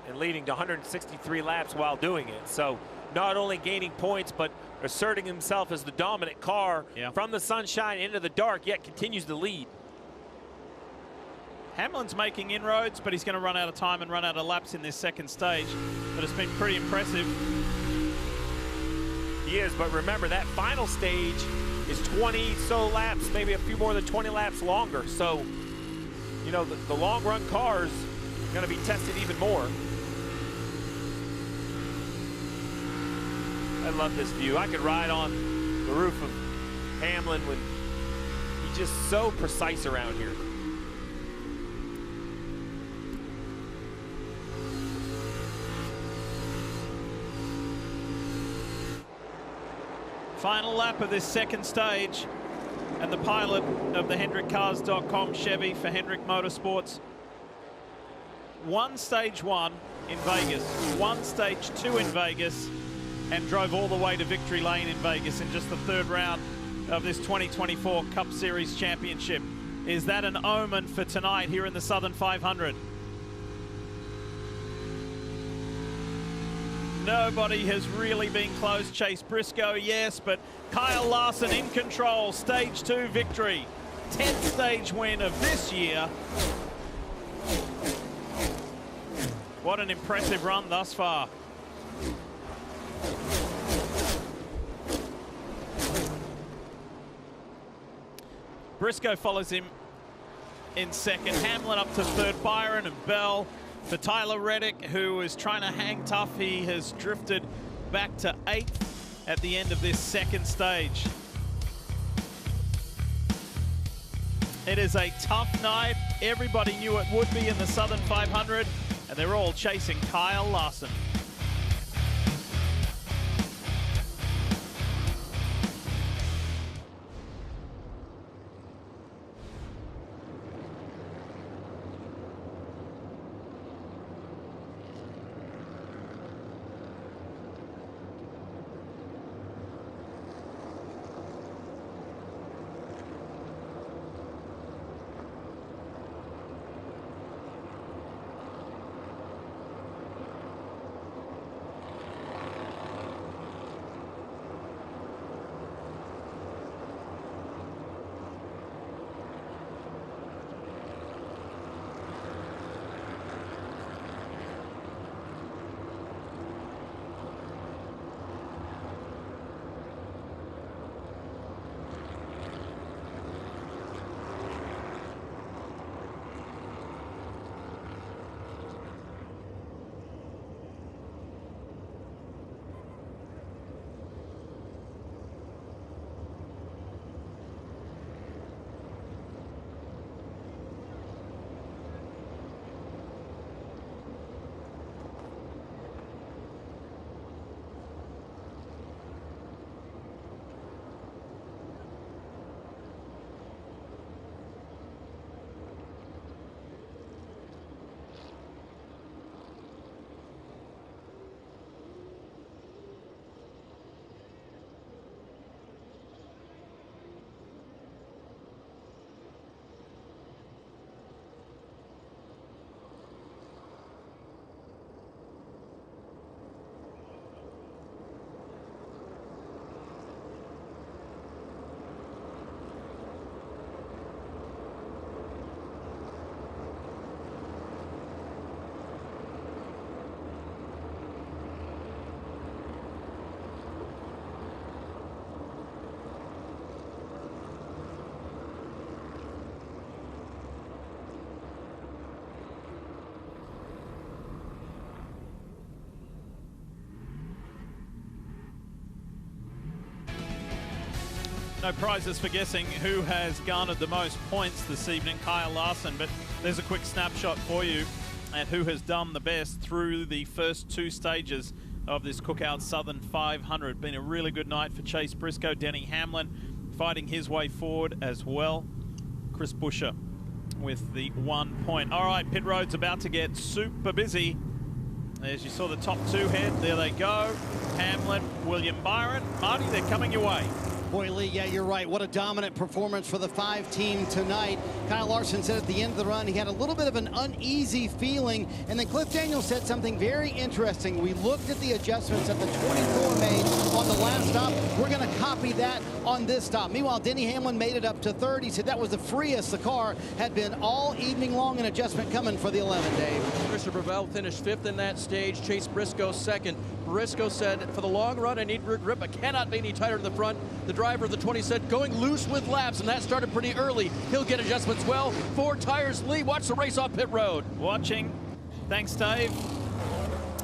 And leading to 163 laps while doing it. So not only gaining points, but asserting himself as the dominant car from the sunshine into the dark, yet continues to lead. Hamlin's making inroads, but he's going to run out of time and run out of laps in this second stage. But it's been pretty impressive. He is, but remember, that final stage is 20 so laps, maybe a few more than 20 laps longer. So, you know, the long run cars are going to be tested even more. I love this view. I could ride on the roof of Hamlin when he's just so precise around here. Final lap of this second stage, and the pilot of the HendrickCars.com Chevy for Hendrick Motorsports won stage 1 in Vegas, won stage 2 in Vegas, and drove all the way to victory lane in Vegas in just the 3rd round of this 2024 Cup Series Championship. Is that an omen for tonight here in the Southern 500? Nobody has really been close. Chase Briscoe, yes, but Kyle Larson in control. Stage 2 victory. 10th stage win of this year. What an impressive run thus far. Briscoe follows him in second. Hamlin up to 3rd. Byron and Bell. For Tyler Reddick, who is trying to hang tough, he has drifted back to 8th at the end of this second stage. It is a tough night. Everybody knew it would be in the Southern 500, and they're all chasing Kyle Larson. No prizes for guessing who has garnered the most points this evening, Kyle Larson, but there's a quick snapshot for you at who has done the best through the first 2 stages of this Cookout Southern 500. Been a really good night for Chase Briscoe, Denny Hamlin, fighting his way forward as well. Chris Buescher with the 1 point. All right, pit road's about to get super busy. As you saw the top two head, there they go. Hamlin, William Byron. Marty, they're coming your way. Boy, Lee, yeah, you're right. What a dominant performance for the 5 team tonight. Kyle Larson said at the end of the run he had a little bit of an uneasy feeling, and then Cliff Daniels said something very interesting. We looked at the adjustments that the 24 made on the last stop. We're going to copy that on this stop. Meanwhile, Denny Hamlin made it up to 3rd. He said that was the freest the car had been all evening long. An adjustment coming for the 11, Dave. Christopher Bell finished 5th in that stage. Chase Brisco 2nd. Brisco said, for the long run, I need rear grip. I cannot be any tighter to the front. The driver of the 20 said, going loose with laps, and that started pretty early. He'll get adjustments well. 4 tires. Lee, watch the race off pit road. Watching. Thanks, Dave.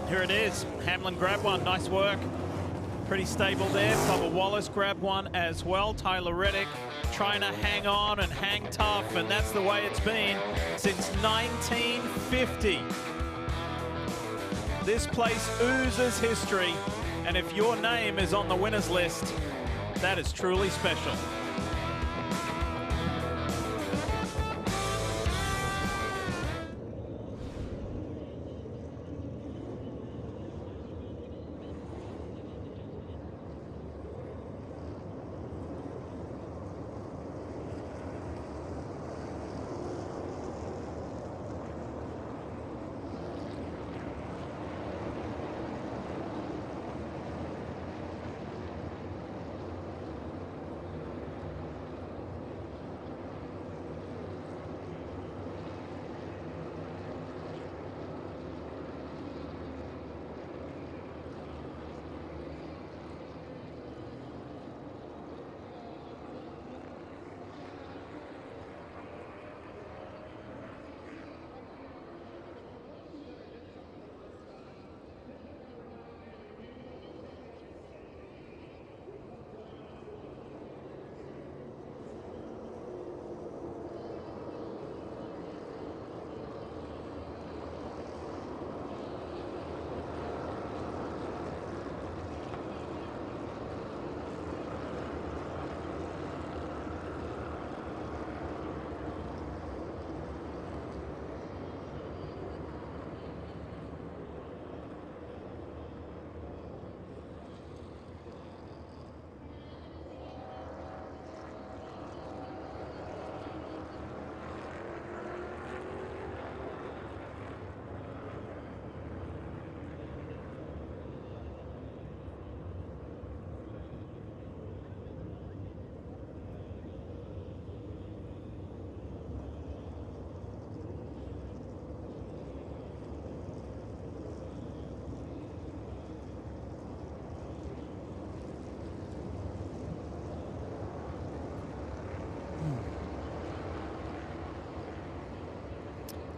Here it is. Hamlin grabbed one. Nice work. Pretty stable there. Bubba Wallace grabbed one as well. Tyler Reddick trying to hang on and hang tough, and that's the way it's been since 1950. This place oozes history, and if your name is on the winners list, that is truly special.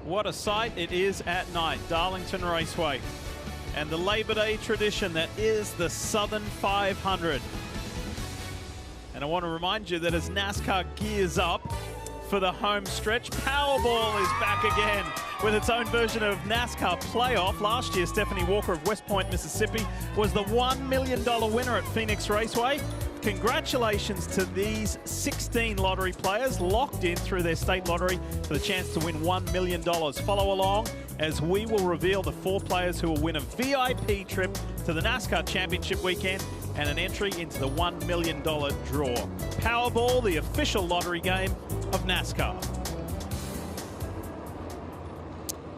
What a sight it is at night, Darlington Raceway. And the Labor Day tradition that is the Southern 500. And I want to remind you that as NASCAR gears up for the home stretch, Powerball is back again with its own version of NASCAR Playoff. Last year, Stephanie Walker of West Point, Mississippi was the $1 million winner at Phoenix Raceway. Congratulations to these 16 lottery players locked in through their state lottery for the chance to win $1 million. Follow along as we will reveal the 4 players who will win a VIP trip to the NASCAR Championship weekend and an entry into the $1 million draw. Powerball, the official lottery game of NASCAR.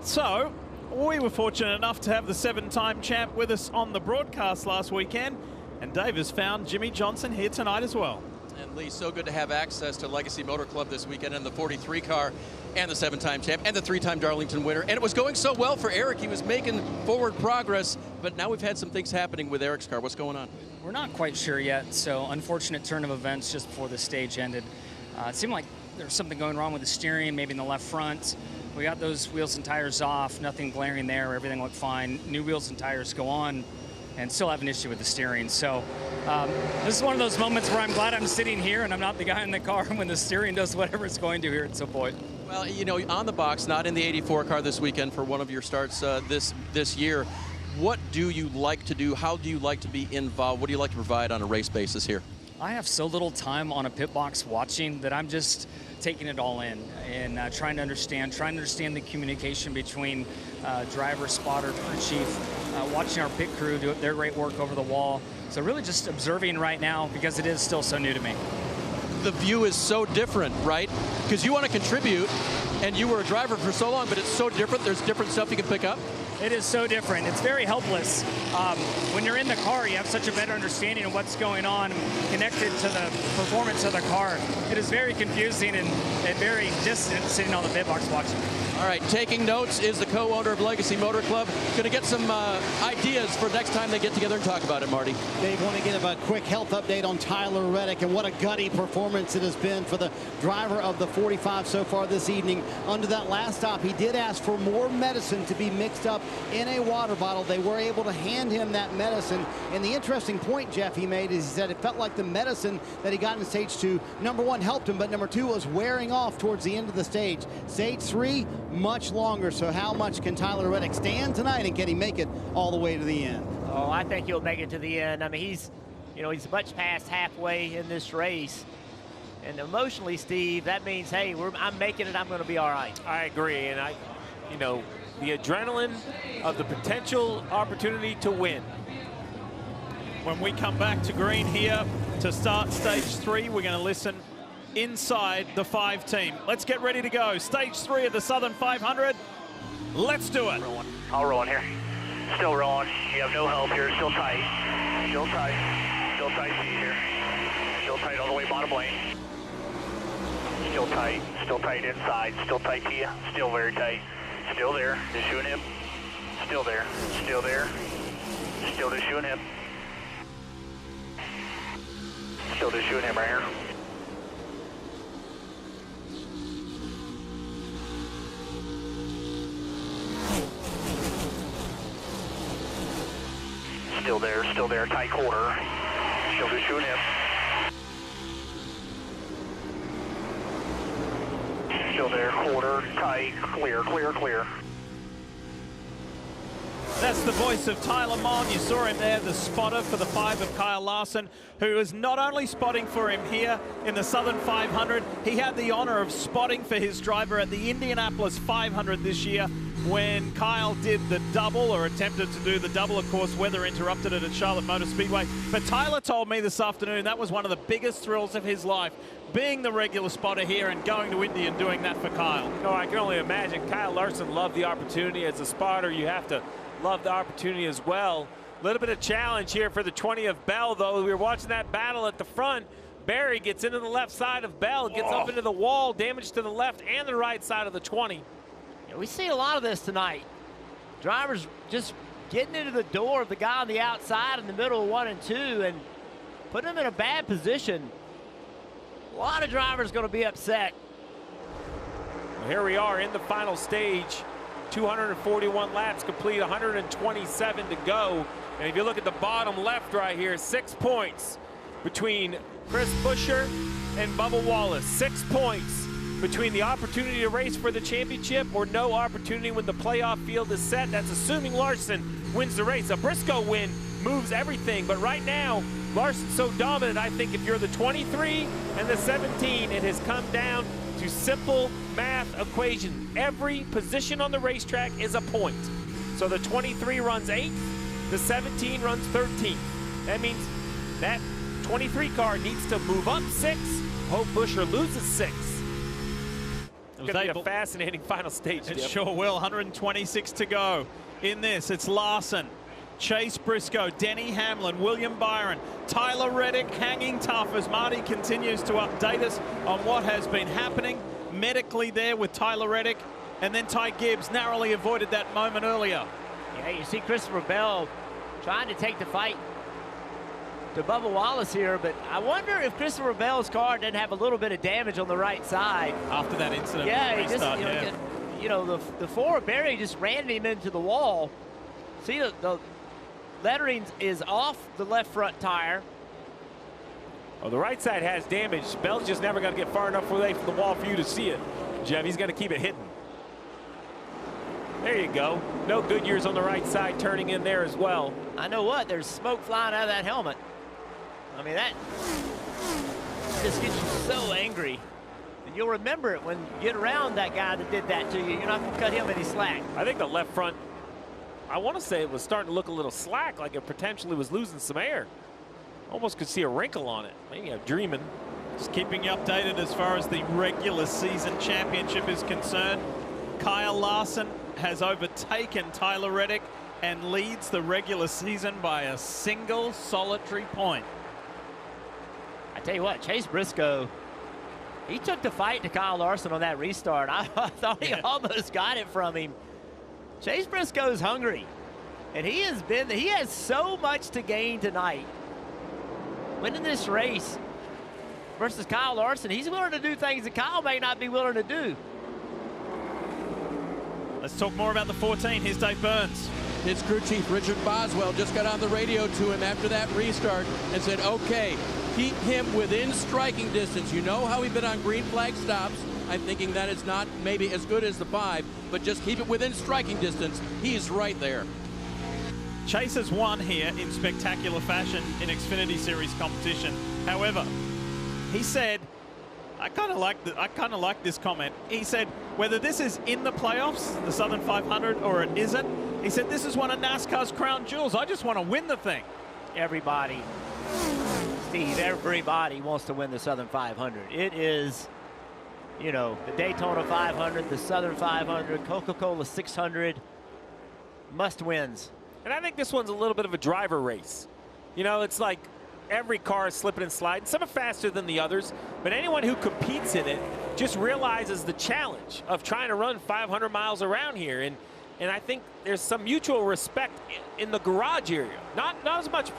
So, we were fortunate enough to have the 7-time champ with us on the broadcast last weekend. And Dave has found Jimmy Johnson here tonight as well. And Lee, so good to have access to Legacy Motor Club this weekend and the 43 car and the 7-time champ and the 3-time Darlington winner. And it was going so well for Eric. He was making forward progress, but now we've had some things happening with Eric's car. What's going on? We're not quite sure yet. So unfortunate turn of events just before the stage ended. It seemed like there was something going wrong with the steering, maybe in the left front. We got those wheels and tires off, nothing glaring there. Everything looked fine. New wheels and tires go on, and still have an issue with the steering. So this is one of those moments where I'm glad I'm sitting here and I'm not the guy in the car when the steering does whatever it's going to here at some point. Well, you know, on the box, not in the 84 car this weekend for one of your starts this year. What do you like to do? How do you like to be involved? What do you like to provide on a race basis here? I have so little time on a pit box watching that I'm just taking it all in and trying to understand the communication between driver, spotter, crew chief, watching our pit crew do their great work over the wall. So really just observing right now because it is still so new to me. The view is so different, right? Because you want to contribute, and you were a driver for so long, but it's so different. There's different stuff you can pick up. It is so different. It's very helpless. When you're in the car, you have such a better understanding of what's going on connected to the performance of the car. It is very confusing and very distant sitting on the pit box watching. All right, taking notes is the co-owner of Legacy Motor Club. Going to get some ideas for next time they get together and talk about it, Marty. Dave, want to give a quick health update on Tyler Reddick, and what a gutty performance it has been for the driver of the 45 so far this evening. Under that last stop, he did ask for more medicine to be mixed up in a water bottle. They were able to hand him that medicine, and the interesting point Jeff he made is he said it felt like the medicine that he got in stage 2, number 1, helped him, but number 2 was wearing off towards the end of the stage. Stage 3, much longer. So how much can Tyler Reddick stand tonight, and can he make it all the way to the end? Oh, I think he'll make it to the end. I mean, he's much past halfway in this race. And emotionally, Steve, that means, hey, I'm making it, I'm going to be all right. I agree, and the adrenaline of the potential opportunity to win. When we come back to green here to start stage 3, we're going to listen inside the 5 team. Let's get ready to go. Stage 3 of the Southern 500. Let's do it. I'll roll in here. Still rolling. You have no help here. Still tight. Still tight. Still tight to you here. Still tight all the way bottom lane. Still tight. Still tight inside. Still tight to you. Still very tight. Still there. Just shooting him. Still there. Still there. Still just shooting him. Still just shooting him right here. Still there, tight quarter. Still just shooting him. Still there, quarter, tight, clear, clear, clear. That's the voice of Tyler Mon. You saw him there, the spotter for the 5 of Kyle Larson, who is not only spotting for him here in the Southern 500, he had the honor of spotting for his driver at the Indianapolis 500 this year when Kyle did the double, or attempted to do the double. Of course, weather interrupted it at Charlotte Motor Speedway. But Tyler told me this afternoon that was one of the biggest thrills of his life, being the regular spotter here and going to Indy and doing that for Kyle. No, I can only imagine. Kyle Larson loved the opportunity. As a spotter, you have to love the opportunity as well. A little bit of challenge here for the 20 of Bell, though. We were watching that battle at the front. Barry gets into the left side of Bell, gets up into the wall, damage to the left and the right side of the 20. Yeah, we see a lot of this tonight. Drivers just getting into the door of the guy on the outside in the middle of 1 and 2 and putting him in a bad position. A lot of drivers going to be upset. Well, here we are in the final stage. 241 laps complete, 127 to go. And if you look at the bottom left right here, 6 points between Chris Buescher and Bubba Wallace. 6 points between the opportunity to race for the championship or no opportunity when the playoff field is set. That's assuming Larson wins the race. A Brisco win moves everything, but right now, Larson's so dominant. I think if you're the 23 and the 17, it has come down to simple math equation. Every position on the racetrack is a point. So the 23 runs 8th, the 17 runs 13th. That means that 23 car needs to move up 6. Hope Buescher loses 6. It's going to be a fascinating final stage. It sure will. 126 to go in this. It's Larson, Chase Briscoe, Denny Hamlin, William Byron, Tyler Reddick hanging tough as Marty continues to update us on what has been happening medically there with Tyler Reddick. And then Ty Gibbs narrowly avoided that moment earlier. Yeah, you see Christopher Bell trying to take the fight to Bubba Wallace here, but I wonder if Christopher Bell's car didn't have a little bit of damage on the right side. After that incident. Yeah, he restart, just, the 4 Barry just ran him into the wall. See, the lettering is off the left front tire. Oh, the right side has damage. Bell's just never going to get far enough away from the wall for you to see it, Jeff. He's going to keep it hidden. There you go. No Goodyears on the right side turning in there as well. I know what, there's smoke flying out of that helmet. I mean, that just gets you so angry. And you'll remember it when you get around that guy that did that to you. You're not going to cut him any slack. I think the left front, I want to say it was starting to look a little slack, like it potentially was losing some air. Almost could see a wrinkle on it. Maybe I'm dreaming. Just keeping you updated as far as the regular season championship is concerned. Kyle Larson has overtaken Tyler Reddick and leads the regular season by a single solitary point. I tell you what, Chase Briscoe, he took the fight to Kyle Larson on that restart. I thought he almost got it from him. Chase Briscoe's hungry, and he has so much to gain tonight. Winning this race versus Kyle Larson, he's willing to do things that Kyle may not be willing to do. Let's talk more about the 14. Here's Dave Burns. His crew chief, Richard Boswell, just got on the radio to him after that restart and said, okay, keep him within striking distance. You know how we've been on green flag stops. I'm thinking that is not maybe as good as the 5, but just keep it within striking distance. He's right there. Chase has won here in spectacular fashion in Xfinity Series competition. However, he said, I kind of like this comment. He said, whether this is in the playoffs, the Southern 500, or it isn't, he said, this is one of NASCAR's crown jewels. I just want to win the thing. Everybody, Steve, everybody wants to win the Southern 500. It is, you know, the Daytona 500, the Southern 500, Coca-Cola 600, must wins. And I think this one's a little bit of a driver race. You know, it's like every car is slipping and sliding. Some are faster than the others, but anyone who competes in it just realizes the challenge of trying to run 500 miles around here. And I think there's some mutual respect in the garage area. Not as much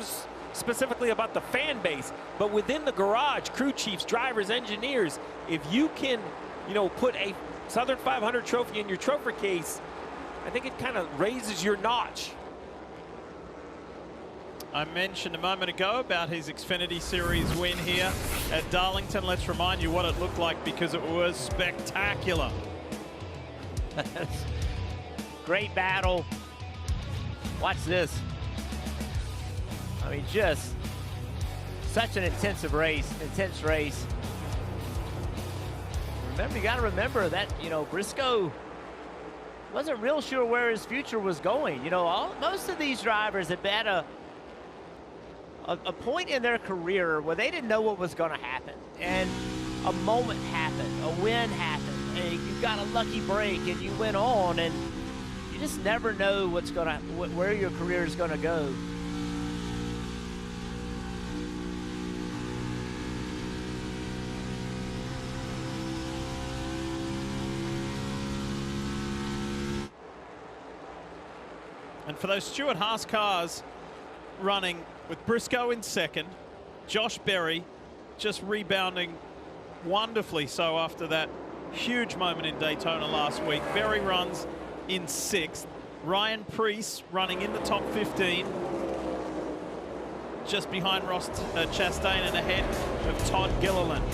specifically about the fan base, but within the garage, crew chiefs, drivers, engineers. If you can, you know, put a Southern 500 trophy in your trophy case, I think it kind of raises your notch. I mentioned a moment ago about his Xfinity Series win here at Darlington. Let's remind you what it looked like because it was spectacular. Great battle. Watch this. I mean, just such an intense race. Remember, you got to remember that, you know, Briscoe wasn't real sure where his future was going. You know, most of these drivers have had a point in their career where they didn't know what was going to happen, and a moment happened, a win happened, and you got a lucky break, and you went on, and you just never know where your career is going to go. And for those Stuart Haas cars running with Briscoe in second, Josh Berry just rebounding wonderfully so after that huge moment in Daytona last week. Berry runs in 6th. Ryan Preece running in the top 15, just behind Ross Chastain and ahead of Todd Gilliland.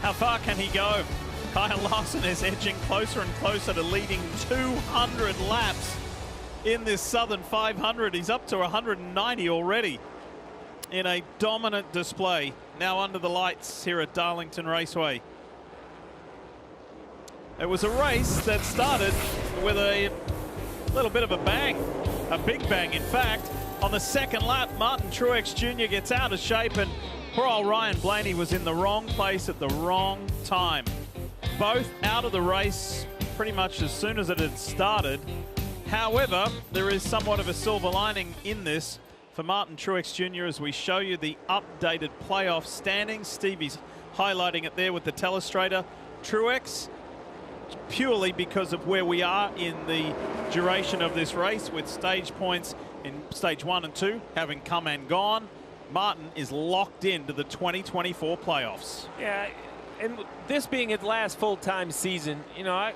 How far can he go? Kyle Larson is edging closer and closer to leading 200 laps in this Southern 500. He's up to 190 already in a dominant display. Now under the lights here at Darlington Raceway. It was a race that started with a little bit of a bang, a big bang in fact. On the second lap, Martin Truex Jr. gets out of shape, and poor old Ryan Blaney was in the wrong place at the wrong time. Both out of the race pretty much as soon as it had started. However, there is somewhat of a silver lining in this for Martin Truex Jr. as we show you the updated playoff standings. Stevie's highlighting it there with the telestrator. Truex, purely because of where we are in the duration of this race, with stage points in stage 1 and 2 having come and gone, Martin is locked into the 2024 playoffs. Yeah, and this being his last full-time season, you know,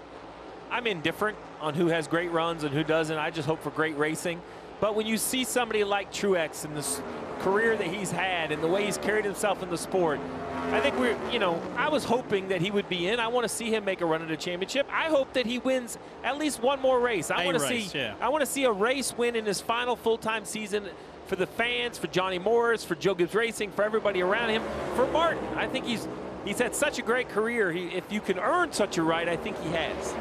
I'm indifferent on who has great runs and who doesn't. I just hope for great racing. But when you see somebody like Truex and this career that he's had and the way he's carried himself in the sport, I think I was hoping that he would be in. I want to see him make a run at a championship. I hope that he wins at least one more race. I want to see a race win in his final full-time season for the fans, for Johnny Morris, for Joe Gibbs Racing, for everybody around him, for Martin. I think he's had such a great career. If you can earn such a right, I think he has.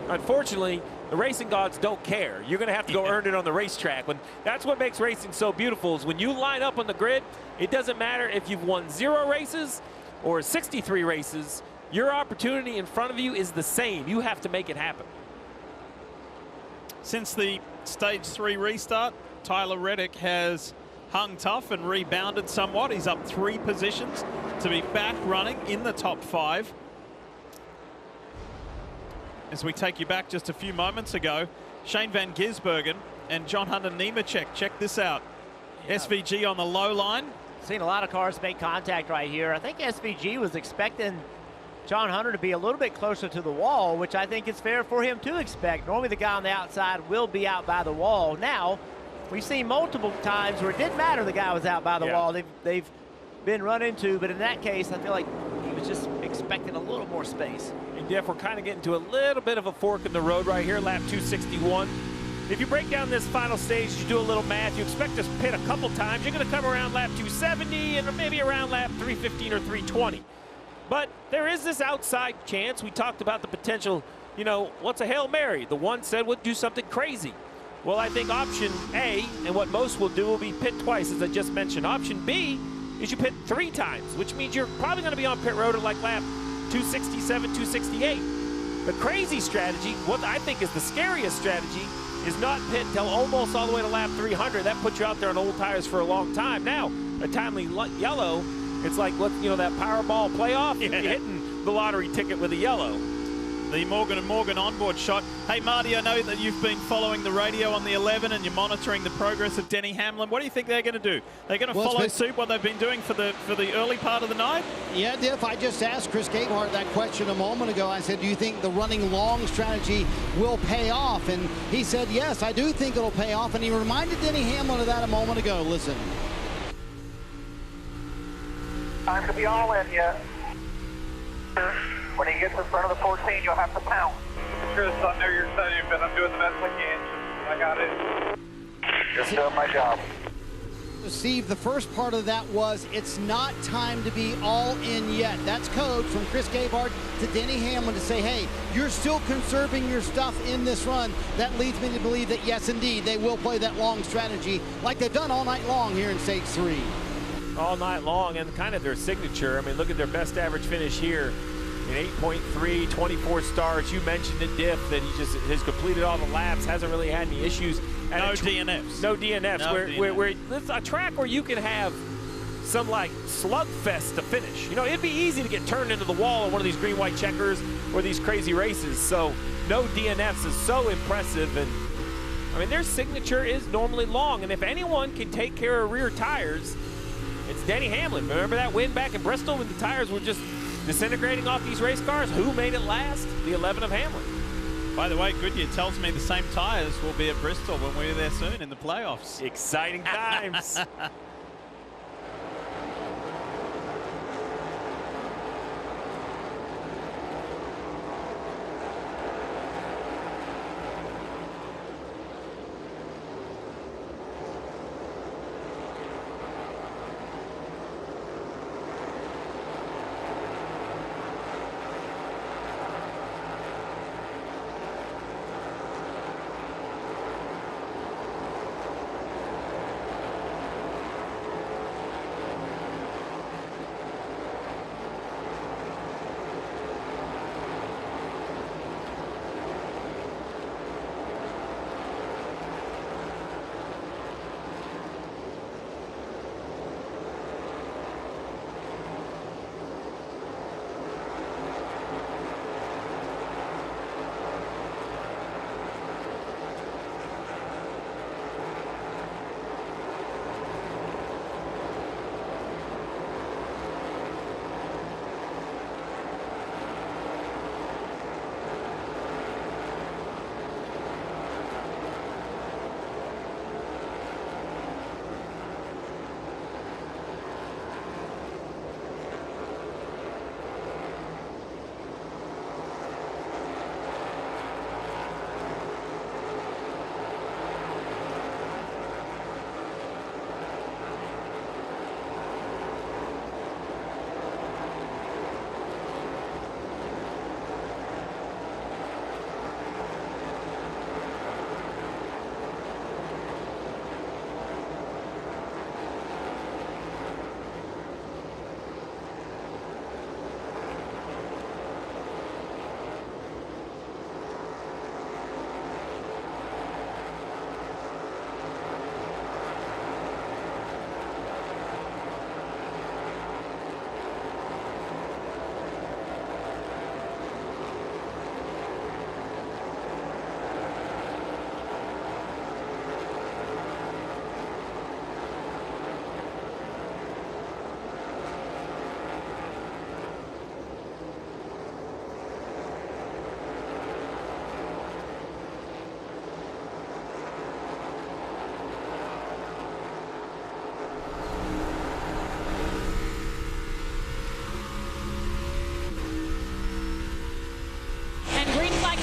Unfortunately, the racing gods don't care. You're going to have to go earn it on the racetrack. That's what makes racing so beautiful, is when you line up on the grid, it doesn't matter if you've won 0 races or 63 races. Your opportunity in front of you is the same. You have to make it happen. Since the stage 3 restart, Tyler Reddick has hung tough and rebounded somewhat. He's up 3 positions to be back running in the top 5. As we take you back just a few moments ago, Shane Van Gisbergen and John Hunter Nemechek, check this out. Yeah. SVG on the low line. Seen a lot of cars make contact right here. I think SVG was expecting John Hunter to be a little bit closer to the wall, which I think is fair for him to expect. Normally the guy on the outside will be out by the wall. Now, we've seen multiple times where it didn't matter the guy was out by the wall. They've been run into, but in that case, I feel like he was just expecting a little more space. And Jeff, we're kind of getting to a little bit of a fork in the road right here, lap 261. If you break down this final stage, you do a little math, you expect to pit a couple times. You're going to come around lap 270 and maybe around lap 315 or 320. But there is this outside chance. We talked about the potential, what's a Hail Mary? The one said would do something crazy. Well, I think option A, and what most will do, will be pit twice, as I just mentioned. Option B is you pit 3 times, which means you're probably going to be on pit road at like lap 267, 268. The crazy strategy, what I think is the scariest strategy, is not pit until almost all the way to lap 300. That puts you out there on old tires for a long time. Now, a timely yellow, it's like that Powerball playoff. You're hitting the lottery ticket with a yellow. The Morgan & Morgan onboard shot. Hey, Marty, I know that you've been following the radio on the 11 and you're monitoring the progress of Denny Hamlin. What do you think they're going to do? They're going to follow suit what they've been doing for the early part of the night? Yeah, Diff, I just asked Chris Gabehart that question a moment ago. I said, do you think the running long strategy will pay off? And he said, yes, I do think it'll pay off. And he reminded Denny Hamlin of that a moment ago. Listen. Time to be all in yet. When he gets in front of the 14, you'll have to pound. Chris, I know you're studying, but I'm doing the best I can. I got it. Just doing my job. Steve, the first part of that was, it's not time to be all in yet. That's code from Chris Gabehart to Denny Hamlin to say, hey, you're still conserving your stuff in this run. That leads me to believe that, yes, indeed, they will play that long strategy like they've done all night long here in stage 3. All night long, and kind of their signature. I mean, look at their best average finish here. In 8.3, 24 starts. You mentioned it, Diff, that he just has completed all the laps, hasn't really had any issues. And no DNFs. No DNFs. Where it's a track where you can have some like slugfest to finish. It'd be easy to get turned into the wall on one of these green-white checkers or these crazy races. So no DNFs is so impressive. And I mean, their signature is normally long. And if anyone can take care of rear tires, it's Denny Hamlin. Remember that win back in Bristol when the tires were just disintegrating off these race cars? Who made it last? The 11 of Hamlin. By the way, Goodyear tells me the same tires will be at Bristol when we're there soon in the playoffs. Exciting times.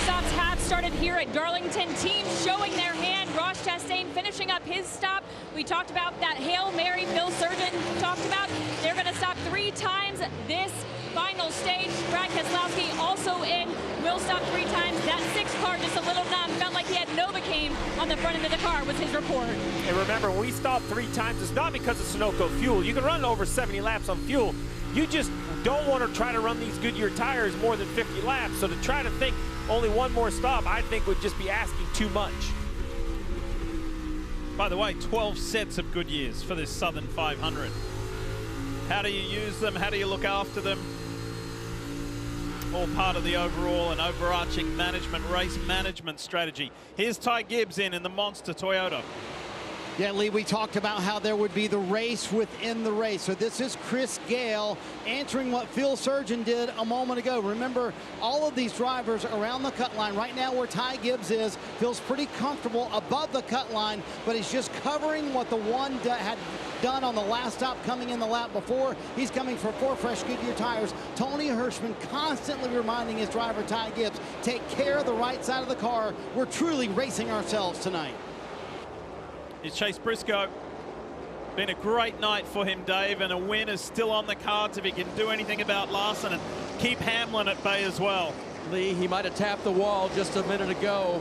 stops have started here at Darlington. Teams showing their hand. Ross Chastain finishing up his stop. We talked about that Hail Mary Phil Surgeon talked about. They're going to stop 3 times this final stage. Brad Keselowski also in, will stop 3 times. That 6th car just a little numb. Felt like he had Novocaine on the front end of the car was his report. And remember, when we stop 3 times, it's not because of Sunoco fuel. You can run over 70 laps on fuel. You just don't want to try to run these Goodyear tires more than 50 laps. So to try to think only 1 more stop, I think would just be asking too much. By the way, 12 sets of Goodyears for this Southern 500. How do you use them? How do you look after them? All part of the overall and overarching race management strategy. Here's Ty Gibbs in the Monster Toyota. Yeah, Lee, we talked about how there would be the race within the race. So this is Chris Gale answering what Phil Surgeon did a moment ago. Remember, all of these drivers around the cut line. Right now where Ty Gibbs is, feels pretty comfortable above the cut line, but he's just covering what the one had done on the last stop coming in the lap before. He's coming for 4 fresh Goodyear tires. Tony Hirschman constantly reminding his driver, Ty Gibbs, take care of the right side of the car. We're truly racing ourselves tonight. It's Chase Brisco. Been a great night for him, Dave, and a win is still on the cards if he can do anything about Larson and keep Hamlin at bay as well. Lee, he might have tapped the wall just a minute ago,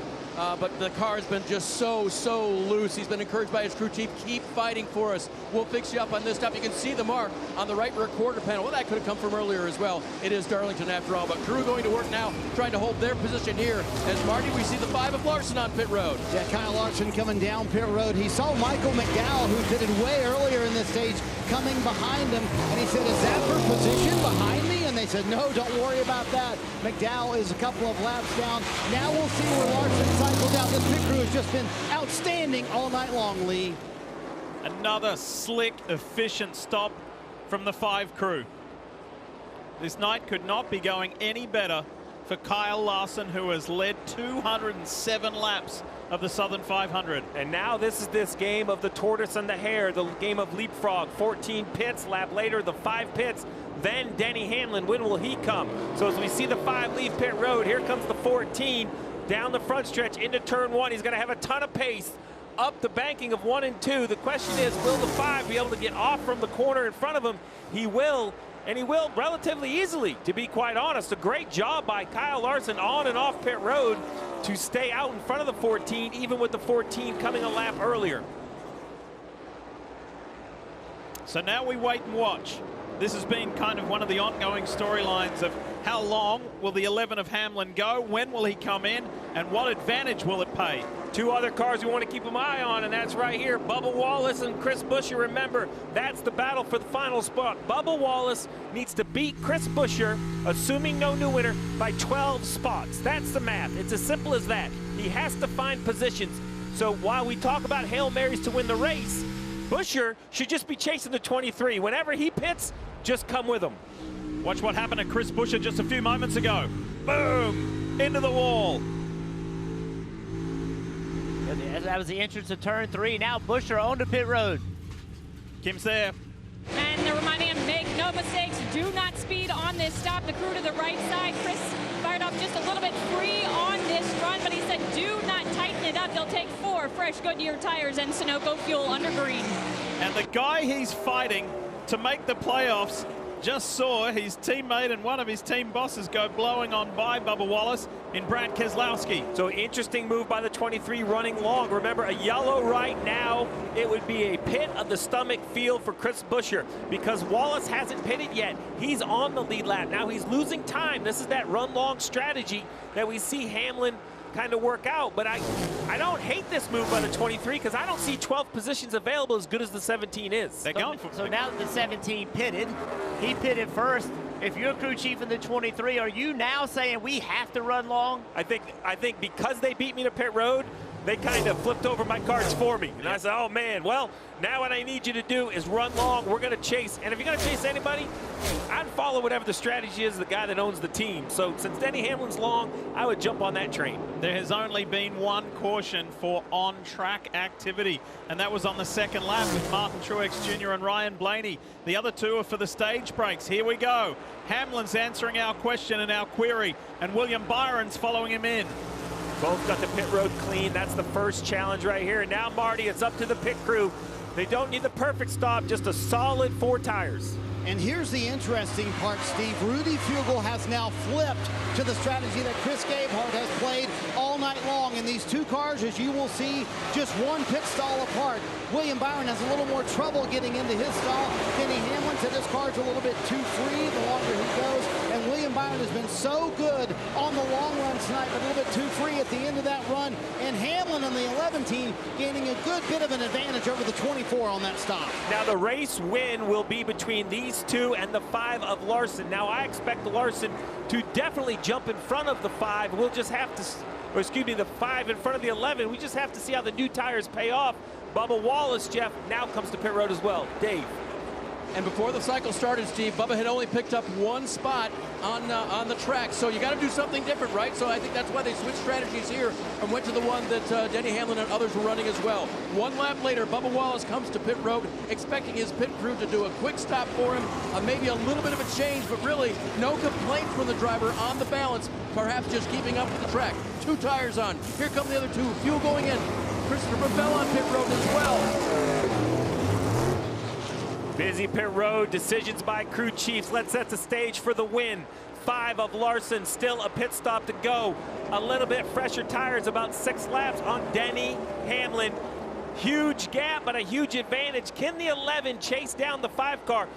but the car has been just so loose. He's been encouraged by his crew chief, keep fighting for us. We'll fix you up on this stuff. You can see the mark on the right rear quarter panel. Well, that could have come from earlier as well. It is Darlington after all, but crew going to work now, trying to hold their position here. As Marty, we see the 5 of Larson on pit road. Yeah, Kyle Larson coming down pit road. He saw Michael McDowell, who pitted way earlier in this stage, coming behind him, and he said, is that for position behind me? And they said, no, don't worry about that. McDowell is a couple of laps down. Now we'll see where Larson cycles out. This pit crew has just been outstanding all night long, Lee. Another slick, efficient stop from the 5 crew. This night could not be going any better for Kyle Larson, who has led 207 laps of the Southern 500. And now this is this game of the tortoise and the hare, the game of leapfrog. 14 pits, lap later, the 5 pits. Then Denny Hamlin, when will he come? So as we see the 5 leave pit road, here comes the 14 down the front stretch into turn 1. He's going to have a ton of pace up the banking of 1 and 2. The question is, will the 5 be able to get off from the corner in front of him? He will, and he will relatively easily, to be quite honest. A great job by Kyle Larson on and off pit road to stay out in front of the 14, even with the 14 coming a lap earlier. So now we wait and watch. This has been kind of one of the ongoing storylines of how long will the 11 of Hamlin go? When will he come in? And what advantage will it pay? 2 other cars we want to keep an eye on, and that's right here. Bubba Wallace and Chris Buescher. Remember, that's the battle for the final spot. Bubba Wallace needs to beat Chris Buescher, assuming no new winner, by 12 spots. That's the math. It's as simple as that. He has to find positions. So while we talk about Hail Marys to win the race, Buescher should just be chasing the 23. Whenever he pits, just come with him. Watch what happened to Chris Buescher just a few moments ago. Boom! Into the wall. That was the entrance to turn 3. Now Buescher on the pit road. Kim's there. And they're reminding him, make no mistakes. Do not speed on this stop. The crew to the right side. Chris fired off just a little bit free on this run, but he said, do not tighten it up. They'll take 4 fresh Goodyear tires and Sunoco fuel under green. And the guy he's fighting to make the playoffs just saw his teammate and one of his team bosses go blowing on by Bubba Wallace in Brad Keselowski. So interesting move by the 23 running long. Remember, a yellow right now, it would be a pit of the stomach feel for Chris Buescher because Wallace hasn't pitted yet. He's on the lead lap. Now he's losing time. This is that run long strategy that we see Hamlin kind of work out, but I don't hate this move by the 23 because I don't see 12 positions available as good as the 17 is. They're going for so now that the 17 pitted, he pitted first. If you're crew chief in the 23, are you now saying we have to run long? I think because they beat me to pit road, they kind of flipped over my cards for me. And I said, oh, man, well, now what I need you to do is run long. We're going to chase. And if you're going to chase anybody, I'd follow whatever the strategy is, the guy that owns the team. So since Denny Hamlin's long, I would jump on that train. There has only been one caution for on-track activity, and that was on the second lap with Martin Truex Jr. and Ryan Blaney. The other two are for the stage breaks. Here we go. Hamlin's answering our question and our query, and William Byron's following him in. Both got the pit road clean. That's the first challenge right here. And now, Marty, it's up to the pit crew. They don't need the perfect stop, just a solid 4 tires. And here's the interesting part, Steve. Rudy Fugle has now flipped to the strategy that Chris Gabehart has played all night long. In these two cars, as you will see, just one pit stall apart. William Byron has a little more trouble getting into his stall. Denny Hamlin said his car's a little bit too free the longer he goes. And William Byron has been so good on the long run tonight, but a little bit too free at the end of that run. And Hamlin on the 11 team gaining a good bit of an advantage over the 24 on that stop. Now the race win will be between these 2 and the 5 of Larson. Now I expect Larson to definitely jump in front of the 5. We'll just have to, or excuse me, the 5 in front of the 11. We just have to see how the new tires pay off. Bubba Wallace, Jeff, now comes to pit road as well. Dave. And before the cycle started, Steve, Bubba had only picked up 1 spot on the track. So you got to do something different, right? So I think that's why they switched strategies here and went to the one that Denny Hamlin and others were running as well. 1 lap later, Bubba Wallace comes to pit road, expecting his pit crew to do a quick stop for him. Maybe a little bit of a change, but really no complaints from the driver on the balance. Perhaps just keeping up with the track. 2 tires on. Here come the other 2. Fuel going in. Christopher Bell on pit road as well. Busy pit road, decisions by crew chiefs. Let's set the stage for the win. 5 of Larson, still a pit stop to go. A little bit fresher tires, about 6 laps on Denny Hamlin. Huge gap, but a huge advantage. Can the 11 chase down the 5 car?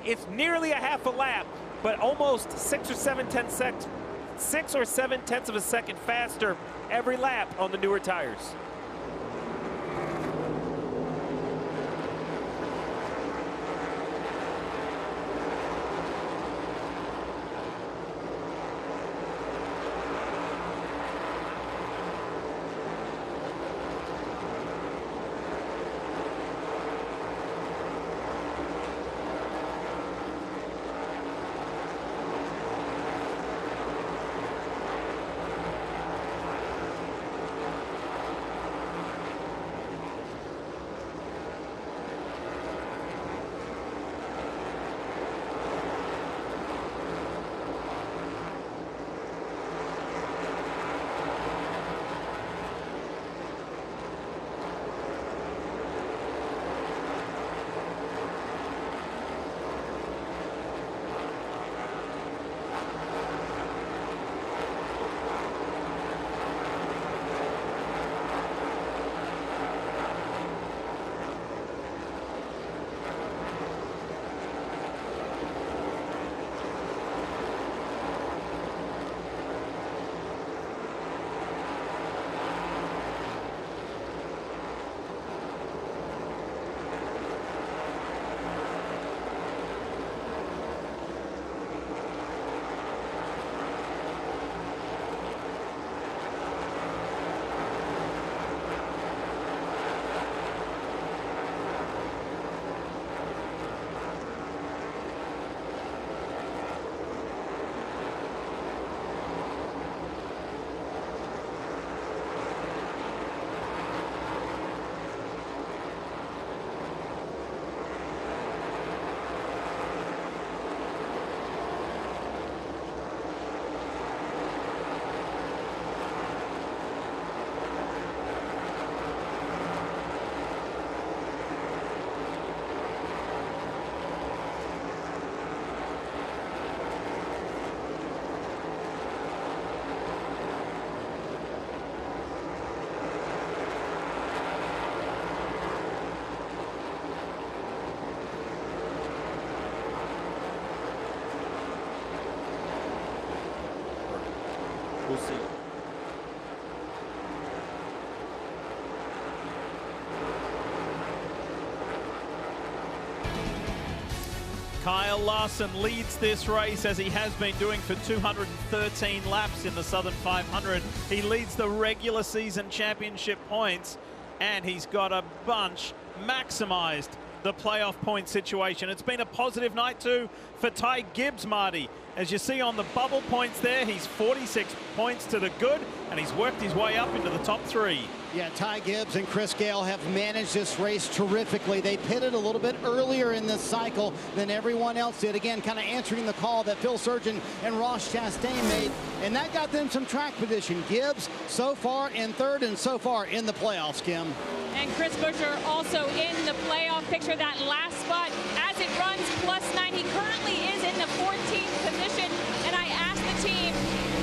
It's nearly a half a lap, but almost 6 or 7 tenths of a second faster every lap on the newer tires. Kyle Larson leads this race as he has been doing for 213 laps in the Southern 500. He leads the regular season championship points, and he's got a bunch maximized the playoff point situation. It's been a positive night too for Ty Gibbs, Marty. As you see on the bubble points there, he's 46 points to the good, and he's worked his way up into the top 3. Yeah, Ty Gibbs and Chris Gale have managed this race terrifically. They pitted a little bit earlier in this cycle than everyone else did. Again, kind of answering the call that Phil Surgeon and Ross Chastain made, and that got them some track position. Gibbs so far in 3rd and so far in the playoffs, Kim. And Chris Buescher also in the playoff picture, that last spot as it runs +9. He currently is in the 14th position, and I asked the team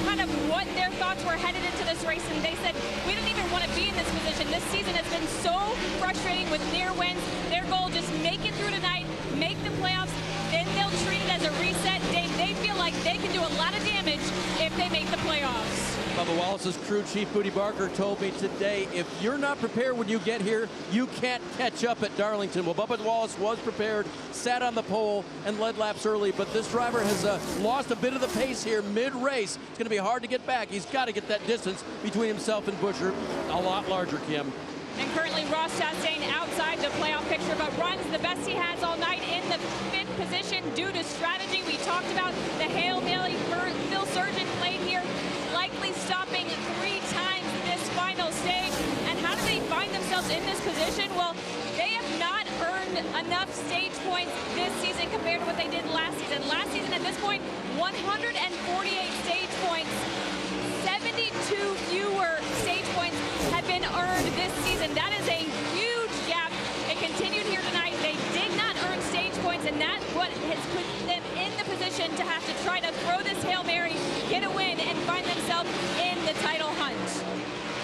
kind of what their thoughts were headed into this race, and they said, we didn't even want to be in this position. This season has been so frustrating with near wins. Their goal, just make it through tonight, make the playoffs, then they'll treat it as a reset. They feel like they can do a lot of damage if they make the playoffs. Bubba Wallace's crew chief, Booty Barker, told me today, if you're not prepared when you get here, you can't catch up at Darlington. Well, Bubba Wallace was prepared, sat on the pole, and led laps early, but this driver has lost a bit of the pace here mid-race. It's going to be hard to get back. He's got to get that distance between himself and Buescher a lot larger, Kim. And currently Ross Chastain outside the playoff picture, but runs the best he has all night in the 5th position due to strategy. We talked about the Hail Mary Phil Surgeon played here, likely stopping 3 times this final stage. And how do they find themselves in this position? Well, they have not earned enough stage points this season compared to what they did last season. Last season at this point, 148 stage points. 72 fewer stage points have been earned this season. That is a huge gap. It continued here tonight. They did not earn stage points, and that's what has put them in the position to have to try to throw this Hail Mary, get a win, and find themselves in the title hunt.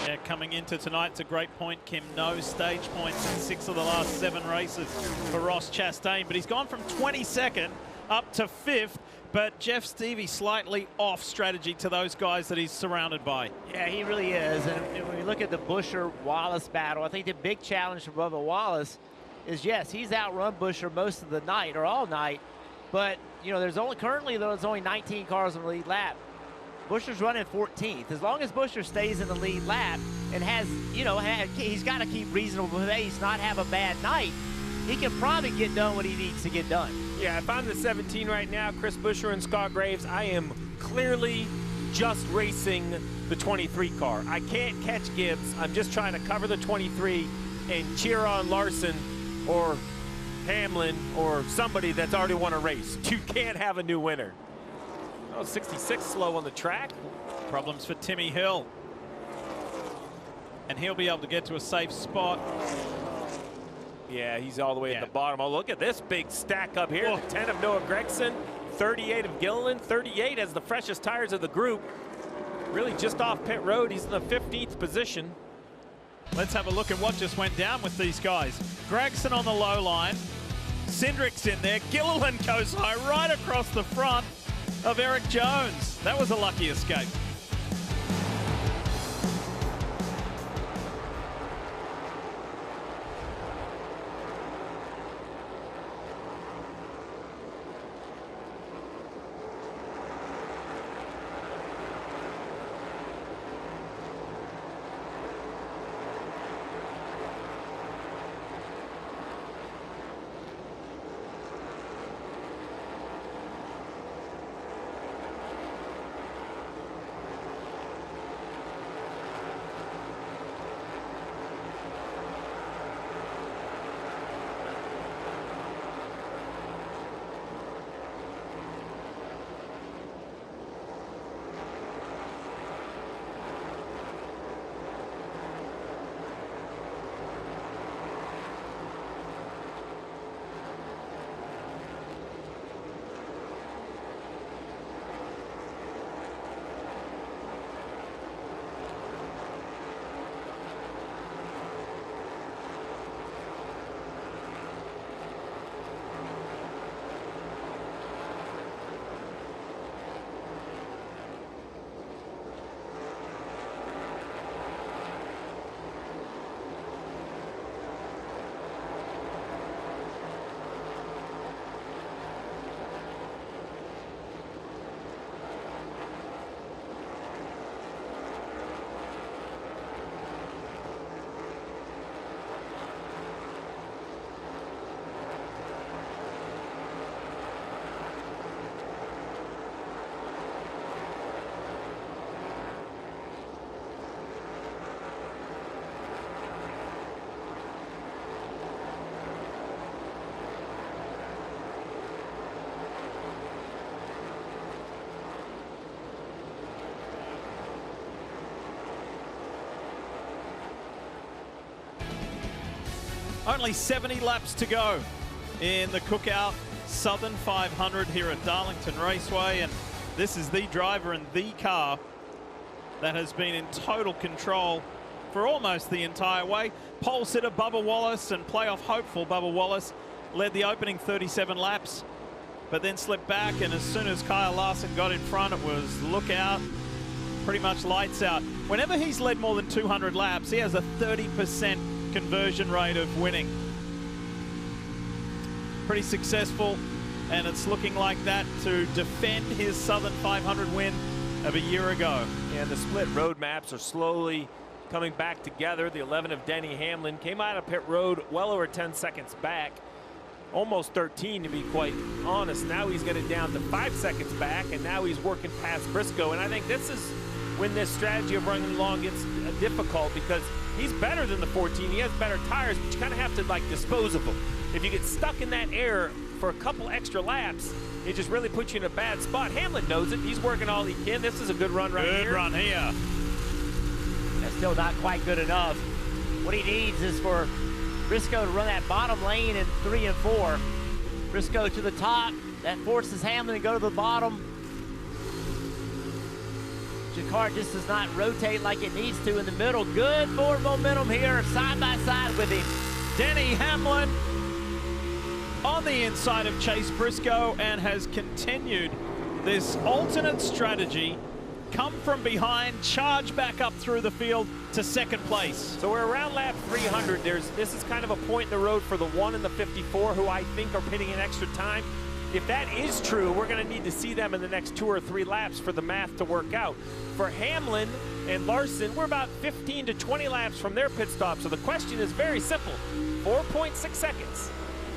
Yeah, coming into tonight, it's a great point, Kim. No stage points in 6 of the last 7 races for Ross Chastain, but he's gone from 22nd up to 5th. But Jeff Stevie slightly off strategy to those guys that he's surrounded by. Yeah, he really is. And when we look at the Buescher-Wallace battle, I think the big challenge for Bubba Wallace is, yes, he's outrun Buescher most of the night or all night. But, you know, there's only 19 cars on the lead lap. Buescher's running 14th. As long as Buescher stays in the lead lap and has, you know, he's got to keep reasonable pace, not have a bad night, he can probably get done what he needs to get done. Yeah, if I'm the 17 right now, Chris Buescher and Scott Graves, I am clearly just racing the 23 car. I can't catch Gibbs. I'm just trying to cover the 23 and cheer on Larson or Hamlin or somebody that's already won a race. You can't have a new winner. Oh, 66 slow on the track. Problems for Timmy Hill. And he'll be able to get to a safe spot. Yeah, he's all the way at the bottom. Oh, look at this big stack up here. 10 of Noah Gragson, 38 of Gilliland, 38 as the freshest tires of the group. Really just off pit road. He's in the 15th position. Let's have a look at what just went down with these guys. Gragson on the low line. Cindric's in there. Gilliland goes high right across the front of Eric Jones. That was a lucky escape. Only 70 laps to go in the Cookout Southern 500 here at Darlington Raceway, and this is the driver and the car that has been in total control for almost the entire way. Pole sitter Bubba Wallace and playoff hopeful Bubba Wallace led the opening 37 laps, but then slipped back, and as soon as Kyle Larson got in front, it was look out, pretty much lights out. Whenever he's led more than 200 laps, he has a 30% conversion rate of winning. Pretty successful, and it's looking like that to defend his Southern 500 win of a year ago. And the split road maps are slowly coming back together. The 11 of Denny Hamlin came out of pit road well over 10 seconds back, almost 13 to be quite honest. Now he's got it down to 5 seconds back, and now he's working past Brisco. And I think this is when this strategy of running long gets difficult, because he's better than the 14. He has better tires, but you kind of have to like dispose of them. If you get stuck in that air for a couple extra laps, it just really puts you in a bad spot. Hamlin knows it. He's working all he can. This is a good run right here. Good run here. That's still not quite good enough. What he needs is for Brisco to run that bottom lane in 3 and 4. Brisco to the top. That forces Hamlin to go to the bottom. Car just does not rotate like it needs to in the middle. Good forward momentum here, side by side with him. Denny Hamlin on the inside of Chase Brisco, and has continued this alternate strategy. Come from behind, charge back up through the field to second place. So we're around lap 300. This is kind of a point in the road for the 1 and the 54, who I think are pitting in extra time. If that is true, we're going to need to see them in the next 2 or 3 laps for the math to work out. For Hamlin and Larson, we're about 15 to 20 laps from their pit stop. So the question is very simple. 4.6 seconds.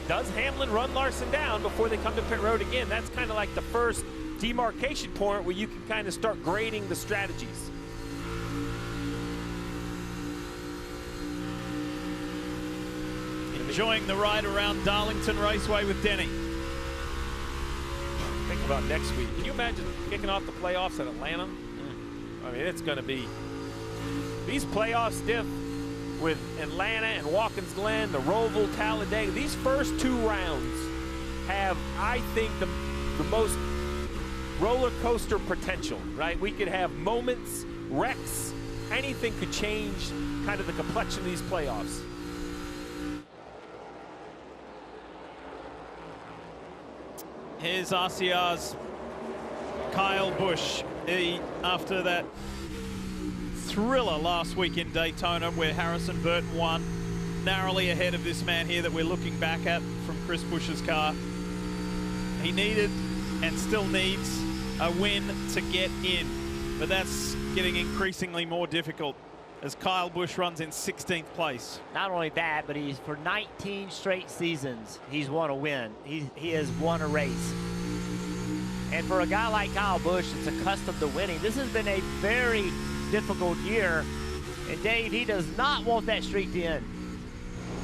Does Hamlin run Larson down before they come to pit road again? That's kind of like the first demarcation point where you can kind of start grading the strategies. Enjoying the ride around Darlington Raceway with Denny. Think about next week. Can you imagine kicking off the playoffs at Atlanta? I mean, it's going to be these playoffs stiff with Atlanta and Watkins Glen, the Roval, Talladega. These first 2 rounds have, I think, the most roller coaster potential, right? We could have moments, wrecks, anything could change kind of the complexion of these playoffs. Here's RCR's Kyle Busch. After that thriller last week in Daytona, where Harrison Burton won, narrowly ahead of this man here that we're looking back at from Chris Busch's car. He needed and still needs a win to get in, but that's getting increasingly more difficult as Kyle Busch runs in 16th place. Not only that, but he's for 19 straight seasons, he's won a win. He has won a race. And for a guy like Kyle Busch that's accustomed to winning, this has been a very difficult year. And Dave, he does not want that streak to end.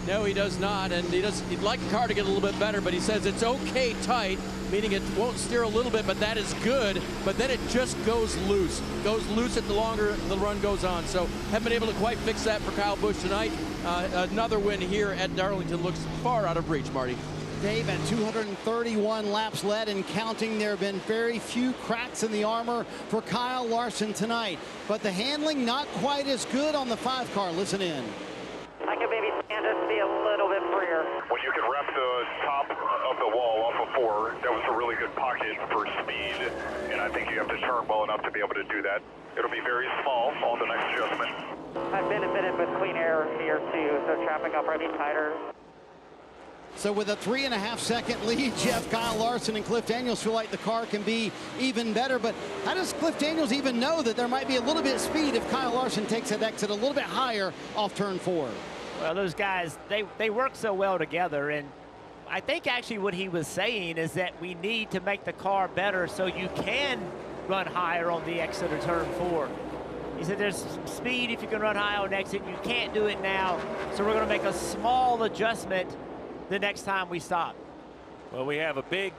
No, he does not, and he'd like the car to get a little bit better, but he says it's okay tight, meaning it won't steer a little bit, but that is good, but then it just goes loose. Goes loose at the longer the run goes on. So haven't been able to quite fix that for Kyle Busch tonight. Another win here at Darlington looks far out of reach, Marty. Dave, at 231 laps led and counting, there have been very few cracks in the armor for Kyle Larson tonight, but the handling not quite as good on the 5 car. Listen in. I could maybe stand it to be a little bit freer. When you can wrap the top of the wall off of 4, that was a really good pocket for speed, and I think you have to turn well enough to be able to do that. It'll be very small on the next adjustment. I've benefited with clean air here too, so trapping up might be tighter. So with a 3.5-second lead, Jeff, Kyle Larson and Cliff Daniels feel like the car can be even better. But how does Cliff Daniels even know that there might be a little bit of speed if Kyle Larson takes that exit a little bit higher off turn 4? Well, those guys, they work so well together. And I think actually what he was saying is that we need to make the car better so you can run higher on the exit of turn 4. He said there's speed if you can run high on exit. You can't do it now. So we're going to make a small adjustment the next time we stop. Well, we have a big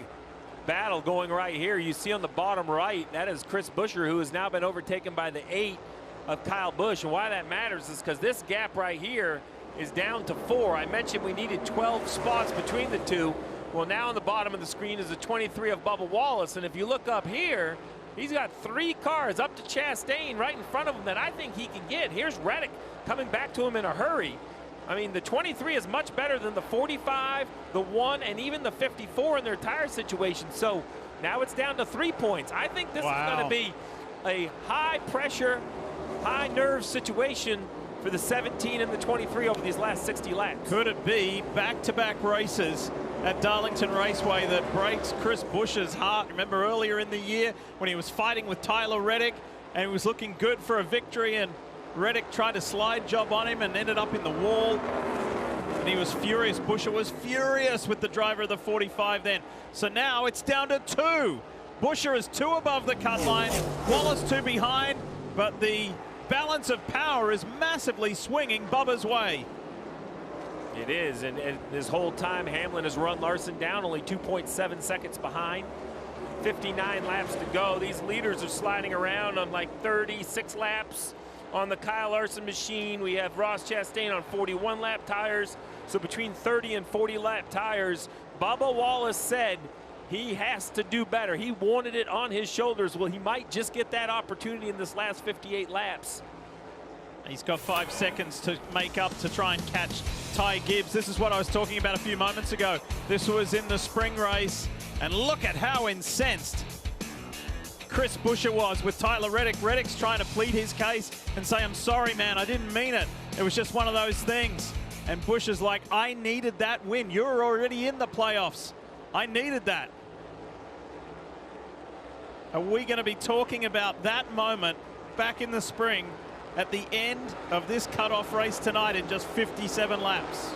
battle going right here. You see on the bottom right, that is Chris Buescher, who has now been overtaken by the 8 of Kyle Busch. And why that matters is because this gap right here is down to 4. I mentioned we needed 12 spots between the two. Well, now on the bottom of the screen is the 23 of Bubba Wallace, and if you look up here, he's got 3 cars up to Chastain right in front of him that I think he can get. Here's Reddick coming back to him in a hurry. I mean, the 23 is much better than the 45, the 1, and even the 54 in their tire situation. So now it's down to 3 points. I think this is going to be a high-pressure, high-nerve situation for the 17 and the 23 over these last 60 laps. Could it be back-to-back races at Darlington Raceway that breaks Chris Busch's heart? Remember earlier in the year when he was fighting with Tyler Reddick and he was looking good for a victory, and Reddick tried a slide job on him and ended up in the wall. And he was furious. Buescher was furious with the driver of the 45 then. So now it's down to 2. Buescher is 2 above the cut line, Wallace 2 behind, but the balance of power is massively swinging Bubba's way. It is, and this whole time Hamlin has run Larson down, only 2.7 seconds behind. 59 laps to go. These leaders are sliding around on like 36 laps on the Kyle Larson machine. We have Ross Chastain on 41 lap tires. So between 30 and 40 lap tires, Bubba Wallace said he has to do better. He wanted it on his shoulders. Well, he might just get that opportunity in this last 58 laps. He's got 5 seconds to make up to try and catch Ty Gibbs. This is what I was talking about a few moments ago. This was in the spring race, and look at how incensed Chris Buescher was with Tyler Reddick. Reddick's trying to plead his case and say, I'm sorry, man, I didn't mean it. It was just one of those things. And Buescher's like, I needed that win. You're already in the playoffs. I needed that. Are we going to be talking about that moment back in the spring at the end of this cutoff race tonight in just 57 laps?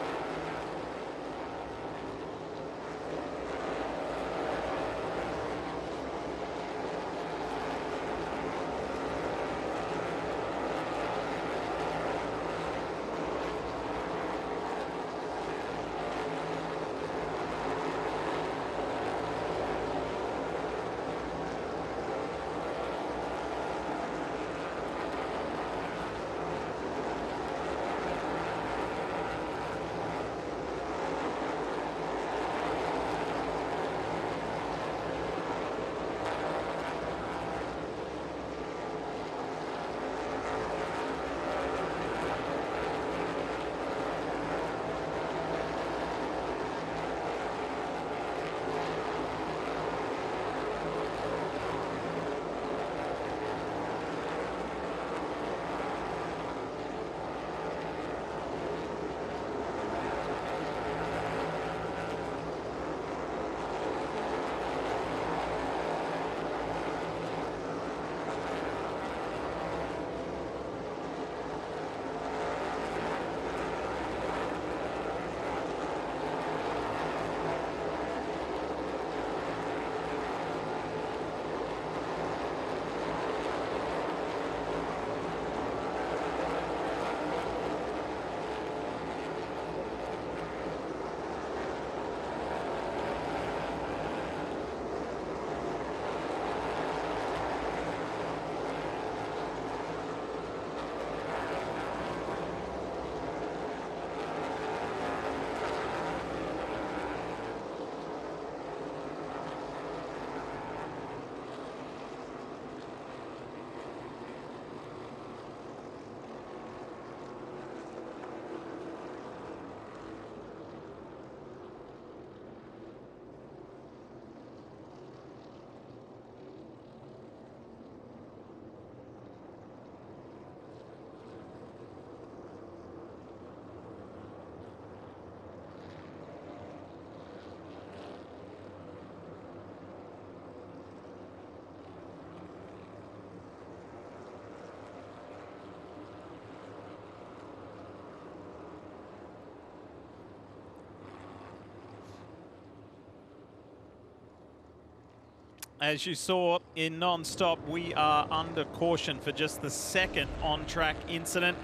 As you saw in non-stop, we are under caution for just the second on-track incident.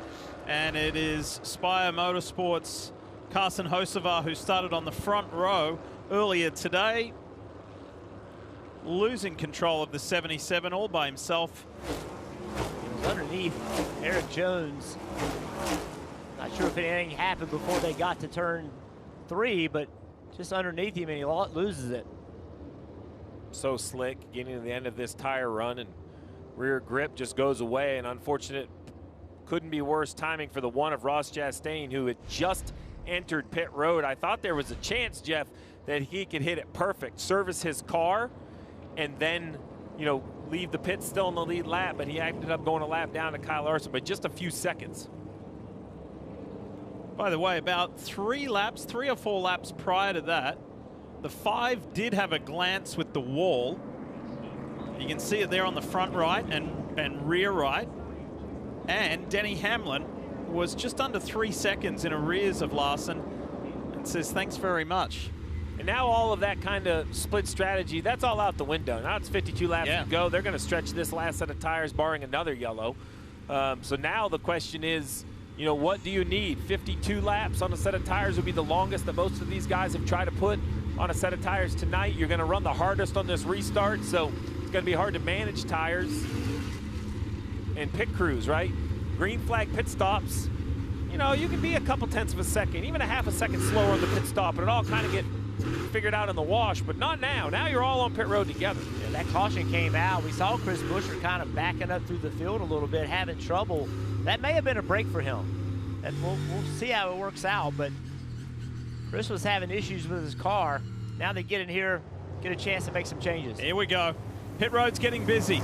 And it is Spire Motorsports' Carson Hocevar, who started on the front row earlier today, losing control of the 77 all by himself. He was underneath Eric Jones Not sure if anything happened before they got to turn 3, but just underneath him, and he loses it. So slick, getting to the end of this tire run, and rear grip just goes away. And unfortunate, couldn't be worse timing for the one of Ross Chastain, who had just entered pit road. I thought there was a chance, Jeff, that he could hit it perfect, service his car, and then, you know, leave the pit still in the lead lap, but he ended up going a lap down to Kyle Larson by just a few seconds. By the way, about 3 or 4 laps prior to that, the 5 did have a glance with the wall. You can see it there on the front right and rear right. And Denny Hamlin was just under 3 seconds in arrears of Larson and says, thanks very much. And now all of that kind of split strategy, that's all out the window. Now it's 52 laps to go. They're going to stretch this last set of tires, barring another yellow. So now the question is, you know, what do you need? 52 laps on a set of tires would be the longest that most of these guys have tried to put on a set of tires tonight. You're going to run the hardest on this restart, so it's going to be hard to manage tires and pit crews, right? Green flag pit stops, you know, you can be a couple tenths of a second, even a half a second slower on the pit stop, and it all kind of get figured out in the wash, but not now. Now you're all on pit road together. Yeah, that caution came out. We saw Chris Buescher kind of backing up through the field a little bit, having trouble. That may have been a break for him. And we'll see how it works out, but Chris was having issues with his car. Now they get in here, get a chance to make some changes. Here we go. Pit road's getting busy.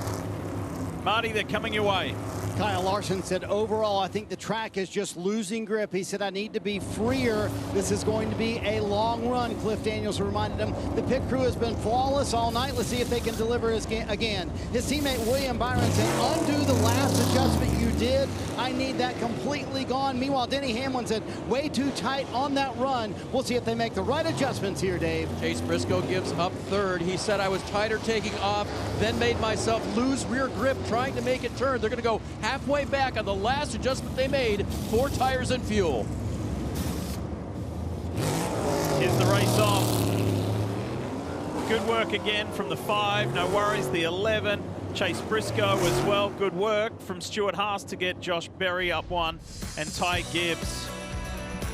Marty, they're coming your way. Kyle Larson said, overall, I think the track is just losing grip. He said, I need to be freer. This is going to be a long run. Cliff Daniels reminded him the pit crew has been flawless all night. Let's see if they can deliver again. His teammate William Byron said, undo the last adjustment you did. I need that completely gone. Meanwhile, Denny Hamlin said, way too tight on that run. We'll see if they make the right adjustments here, Dave. Chase Briscoe gives up third. He said, I was tighter taking off, then made myself lose rear grip trying to make it turn. They're going to go halfway back on the last adjustment they made, 4 tires and fuel. Here's the race off. Good work again from the 5, no worries. The 11, Chase Briscoe as well. Good work from Stuart Haas to get Josh Berry up 1 and Ty Gibbs.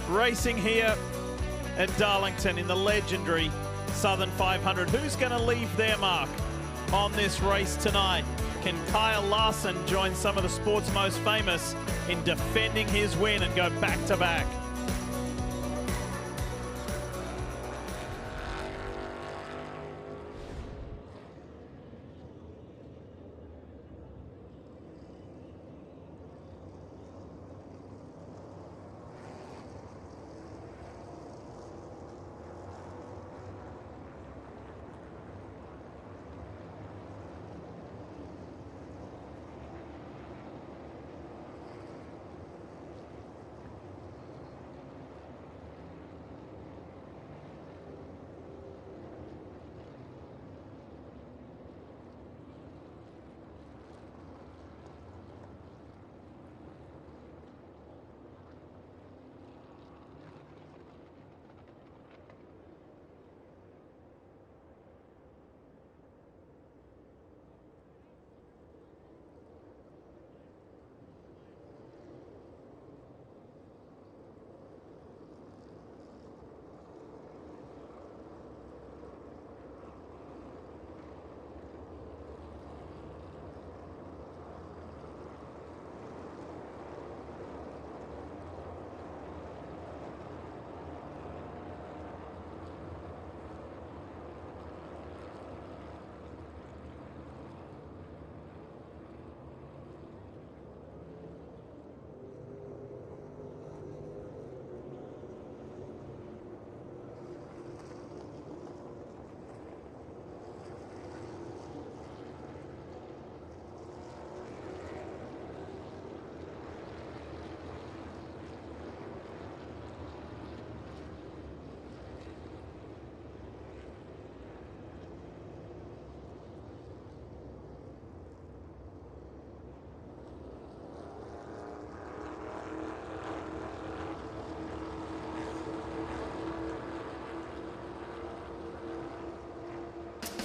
Racing here at Darlington in the legendary Southern 500. Who's going to leave their mark on this race tonight? Can Kyle Larson join some of the sport's most famous in defending his win and go back-to-back?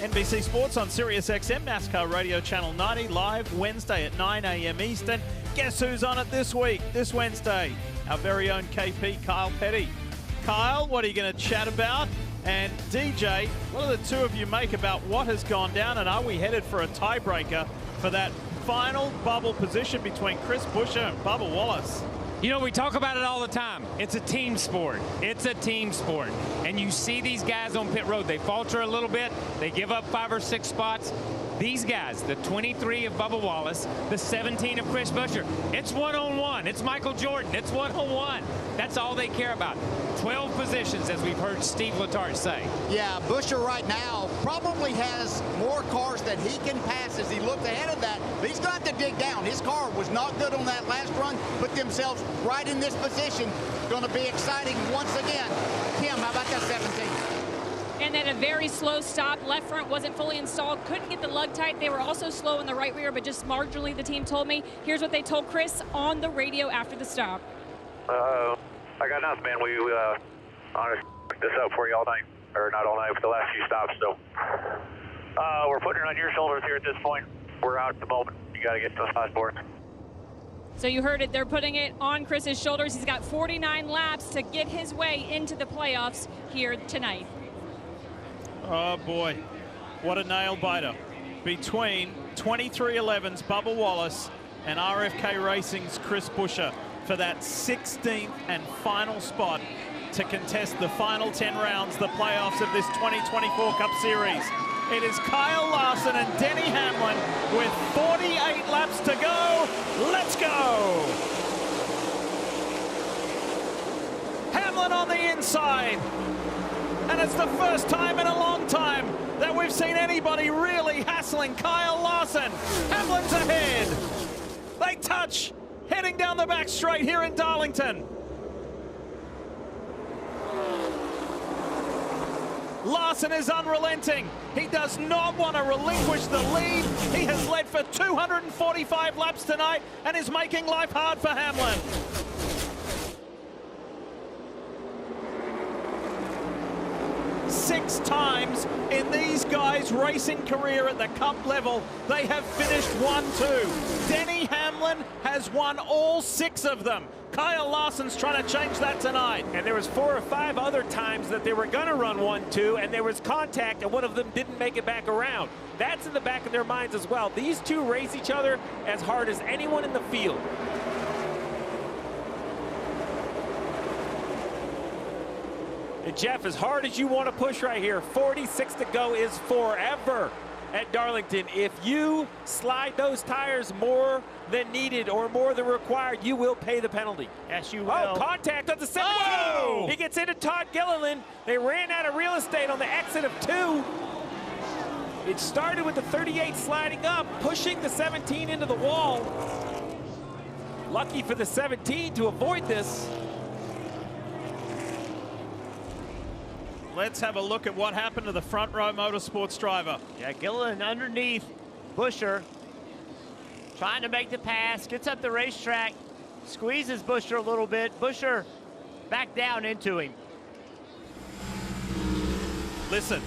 NBC Sports on Sirius XM, NASCAR Radio Channel 90, live Wednesday at 9 a.m. Eastern. Guess who's on it this week, this Wednesday? our very own KP, Kyle Petty. Kyle, what are you going to chat about? And DJ, what do the two of you make about what has gone down, and are we headed for a tiebreaker for that final bubble position between Chris Buescher and Bubba Wallace? You know, we talk about it all the time. It's a team sport. It's a team sport. And you see these guys on pit road. They falter a little bit. They give up 5 or 6 spots. These guys, the 23 of Bubba Wallace, the 17 of Chris Buescher, it's one-on-one. It's Michael Jordan. It's one-on-one. That's all they care about. 12 positions, as we've heard Steve Letarte say. Yeah, Buescher right now probably has more cars that he can pass as he looks ahead of that. But he's going to have to dig down. His car was not good on that last run. Put themselves right in this position. Going to be exciting once again. Kim, how about that 17? And then a very slow stop. Left front wasn't fully installed. Couldn't get the lug tight. They were also slow in the right rear, but just marginally, the team told me. Here's what they told Chris on the radio after the stop. I got enough, man. We honestly this up for you all night, or not all night, for the last few stops. So we're putting it on your shoulders here at this point. We're out at the moment. You got to get to the fastboard. So you heard it. They're putting it on Chris's shoulders. He's got 49 laps to get his way into the playoffs here tonight. Oh boy, what a nail biter between 2311's Bubba Wallace and RFK Racing's Chris Buescher for that 16th and final spot to contest the final 10 rounds, the playoffs of this 2024 Cup Series. It is Kyle Larson and Denny Hamlin with 48 laps to go. Let's go! Hamlin on the inside. And it's the first time in a long time that we've seen anybody really hassling Kyle Larson. Hamlin's ahead. They touch, heading down the back straight here in Darlington. Larson is unrelenting. He does not want to relinquish the lead. He has led for 245 laps tonight and is making life hard for Hamlin. 6 times in these guys' racing career at the Cup level, they have finished 1-2. Denny Hamlin has won all 6 of them. Kyle Larson's trying to change that tonight. And there was 4 or 5 other times that they were going to run 1-2, and there was contact, and one of them didn't make it back around. That's in the back of their minds as well. These two race each other as hard as anyone in the field. And Jeff, as hard as you want to push right here, 46 to go is forever at Darlington. If you slide those tires more than needed or more than required, you will pay the penalty. Yes, you will. Oh, contact on the 17. Oh! He gets into Todd Gilliland. They ran out of real estate on the exit of 2. It started with the 38 sliding up, pushing the 17 into the wall. Lucky for the 17 to avoid this. Let's have a look at what happened to the front row motorsports driver. Yeah, Gilliland underneath Buescher, trying to make the pass, gets up the racetrack, squeezes Buescher a little bit. Buescher back down into him. Listen.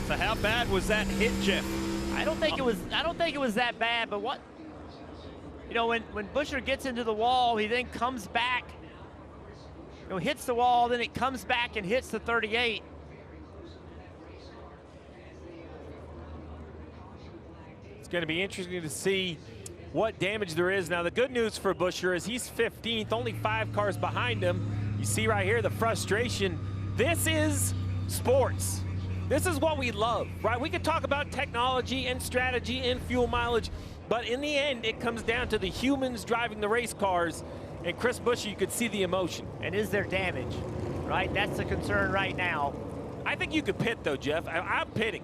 So how bad was that hit, Jeff? I don't think it was that bad, but what, you know, when Buescher gets into the wall, he then comes back. You know, hits the wall, then it comes back and hits the 38. It's going to be interesting to see what damage there is. Now, the good news for Buescher is he's 15th, only 5 cars behind him. You see right here the frustration. This is sports. This is what we love, right? We could talk about technology and strategy and fuel mileage, but in the end, it comes down to the humans driving the race cars. And Chris Buescher, you could see the emotion. And is there damage, right? That's the concern right now. I think you could pit, though, Jeff. I'm pitting.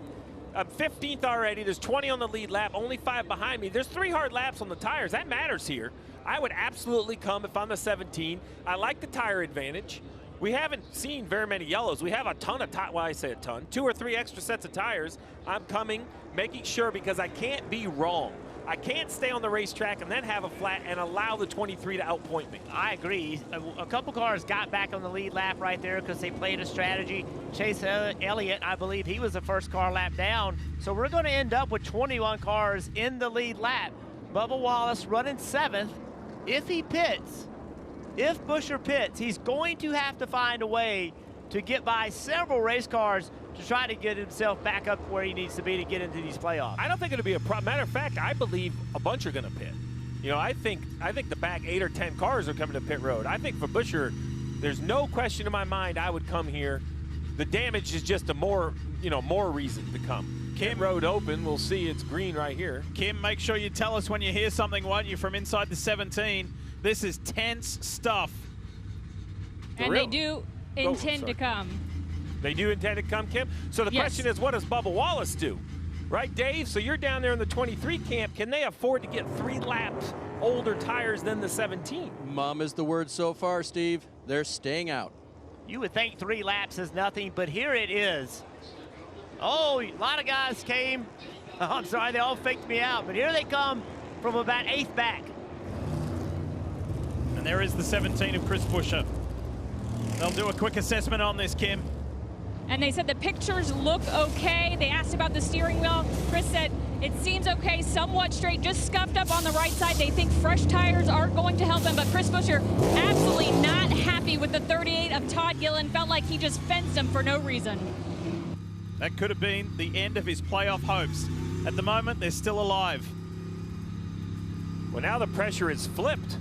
I'm 15th already. There's 20 on the lead lap, only 5 behind me. There's 3 hard laps on the tires. That matters here. I would absolutely come if I'm the 17. I like the tire advantage. We haven't seen very many yellows. We have a ton of tires. Well, I say a ton. 2 or 3 extra sets of tires. I'm coming, making sure, because I can't be wrong. I can't stay on the racetrack and then have a flat and allow the 23 to outpoint me. I agree. A couple cars got back on the lead lap right there because they played a strategy. Chase Elliott, I believe he was the first car lap down. So we're going to end up with 21 cars in the lead lap. Bubba Wallace running 7th. If he pits, if Buescher pits, he's going to have to find a way to get by several race cars to try to get himself back up where he needs to be to get into these playoffs. I don't think it'll be a problem. Matter of fact, I believe a bunch are going to pit. You know, I think the back 8 or 10 cars are coming to pit road. I think for Buescher, there's no question in my mind I would come here. The damage is just a more reason to come. Pit road open, we'll see it's green right here. Kim, make sure you tell us when you hear something, won't you, from inside the 17. This is tense stuff. And they do intend to come. They do intend to come, Kim? So the question is, what does Bubba Wallace do? Right, Dave? So you're down there in the 23 camp. Can they afford to get 3 laps older tires than the 17? Mom is the word so far, Steve. They're staying out. You would think 3 laps is nothing, but here it is. Oh, a lot of guys came. Oh, I'm sorry, they all faked me out, but here they come from about 8th back. And there is the 17 of Chris Buescher. They'll do a quick assessment on this, Kim. And they said the pictures look okay. They asked about the steering wheel. Chris said it seems okay, somewhat straight, just scuffed up on the right side. They think fresh tires aren't going to help him, but Chris Buescher absolutely not happy with the 38 of Todd Gillen. Felt like he just fenced him for no reason. That could have been the end of his playoff hopes. At the moment, they're still alive. Well, now the pressure is flipped.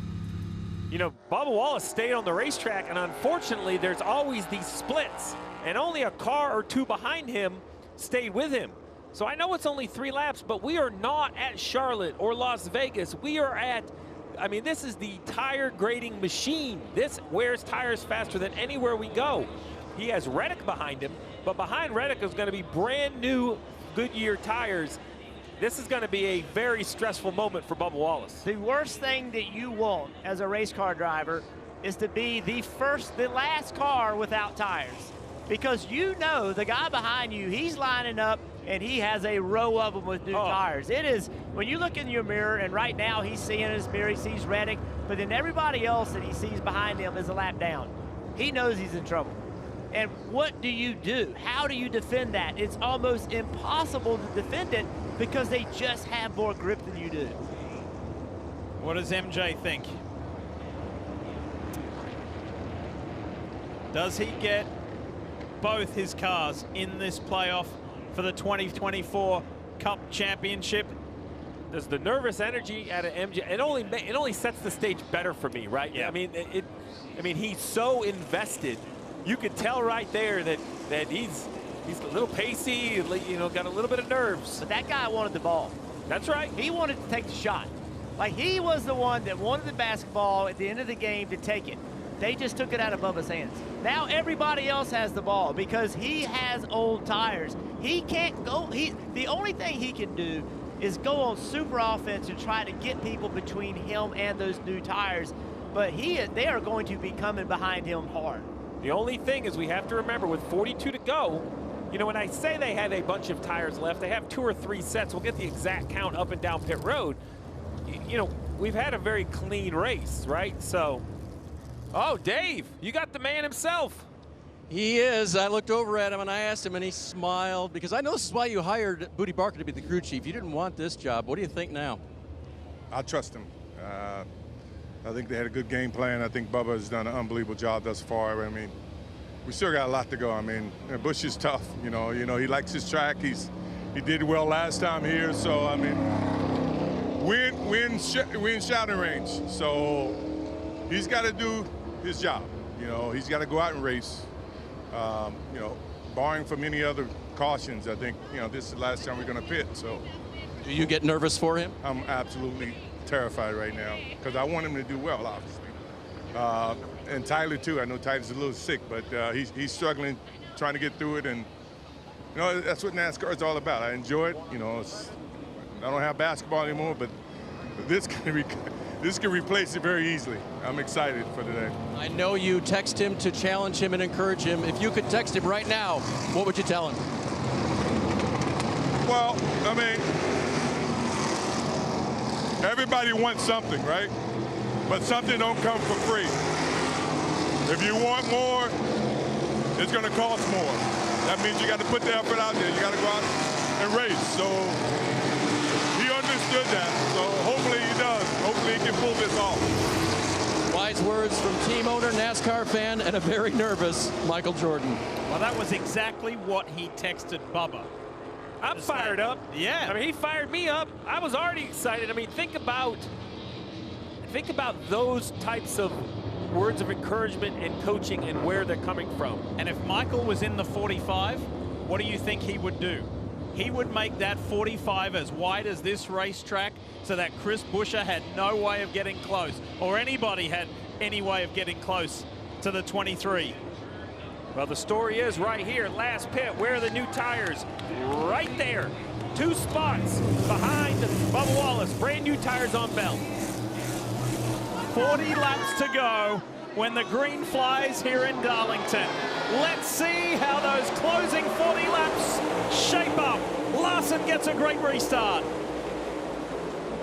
You know, Bubba Wallace stayed on the racetrack, and unfortunately, there's always these splits, and only a car or 2 behind him stayed with him. So I know it's only 3 laps, but we are not at Charlotte or Las Vegas. We are at, I mean, this is the tire grading machine. This wears tires faster than anywhere we go. He has Reddick behind him, but behind Reddick is going to be brand new Goodyear tires. This is going to be a very stressful moment for Bubba Wallace. The worst thing that you want as a race car driver is to be the last car without tires. Because you know the guy behind you, he's lining up and he has a row of them with new tires. It is, when you look in your mirror, and right now he's seeing in his mirror, he sees Reddick, but then everybody else that he sees behind him is a lap down. He knows he's in trouble. And what do you do? How do you defend that? It's almost impossible to defend it because they just have more grip than you do. What does MJ think? Does he get both his cars in this playoff for the 2024 Cup Championship? Does the nervous energy out of MJ, it only sets the stage better for me, right? Yeah. I mean, he's so invested. You could tell right there that he's a little pacey, you know, got a little bit of nerves. But that guy wanted the ball. That's right. He wanted to take the shot. Like, he was the one that wanted the basketball at the end of the game to take it. They just took it out of Bubba's hands. Now everybody else has the ball because he has old tires. He can't go, the only thing he can do is go on super offense and try to get people between him and those new tires. But they are going to be coming behind him hard. The only thing is we have to remember with 42 to go, you know, when I say they have a bunch of tires left, they have 2 or 3 sets. We'll get the exact count up and down pit road. You know, we've had a very clean race, right? So, oh, Dave, you got the man himself. He is. I looked over at him and I asked him and he smiled because I know this is why you hired Booty Barker to be the crew chief. You didn't want this job. What do you think now? I trust him. I think they had a good game plan. I think Bubba has done an unbelievable job thus far. I mean, we still got a lot to go. I mean, Busch is tough. You know, he likes his track. He did well last time here. So I mean, we're in shouting range. So he's got to do his job. You know, he's got to go out and race. You know, barring from any other cautions, I think, you know, this is the last time we're going to pit. So, do you get nervous for him? I'm absolutely terrified right now because I want him to do well, obviously. And Tyler too. I know Tyler's a little sick, but he's struggling, trying to get through it, and you know that's what NASCAR is all about. I enjoy it. You know, I don't have basketball anymore, but this can replace it very easily. I'm excited for today. I know you text him to challenge him and encourage him. If you could text him right now, what would you tell him? Well, I mean, everybody wants something, right? But something don't come for free. If you want more, it's going to cost more. That means you got to put the effort out there. You got to go out and race. So he understood that. So hopefully hopefully he can pull this off. Wise words from team owner, NASCAR fan, and a very nervous Michael Jordan. Well, that was exactly what he texted Bubba. I'm fired up. Yeah. I mean, he fired me up. I was already excited. I mean, think about those types of words of encouragement and coaching and where they're coming from. And if Michael was in the 45, what do you think he would do? He would make that 45 as wide as this racetrack so that Chris Buescher had no way of getting close, or anybody had any way of getting close to the 23. Well, the story is right here, last pit. Where are the new tires? Right there. 2 spots behind Bubba Wallace. Brand new tires on Bell. 40 laps to go when the green flies here in Darlington. Let's see how those closing 40 laps shape up. Larson gets a great restart.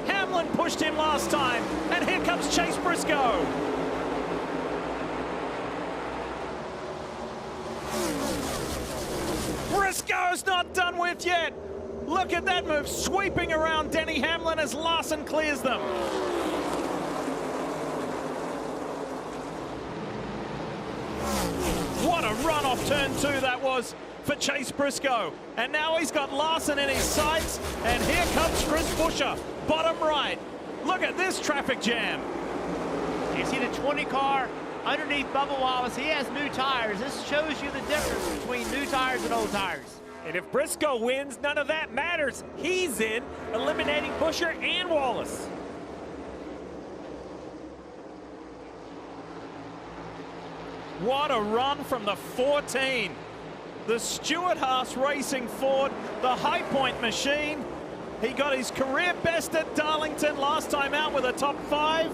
Hamlin pushed him last time, and here comes Chase Briscoe. Briscoe's not done with yet. Look at that move, sweeping around Denny Hamlin as Larson clears them. What a run off turn 2 that was for Chase Briscoe. And now he's got Larson in his sights, and here comes Chris Buescher, bottom right. Look at this traffic jam. You see the 20 car underneath Bubba Wallace. He has new tires. This shows you the difference between new tires and old tires. And if Briscoe wins, none of that matters. He's in, eliminating Buescher and Wallace. What a run from the 14. The Stewart-Haas Racing Ford, the High Point machine. He got his career best at Darlington last time out with a top 5.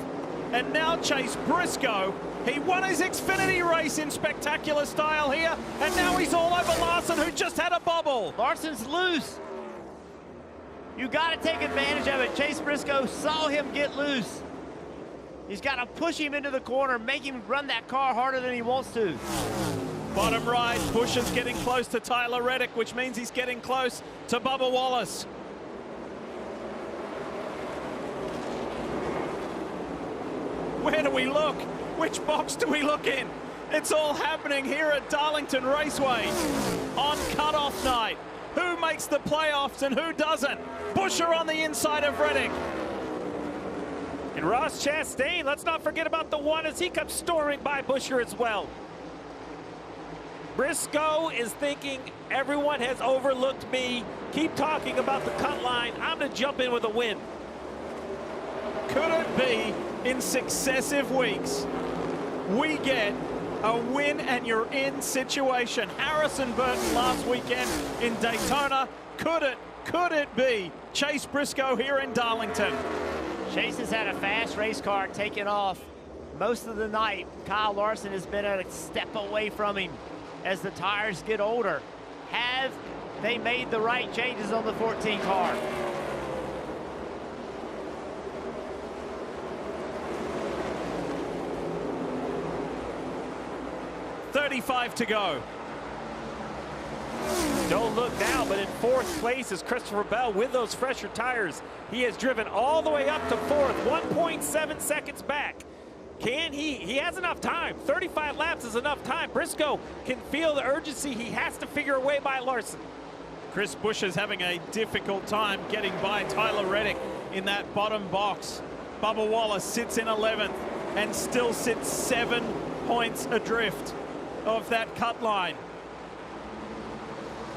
And now Chase Briscoe. He won his Xfinity race in spectacular style here. And now he's all over Larson, who just had a bubble. Larson's loose. You got to take advantage of it. Chase Briscoe saw him get loose. He's got to push him into the corner, make him run that car harder than he wants to. Bottom right, Buescher's getting close to Tyler Reddick, which means he's getting close to Bubba Wallace. Where do we look? Which box do we look in? It's all happening here at Darlington Raceway on cutoff night. Who makes the playoffs and who doesn't? Buescher on the inside of Reddick. And Ross Chastain, let's not forget about the 1 as he comes storming by Buescher as well. Briscoe is thinking everyone has overlooked me. Keep talking about the cut line. I'm going to jump in with a win. Could it be in successive weeks we get a win and you're in situation? Harrison Burton last weekend in Daytona. Could it be Chase Briscoe here in Darlington? Chase has had a fast race car taking off most of the night. Kyle Larson has been a step away from him as the tires get older. Have they made the right changes on the 14 car? .35 to go. Don't look now, but in 4th place is Christopher Bell with those fresher tires. He has driven all the way up to 4th, 1.7 seconds back. Can he has enough time. 35 laps is enough time. Briscoe can feel the urgency. He has to figure a way by Larson. Chris Buescher's having a difficult time getting by Tyler Reddick in that bottom box. Bubba Wallace sits in 11th and still sits 7 points adrift of that cut line.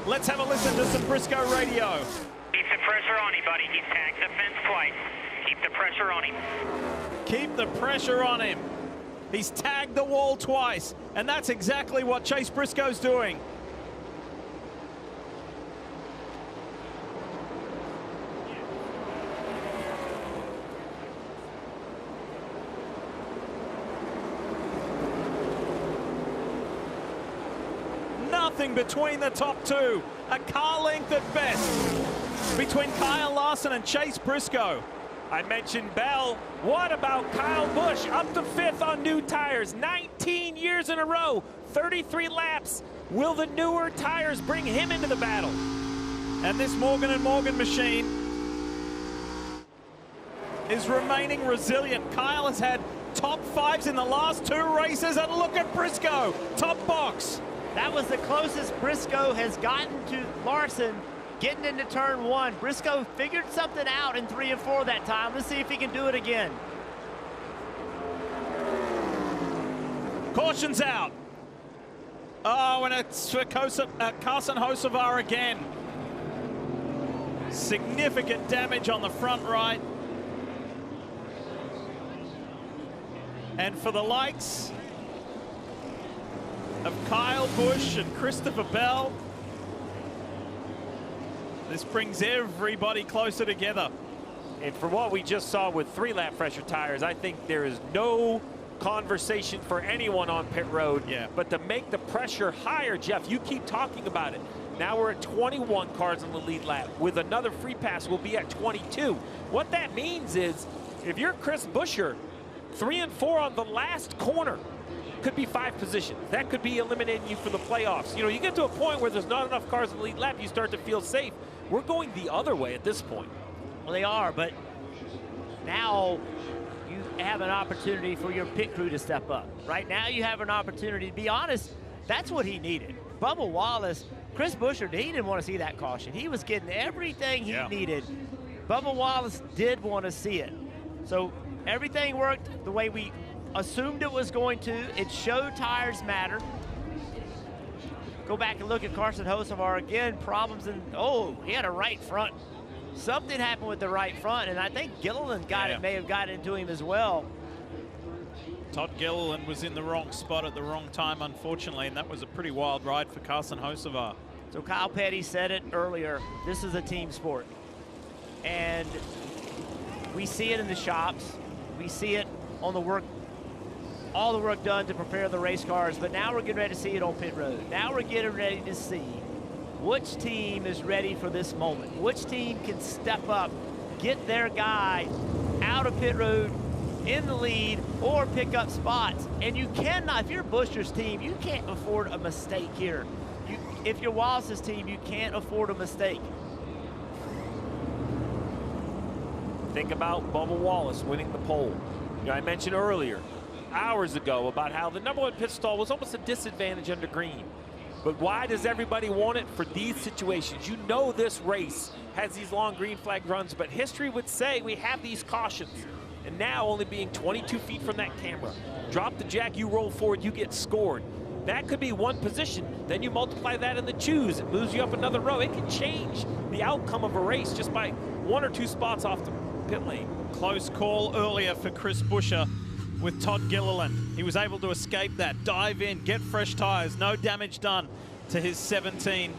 Let's have a listen to some Briscoe radio. Keep the pressure on him, buddy. He's tagged the fence twice. Keep the pressure on him. Keep the pressure on him. He's tagged the wall twice, and that's exactly what Chase Briscoe's doing. Nothing between the top 2. A car length at best between Kyle Larson and Chase Briscoe. I mentioned Bell. What about Kyle Busch up to 5th on new tires? 19 years in a row, 33 laps. Will the newer tires bring him into the battle? And this Morgan & Morgan machine is remaining resilient. Kyle has had top 5s in the last 2 races, and look at Brisco, top box. That was the closest Brisco has gotten to Larson getting into turn 1. Brisco figured something out in 3 and 4 that time. Let's see if he can do it again. Caution's out. Oh, and it's for Carson Hocevar again. Significant damage on the front right. And for the likes of Kyle Busch and Christopher Bell, this brings everybody closer together. And for what we just saw with 3-lap pressure tires, I think there is no conversation for anyone on pit road. Yeah. But to make the pressure higher, Jeff, you keep talking about it. Now we're at 21 cars in the lead lap. With another free pass, we'll be at 22. What that means is, if you're Chris Buescher, 3 and 4 on the last corner, could be 5 positions. That could be eliminating you for the playoffs. You know, you get to a point where there's not enough cars in the lead lap, you start to feel safe. We're going the other way at this point. Well, they are, but now you have an opportunity for your pit crew to step up. Right now you have an opportunity. To be honest, that's what he needed. Bubba Wallace, Chris Buescher, he didn't want to see that caution. He was getting everything he needed. Bubba Wallace did want to see it. So everything worked the way we assumed it was going to. It showed tires matter. Go back and look at Carson Hocevar again. Problems in, oh, he had a right front. Something happened with the right front, and I think Gilliland may have got into him as well. Todd Gilliland was in the wrong spot at the wrong time, unfortunately, and that was a pretty wild ride for Carson Hocevar. So Kyle Petty said it earlier, this is a team sport. And we see it in the shops. We see it on the work, all the work done to prepare the race cars, but now we're getting ready to see it on pit road. Now we're getting ready to see which team is ready for this moment. Which team can step up, get their guy out of pit road, in the lead, or pick up spots. And you cannot, if you're Buescher's team, you can't afford a mistake here. If you're Wallace's team, you can't afford a mistake. Think about Bubba Wallace winning the pole. You know, I mentioned earlier, hours ago, about how the #1 pit stall was almost a disadvantage under green. But why does everybody want it for these situations? You know this race has these long green flag runs, but history would say we have these cautions. And now only being 22 feet from that camera. Drop the jack, you roll forward, you get scored. That could be 1 position. Then you multiply that in the choose. It moves you up another row. It can change the outcome of a race just by 1 or 2 spots off the pit lane. Close call earlier for Chris Buescher with Todd Gilliland. He was able to escape that, dive in, get fresh tires, no damage done to his 17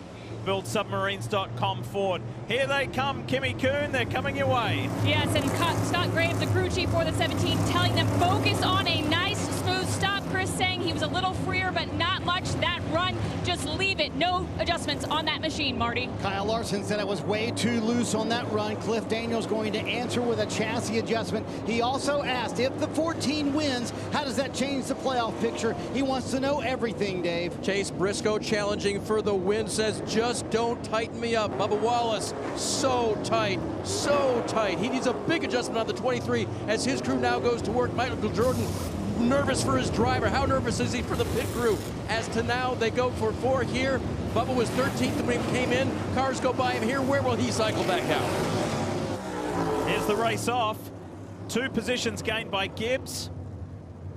BuildSubmarines.com Ford. Here they come, Kimmy Coon, they're coming your way. Yes, and Scott Graves, the crew chief for the 17, telling them focus on a nice, smooth stop. Chris saying he was a little freer, but not much. That run, just leave it. No adjustments on that machine, Marty. Kyle Larson said it was way too loose on that run. Cliff Daniels going to answer with a chassis adjustment. He also asked if the 14 wins, how does that change the playoff picture? He wants to know everything, Dave. Chase Brisco challenging for the win, says just don't tighten me up. Bubba Wallace, so tight, so tight. He needs a big adjustment on the 23 as his crew now goes to work. Michael Jordan nervous for his driver. How nervous is he for the pit crew? As to now, they go for 4 here. Bubba was 13th when he came in. Cars go by him here. Where will he cycle back out? Here's the race off. 2 positions gained by Gibbs.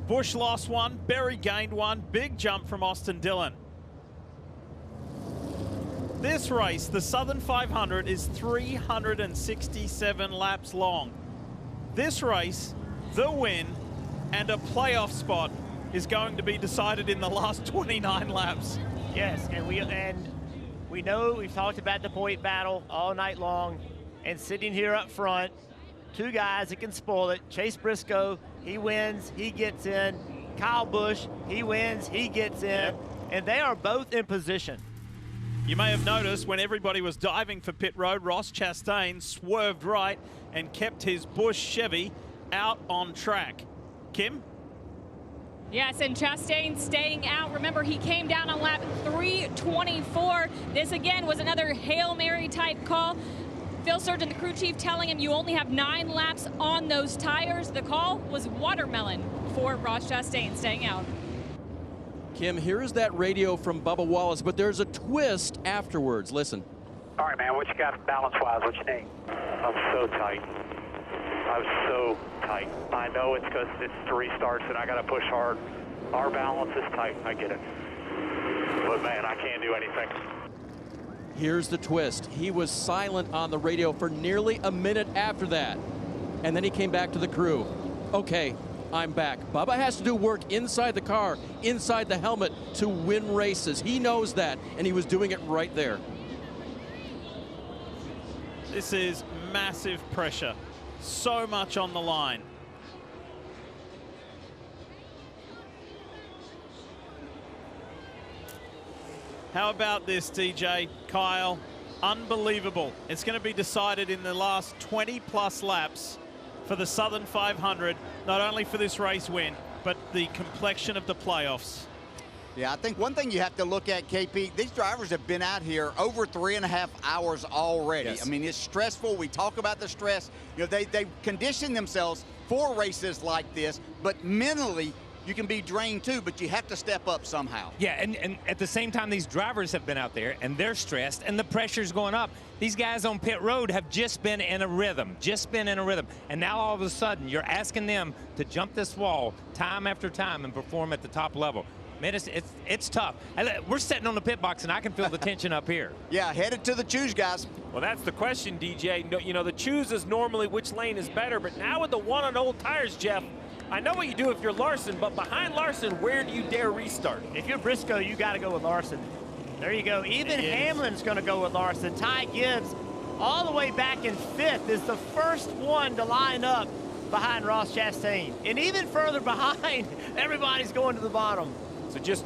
Busch lost 1, Berry gained 1. Big jump from Austin Dillon. This race, the Southern 500, is 367 laps long. This race, the win, and a playoff spot is going to be decided in the last 29 laps. Yes, and we know we've talked about the point battle all night long, and sitting here up front, 2 guys that can spoil it. Chase Brisco, he wins, he gets in. Kyle Busch, he wins, he gets in, and they are both in position. You may have noticed when everybody was diving for pit road, Ross Chastain swerved right and kept his Busch Chevy out on track. Kim? Yes, and Chastain staying out. Remember, he came down on lap 324. This, again, was another Hail Mary type call. Phil Surgeon, the crew chief, telling him you only have 9 laps on those tires. The call was watermelon for Ross Chastain staying out. Kim, here is that radio from Bubba Wallace, but there's a twist afterwards. Listen. All right, man, what you got balance-wise? What you need? I'm so tight. I'm so tight. I know it's because it's 3 starts and I got to push hard. Our balance is tight. I get it. But, man, I can't do anything. Here's the twist. He was silent on the radio for nearly a minute after that. And then he came back to the crew. Okay, I'm back. Bubba has to do work inside the car, inside the helmet to win races. He knows that, and he was doing it right there. This is massive pressure. So much on the line. How about this, DJ, Kyle? Unbelievable. It's going to be decided in the last 20-plus laps for the Southern 500, not only for this race win, but the complexion of the playoffs. Yeah, I think one thing you have to look at, KP, these drivers have been out here over 3.5 hours already. Yes. I mean, it's stressful. We talk about the stress. You know, they condition themselves for races like this, but mentally, you can be drained too, but you have to step up somehow. Yeah, and at the same time, these drivers have been out there, and they're stressed, and the pressure's going up. These guys on pit road have just been in a rhythm, And now all of a sudden, you're asking them to jump this wall time after time and perform at the top level. Man, it's tough. We're sitting on the pit box, and I can feel the tension up here. Yeah, headed to the choose, guys. Well, that's the question, DJ. You know, the choose is normally which lane is better, but now with the one on old tires, Jeff, I know what you do if you're Larson, but behind Larson, where do you dare restart? If you're Brisco, you got to go with Larson. There you go. Even Hamlin's going to go with Larson. Ty Gibbs, all the way back in 5th, is the first one to line up behind Ross Chastain. And even further behind, everybody's going to the bottom. So just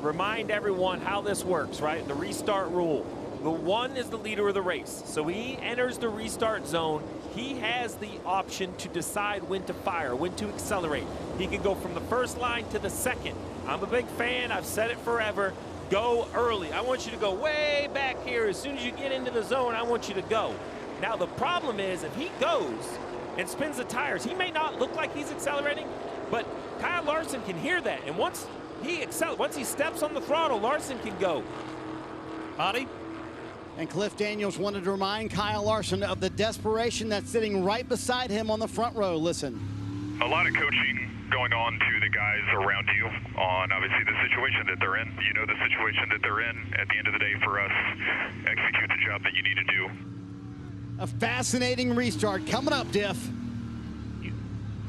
remind everyone how this works, right? The restart rule. The 1 is the leader of the race. So he enters the restart zone. He has the option to decide when to fire, when to accelerate. He can go from the first line to the second. I'm a big fan. I've said it forever. Go early. I want you to go way back here. As soon as you get into the zone, I want you to go. Now, the problem is if he goes and spins the tires, he may not look like he's accelerating, but Kyle Larson can hear that. And once he steps on the throttle, Larson can go. Marty? And Cliff Daniels wanted to remind Kyle Larson of the desperation that's sitting right beside him on the front row. Listen. A lot of coaching going on to the guys around you on obviously the situation that they're in. You know the situation that they're in. At the end of the day, for us, execute the job that you need to do. A fascinating restart coming up, Diff.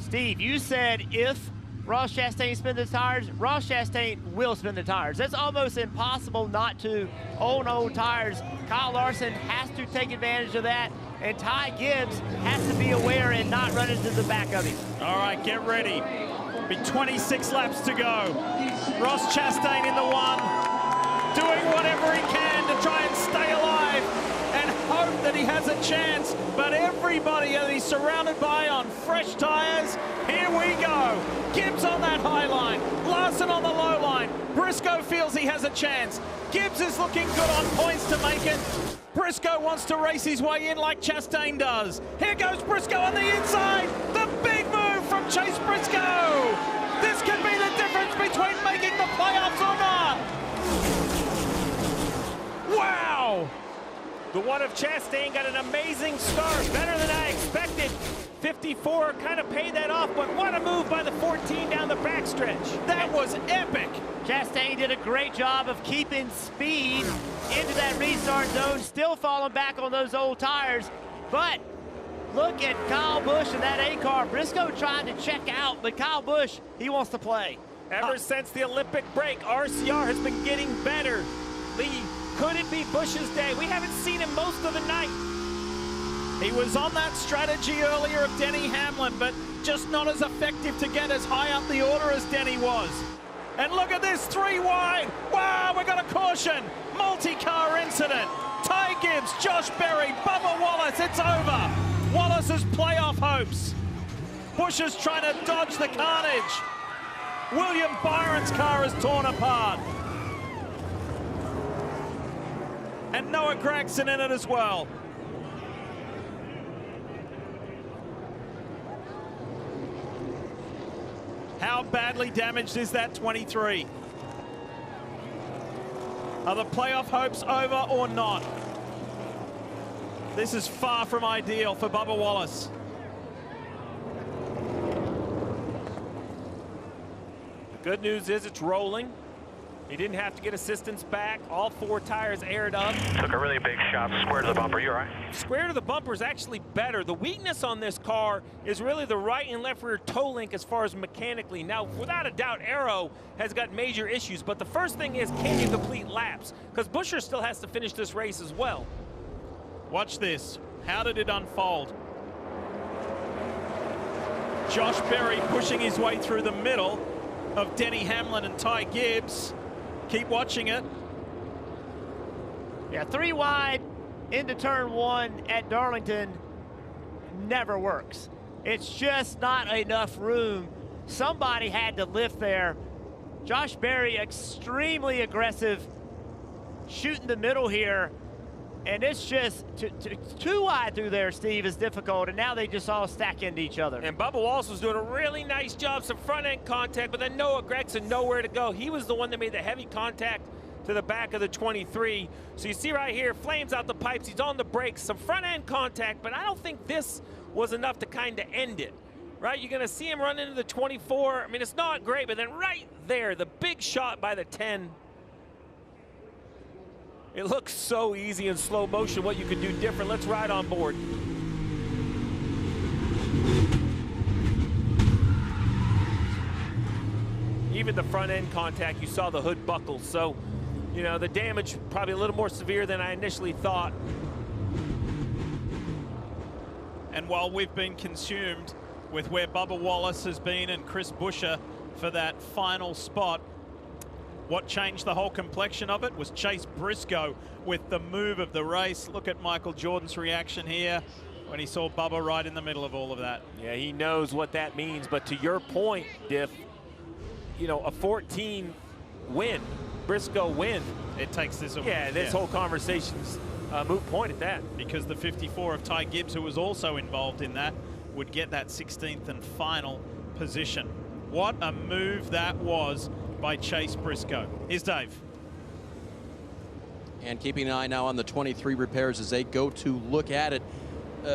Steve, you said if Ross Chastain spin the tires, Ross Chastain will spin the tires. That's almost impossible not to own old tires. Kyle Larson has to take advantage of that, and Ty Gibbs has to be aware and not run into the back of him. All right, get ready. Be 26 laps to go. Ross Chastain in the 1, doing whatever he can to try and stay alive and hope that he has a chance. But everybody that he's surrounded by on fresh tires, here we go. Gibbs on that high line, Larson on the low line. Brisco feels he has a chance. Gibbs is looking good on points to make it. Brisco wants to race his way in like Chastain does. Here goes Brisco on the inside. The big move from Chase Brisco. This could be the difference between making the playoffs or not. Wow. The 1 of Chastain got an amazing start, better than I expected. 54 kind of paid that off, but what a move by the 14 down the backstretch. That was epic. Chastain did a great job of keeping speed into that restart zone, still falling back on those old tires. But look at Kyle Busch and that A-car. Brisco trying to check out, but Kyle Busch, he wants to play. Ever since the Olympic break, RCR has been getting better. Lee, could it be Busch's day? We haven't seen him most of the night. He was on that strategy earlier of Denny Hamlin, but just not as effective to get as high up the order as Denny was. And look at this, 3 wide. Wow, we got a caution. Multi-car incident. Ty Gibbs, Josh Berry, Bubba Wallace, it's over. Wallace's playoff hopes. Busch is trying to dodge the carnage. William Byron's car is torn apart. And Noah Gragson in it as well. How badly damaged is that 23? Are the playoff hopes over or not? This is far from ideal for Bubba Wallace. The good news is it's rolling. He didn't have to get assistance back. All 4 tires aired up. Took a really big shot square to the bumper. You all right? Square to the bumper is actually better. The weakness on this car is really the right and left rear toe link as far as mechanically. Now, without a doubt, Aero has got major issues, but the first thing is, can you complete laps? Because Buescher still has to finish this race as well. Watch this. How did it unfold? Josh Berry pushing his way through the middle of Denny Hamlin and Ty Gibbs. Keep watching it. Yeah, 3 wide into turn 1 at Darlington never works. It's just not enough room. Somebody had to lift there. Josh Berry extremely aggressive, shooting the middle here. And it's just too wide through there, Steve, is difficult. And now they just all stack into each other. And Bubba Wallace was doing a really nice job, some front-end contact, but then Noah Gragson nowhere to go. He was the one that made the heavy contact to the back of the 23. So you see right here, flames out the pipes. He's on the brakes, some front-end contact, but I don't think this was enough to kind of end it, right? You're going to see him run into the 24. I mean, it's not great, but then right there, the big shot by the 10. It looks so easy in slow motion what you could do different. Let's ride on board. Even the front end contact, you saw the hood buckle. So, you know, the damage probably a little more severe than I initially thought. And while we've been consumed with where Bubba Wallace has been and Chris Buescher for that final spot, what changed the whole complexion of it was Chase Briscoe with the move of the race. Look at Michael Jordan's reaction here when he saw Bubba right in the middle of all of that. Yeah, he knows what that means. But to your point, Diff, you know, a 14 win, Briscoe win. It takes this away. Yeah, this whole conversation's a moot point at that. Because the 54 of Ty Gibbs, who was also involved in that, would get that 16th and final position. What a move that was by Chase Briscoe. Here's Dave. And keeping an eye now on the 23 repairs as they go to look at it.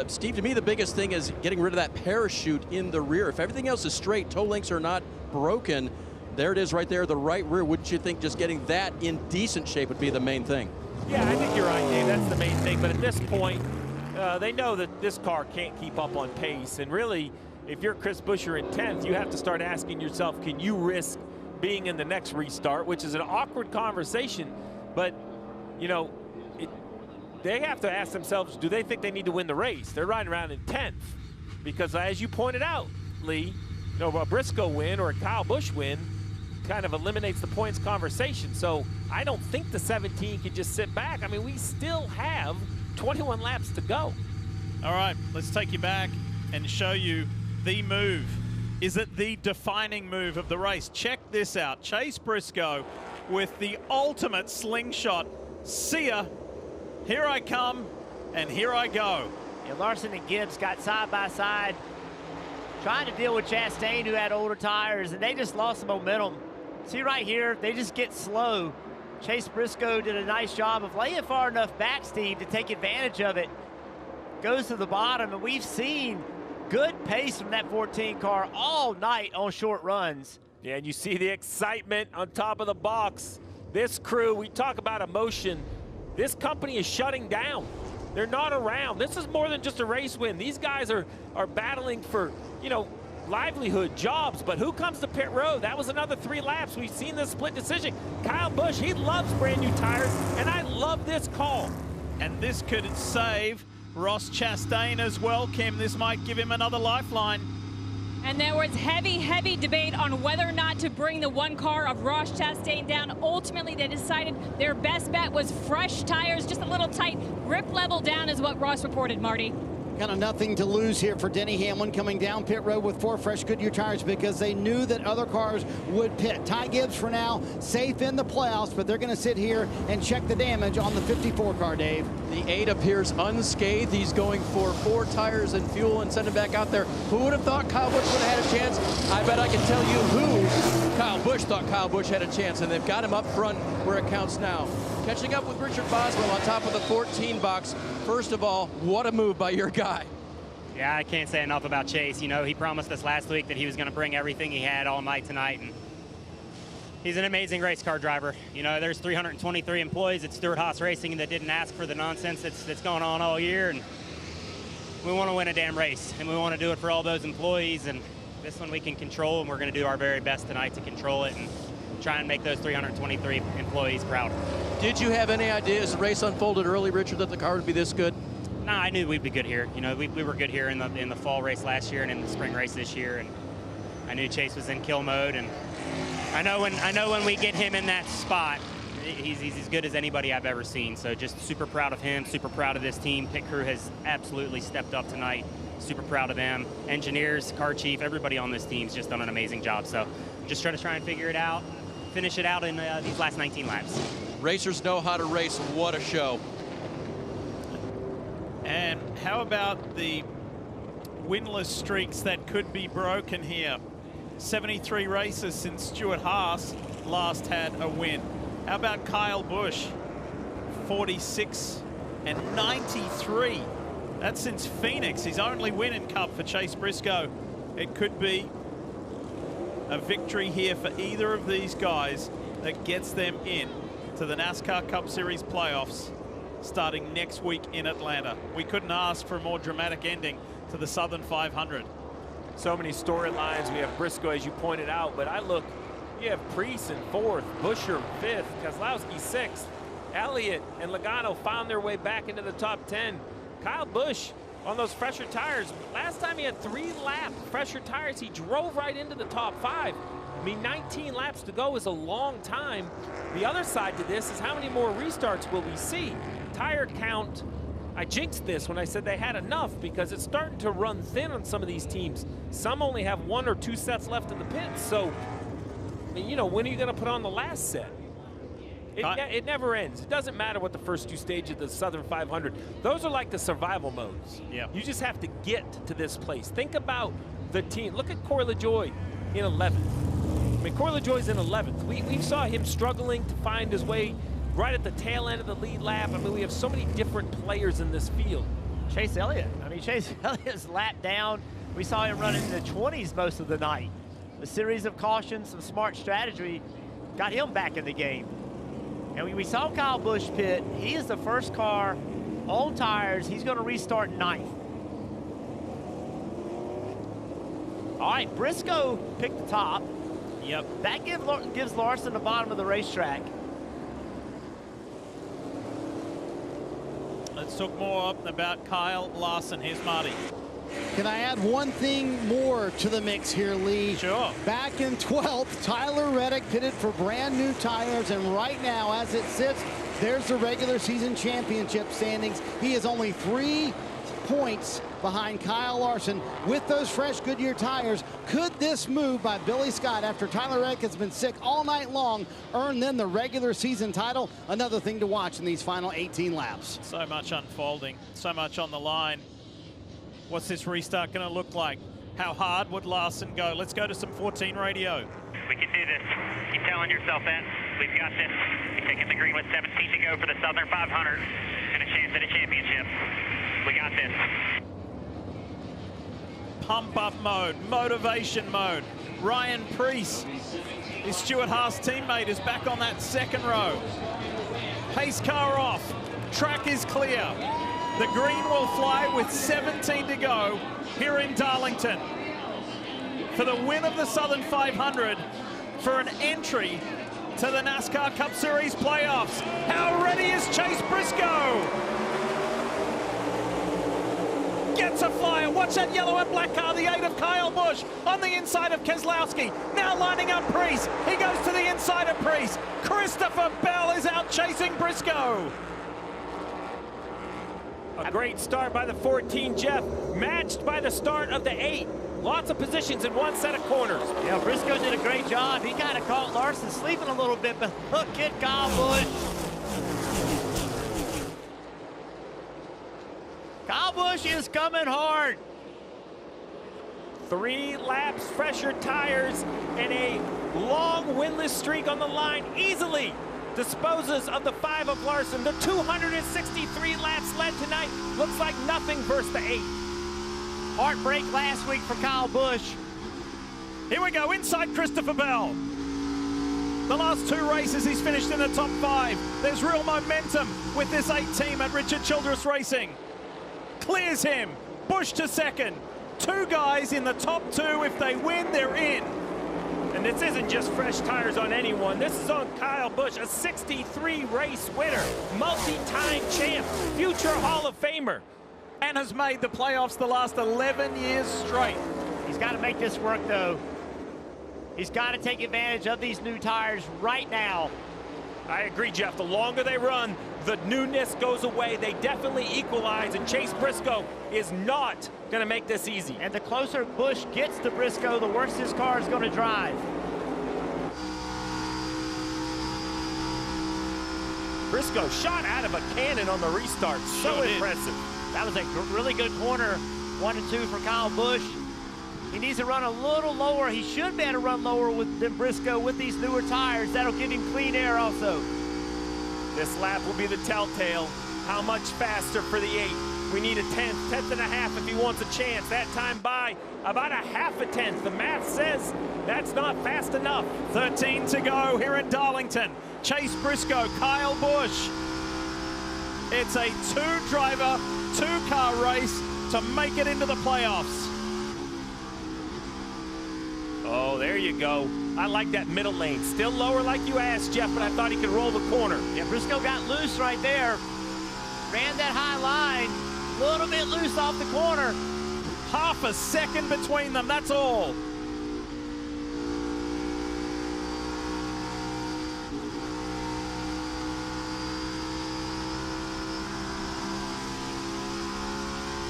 Steve, to me, the biggest thing is getting rid of that parachute in the rear. If everything else is straight, toe links are not broken, there it is right there, the right rear. Wouldn't you think just getting that in decent shape would be the main thing? Yeah, I think you're right, Dave. That's the main thing. But at this point, they know that this car can't keep up on pace. And really, if you're Chris Buescher in 10th, you have to start asking yourself, can you risk being in the next restart, which is an awkward conversation. But, you know, they have to ask themselves, do they think they need to win the race? They're riding around in 10th. Because as you pointed out, Lee, you know, a Briscoe win or a Kyle Busch win kind of eliminates the points conversation. So I don't think the 17 can just sit back. I mean, we still have 21 laps to go. All right, let's take you back and show you the move. Is it the defining move of the race? Check this out. Chase Briscoe with the ultimate slingshot. See ya. Here I come, and here I go. Yeah, Larson and Gibbs got side by side, trying to deal with Chastain, who had older tires, and they just lost the momentum. See right here, they just get slow. Chase Briscoe did a nice job of laying far enough back, Steve, to take advantage of it. Goes to the bottom, and we've seen good pace from that 14 car all night on short runs. Yeah, and you see the excitement on top of the box. This crew, we talk about emotion. This company is shutting down. They're not around. This is more than just a race win. These guys are battling for, you know, livelihood, jobs. But who comes to pit road? That was another 3 laps. We've seen this split decision. Kyle Busch, he loves brand new tires, and I love this call. And this could save Ross Chastain as well, Kim. This might give him another lifeline. And there was heavy debate on whether or not to bring the one car of Ross Chastain down. Ultimately, they decided their best bet was fresh tires, just a little tight. Grip level down is what Ross reported, Marty. Kind of nothing to lose here for Denny Hamlin coming down pit road with 4 fresh Goodyear tires because they knew that other cars would pit. Ty Gibbs for now safe in the playoffs, but they're going to sit here and check the damage on the 54 car, Dave. The 8 appears unscathed. He's going for 4 tires and fuel and send him back out there. Who would have thought Kyle Busch would have had a chance? I bet I can tell you who Kyle Busch thought Kyle Busch had a chance, and they've got him up front where it counts now. Catching up with Richard Boswell on top of the 14 box. First of all, what a move by your guy. Yeah, I can't say enough about Chase. You know, he promised us last week that he was going to bring everything he had all night tonight, and he's an amazing race car driver. You know, there's 323 employees at Stewart-Haas Racing that didn't ask for the nonsense that's going on all year, and we want to win a damn race, and we want to do it for all those employees, and this one we can control, and we're going to do our very best tonight to control it and try and make those 323 employees proud. Did you have any idea as the race unfolded early, Richard, that the car would be this good? No, I knew we'd be good here. You know, we were good here in the fall race last year and in the spring race this year, and I knew Chase was in kill mode, and I know when we get him in that spot, he's as good as anybody I've ever seen. So just super proud of him, super proud of this team. Pit crew has absolutely stepped up tonight. Super proud of them. Engineers, car chief, everybody on this team's just done an amazing job. So just try and figure it out, finish it out in these last 19 laps. Racers know how to race. What a show. And how about the winless streaks that could be broken here? 73 races since Stewart-Haas last had a win. How about Kyle Busch? 46 and 93. That's since Phoenix, his only win in Cup for Chase Briscoe. It could be a victory here for either of these guys that gets them in to the NASCAR Cup Series playoffs starting next week in Atlanta. We couldn't ask for a more dramatic ending to the Southern 500. So many storylines. We have Briscoe, as you pointed out, but I look, you have Preece in 4th, Buescher 5th, Keselowski 6th. Elliott and Logano found their way back into the top 10. Kyle Busch on those fresher tires. Last time he had 3-lap fresher tires, he drove right into the top 5. I mean, 19 laps to go is a long time. The other side to this is how many more restarts will we see? Tire count, I jinxed this when I said they had enough because it's starting to run thin on some of these teams. Some only have 1 or 2 sets left in the pits. So, I mean, you know, when are you going to put on the last set? It never ends. It doesn't matter what the first 2 stages of the Southern 500. Those are like the survival modes. Yeah. You just have to get to this place. Think about the team. Look at Corey LaJoie in 11th. I mean, Corey LaJoie's in 11th. We saw him struggling to find his way right at the tail end of the lead lap. I mean, we have so many different players in this field. Chase Elliott. I mean, Chase Elliott's lap down. We saw him running in the 20s most of the night. A series of cautions, some smart strategy got him back in the game. And we saw Kyle Busch pit. He is the first car on tires. He's going to restart 9th. All right, Briscoe picked the top. Yep. That gives Larson the bottom of the racetrack. Let's talk more about Kyle Larson. Here's Marty. Can I add one thing more to the mix here, Lee? Sure. Back in 12th, Tyler Reddick pitted for brand new tires, and right now, as it sits, there's the regular season championship standings. He is only 3 points behind Kyle Larson with those fresh Goodyear tires. Could this move by Billy Scott after Tyler Reddick has been sick all night long earn them the regular season title? Another thing to watch in these final 18 laps. So much unfolding, so much on the line. What's this restart going to look like? How hard would Larson go? Let's go to some 14 radio. We can do this. Keep telling yourself that. We've got this. We're taking the green with 17 to go for the Southern 500 and a chance at a championship. We got this. Pump up mode, motivation mode. Ryan Preece, his Stewart-Haas teammate, is back on that 2nd row. Pace car off. Track is clear. The green will fly with 17 to go here in Darlington for the win of the Southern 500 for an entry to the NASCAR Cup Series playoffs. How ready is Chase Briscoe? Gets a flyer. Watch that yellow and black car, the 8 of Kyle Busch on the inside of Keselowski. Now lining up Preece. He goes to the inside of Preece. Christopher Bell is out chasing Briscoe. A great start by the 14, Jeff, matched by the start of the 8. Lots of positions in one set of corners. Yeah, Brisco did a great job. He kind of caught Larson sleeping a little bit, but look at Kyle Busch. Kyle Busch is coming hard. 3 laps, fresher tires, and a long winless streak on the line easily disposes of the 5 of Larson. The 263 laps led tonight looks like nothing versus the 8. Heartbreak last week for Kyle Busch. Here we go, inside Christopher Bell. The last 2 races, he's finished in the top 5. There's real momentum with this 8 team at Richard Childress Racing. Clears him, Busch to second. 2 guys in the top 2. If they win, they're in. And this isn't just fresh tires on anyone. This is on Kyle Busch, a 63 race winner, multi-time champ, future Hall of Famer. And has made the playoffs the last 11 years straight. He's got to make this work, though. He's got to take advantage of these new tires right now. I agree, Jeff. The longer they run, the newness goes away. They definitely equalize, and Chase Briscoe is not going to make this easy. And the closer Busch gets to Briscoe, the worse his car is going to drive. Briscoe shot out of a cannon on the restart. So impressive. That was a really good corner, 1 and 2 for Kyle Busch. He needs to run a little lower. He should be able to run lower than Briscoe with these newer tires. That'll give him clean air also. This lap will be the telltale. How much faster for the 8? We need a tenth and a half if he wants a chance. That time by about a half a tenth. The math says that's not fast enough. 13 to go here in Darlington. Chase Briscoe, Kyle Busch. It's a 2-driver, 2-car race to make it into the playoffs. Oh, there you go. I like that middle lane. Still lower like you asked, Jeff, but I thought he could roll the corner. Yeah, Briscoe got loose right there. Ran that high line. A little bit loose off the corner. Half a second between them, that's all.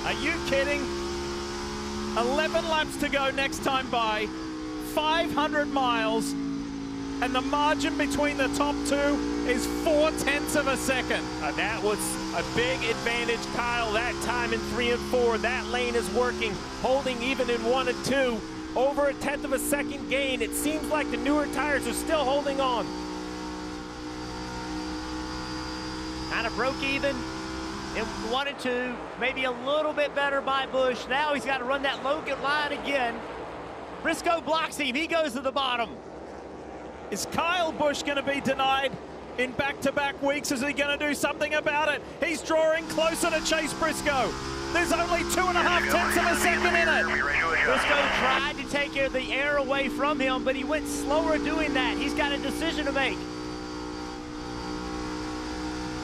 Are you kidding? 11 laps to go next time by. 500 miles, and the margin between the top 2 is 0.4 of a second. That was a big advantage, Kyle, that time in 3 and 4. That lane is working, holding even in 1 and 2. Over a 1/10 of a second gain. It seems like the newer tires are still holding on. Kind of broke even in 1 and 2. Maybe a little bit better by Busch. Now he's got to run that Logan line again. Briscoe blocks him. He goes to the bottom. Is Kyle Busch going to be denied in back-to-back weeks? Is he going to do something about it? He's drawing closer to Chase Briscoe. There's only 2.5 tenths of a second in it. Briscoe tried to take the air away from him, but he went slower doing that. He's got a decision to make.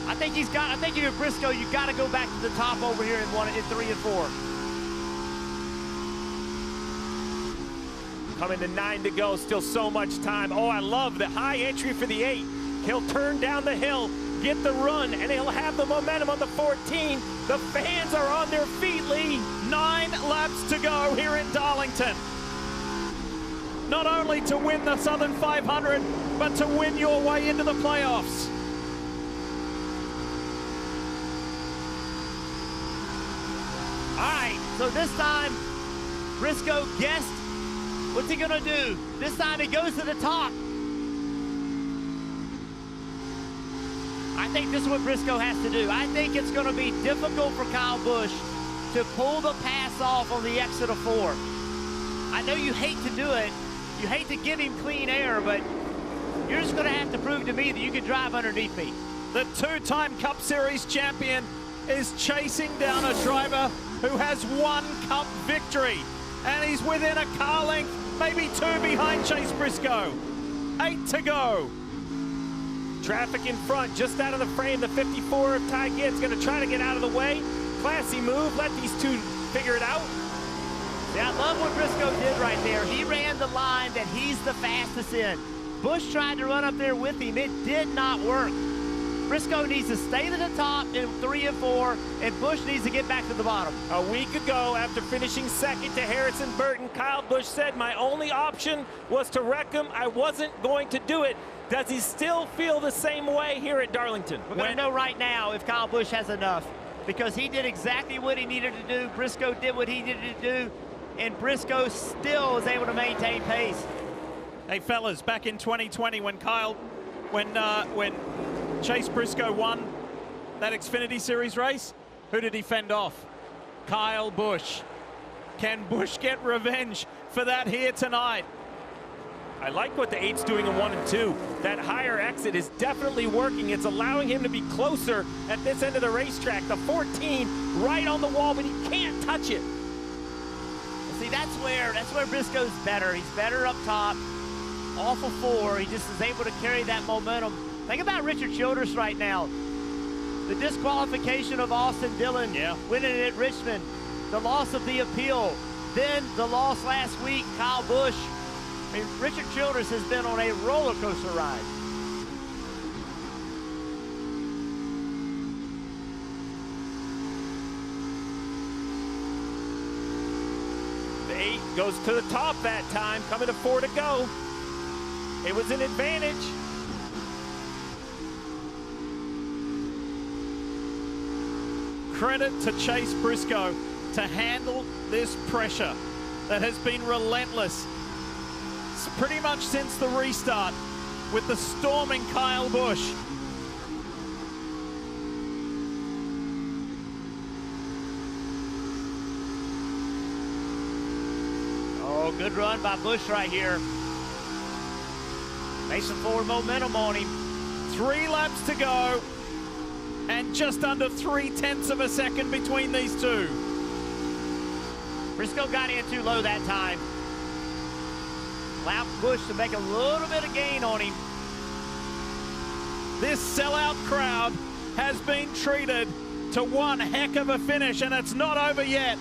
I think if you're Briscoe, you've got to go back to the top over here in 3 and 4. Coming to 9 to go, still so much time. Oh, I love the high entry for the 8. He'll turn down the hill, get the run, and he'll have the momentum on the 14. The fans are on their feet, Lee. 9 laps to go here in Darlington. Not only to win the Southern 500, but to win your way into the playoffs. All right, so this time, Briscoe guessed. What's he gonna do? This time he goes to the top. I think this is what Briscoe has to do. I think it's gonna be difficult for Kyle Busch to pull the pass off on the exit of 4. I know you hate to do it. You hate to give him clean air, but you're just gonna have to prove to me that you can drive underneath me. The 2-time Cup Series champion is chasing down a driver who has 1 Cup victory. And he's within a car length, maybe 2 behind Chase Briscoe. 8 to go. Traffic in front, just out of the frame. The 54 of Ty Gibbs going to try to get out of the way. Classy move, let these 2 figure it out. Yeah, I love what Briscoe did right there. He ran the line that he's the fastest in. Busch tried to run up there with him. It did not work. Brisco needs to stay to the top in 3 and 4, and Busch needs to get back to the bottom. A week ago, after finishing second to Harrison Burton, Kyle Busch said my only option was to wreck him. I wasn't going to do it. Does he still feel the same way here at Darlington? We're going to know right now if Kyle Busch has enough, because he did exactly what he needed to do. Brisco did what he needed to do, and Brisco still was able to maintain pace. Hey, fellas, back in 2020 when Chase Brisco won that Xfinity Series race, who did he fend off? Kyle Busch. Can Busch get revenge for that here tonight? I like what the 8's doing in 1 and 2. That higher exit is definitely working. It's allowing him to be closer at this end of the racetrack. The 14 right on the wall, but he can't touch it. See, that's where Briscoe's better. He's better up top, off of 4. He just is able to carry that momentum. Think about Richard Childress right now. The disqualification of Austin Dillon winning it at Richmond. The loss of the appeal. Then the loss last week, Kyle Busch. I mean, Richard Childress has been on a roller coaster ride. The 8 goes to the top that time, coming to 4 to go. It was an advantage. Credit to Chase Brisco to handle this pressure that has been relentless pretty much since the restart with the storming Kyle Busch. Oh, good run by Busch right here. Made some forward momentum on him. 3 laps to go, and just under 0.3 of a second between these two. Brisco got in too low that time. Allowed Busch to make a little bit of gain on him. This sellout crowd has been treated to one heck of a finish, and it's not over yet.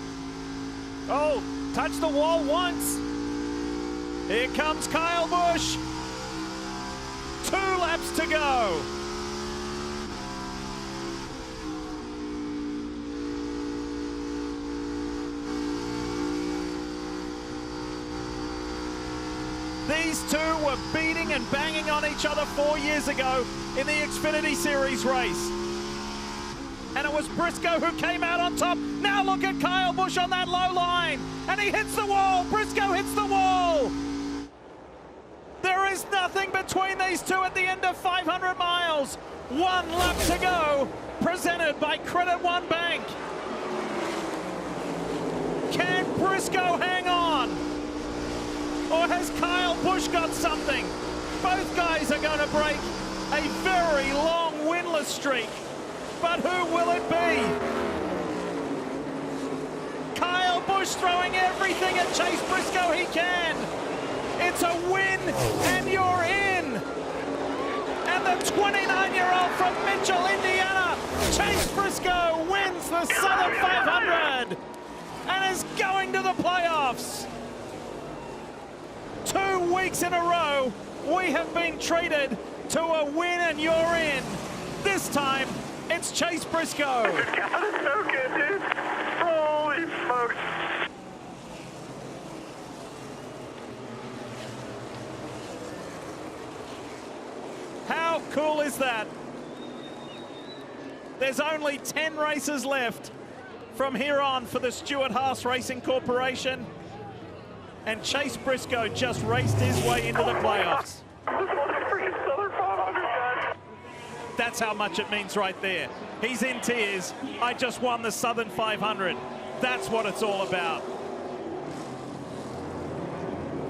Oh, touched the wall once. Here comes Kyle Busch. 2 laps to go. These two were beating and banging on each other 4 years ago in the Xfinity Series race. And it was Brisco who came out on top. Now look at Kyle Busch on that low line. And he hits the wall. Brisco hits the wall. There is nothing between these two at the end of 500 miles. 1 lap to go. Presented by Credit One Bank. Can Brisco hang on? Or has Kyle Busch got something? Both guys are going to break a very long winless streak. But who will it be? Kyle Busch throwing everything at Chase Brisco he can. It's a win and you're in. And the 29-year-old from Mitchell, Indiana, Chase Brisco wins the Southern 500 and is going to the playoffs. 2 weeks in a row, we have been treated to a win and you're in. This time, it's Chase Brisco. God, it's so good, dude. Holy smokes. How cool is that? There's only 10 races left from here on for the Stewart-Haas Racing Corporation. And Chase Brisco just raced his way into the playoffs. That's how much it means right there. He's in tears. I just won the Southern 500. That's what it's all about.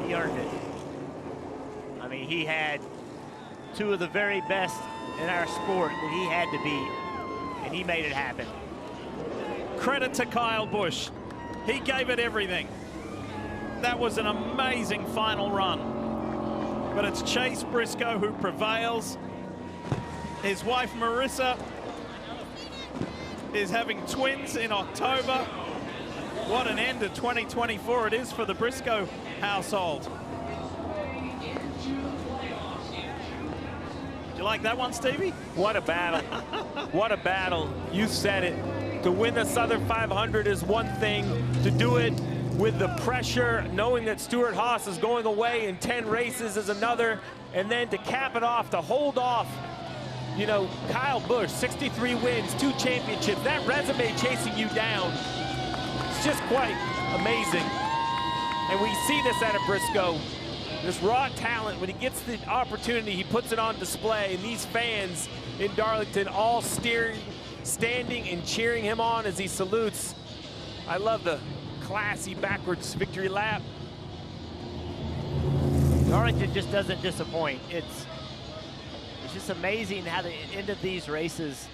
He earned it. I mean, he had 2 of the very best in our sport that he had to beat, and he made it happen. Credit to Kyle Busch. He gave it everything. That was an amazing final run. But it's Chase Brisco who prevails. His wife, Marissa, is having twins in October. What an end to 2024 it is for the Brisco household. like that one, Stevie? What a battle. What a battle. You said it. To win the Southern 500 is one thing. To do it with the pressure, knowing that Stuart Haas is going away in 10 races is another. And then to cap it off, to hold off, you know, Kyle Busch, 63 wins, 2 championships. That resume chasing you down, it's just quite amazing. And we see this out of Brisco. This raw talent, when he gets the opportunity, he puts it on display. And these fans in Darlington all standing and cheering him on as he salutes. I love the classy backwards victory lap. Darlington just doesn't disappoint. It's just amazing how the end of these races,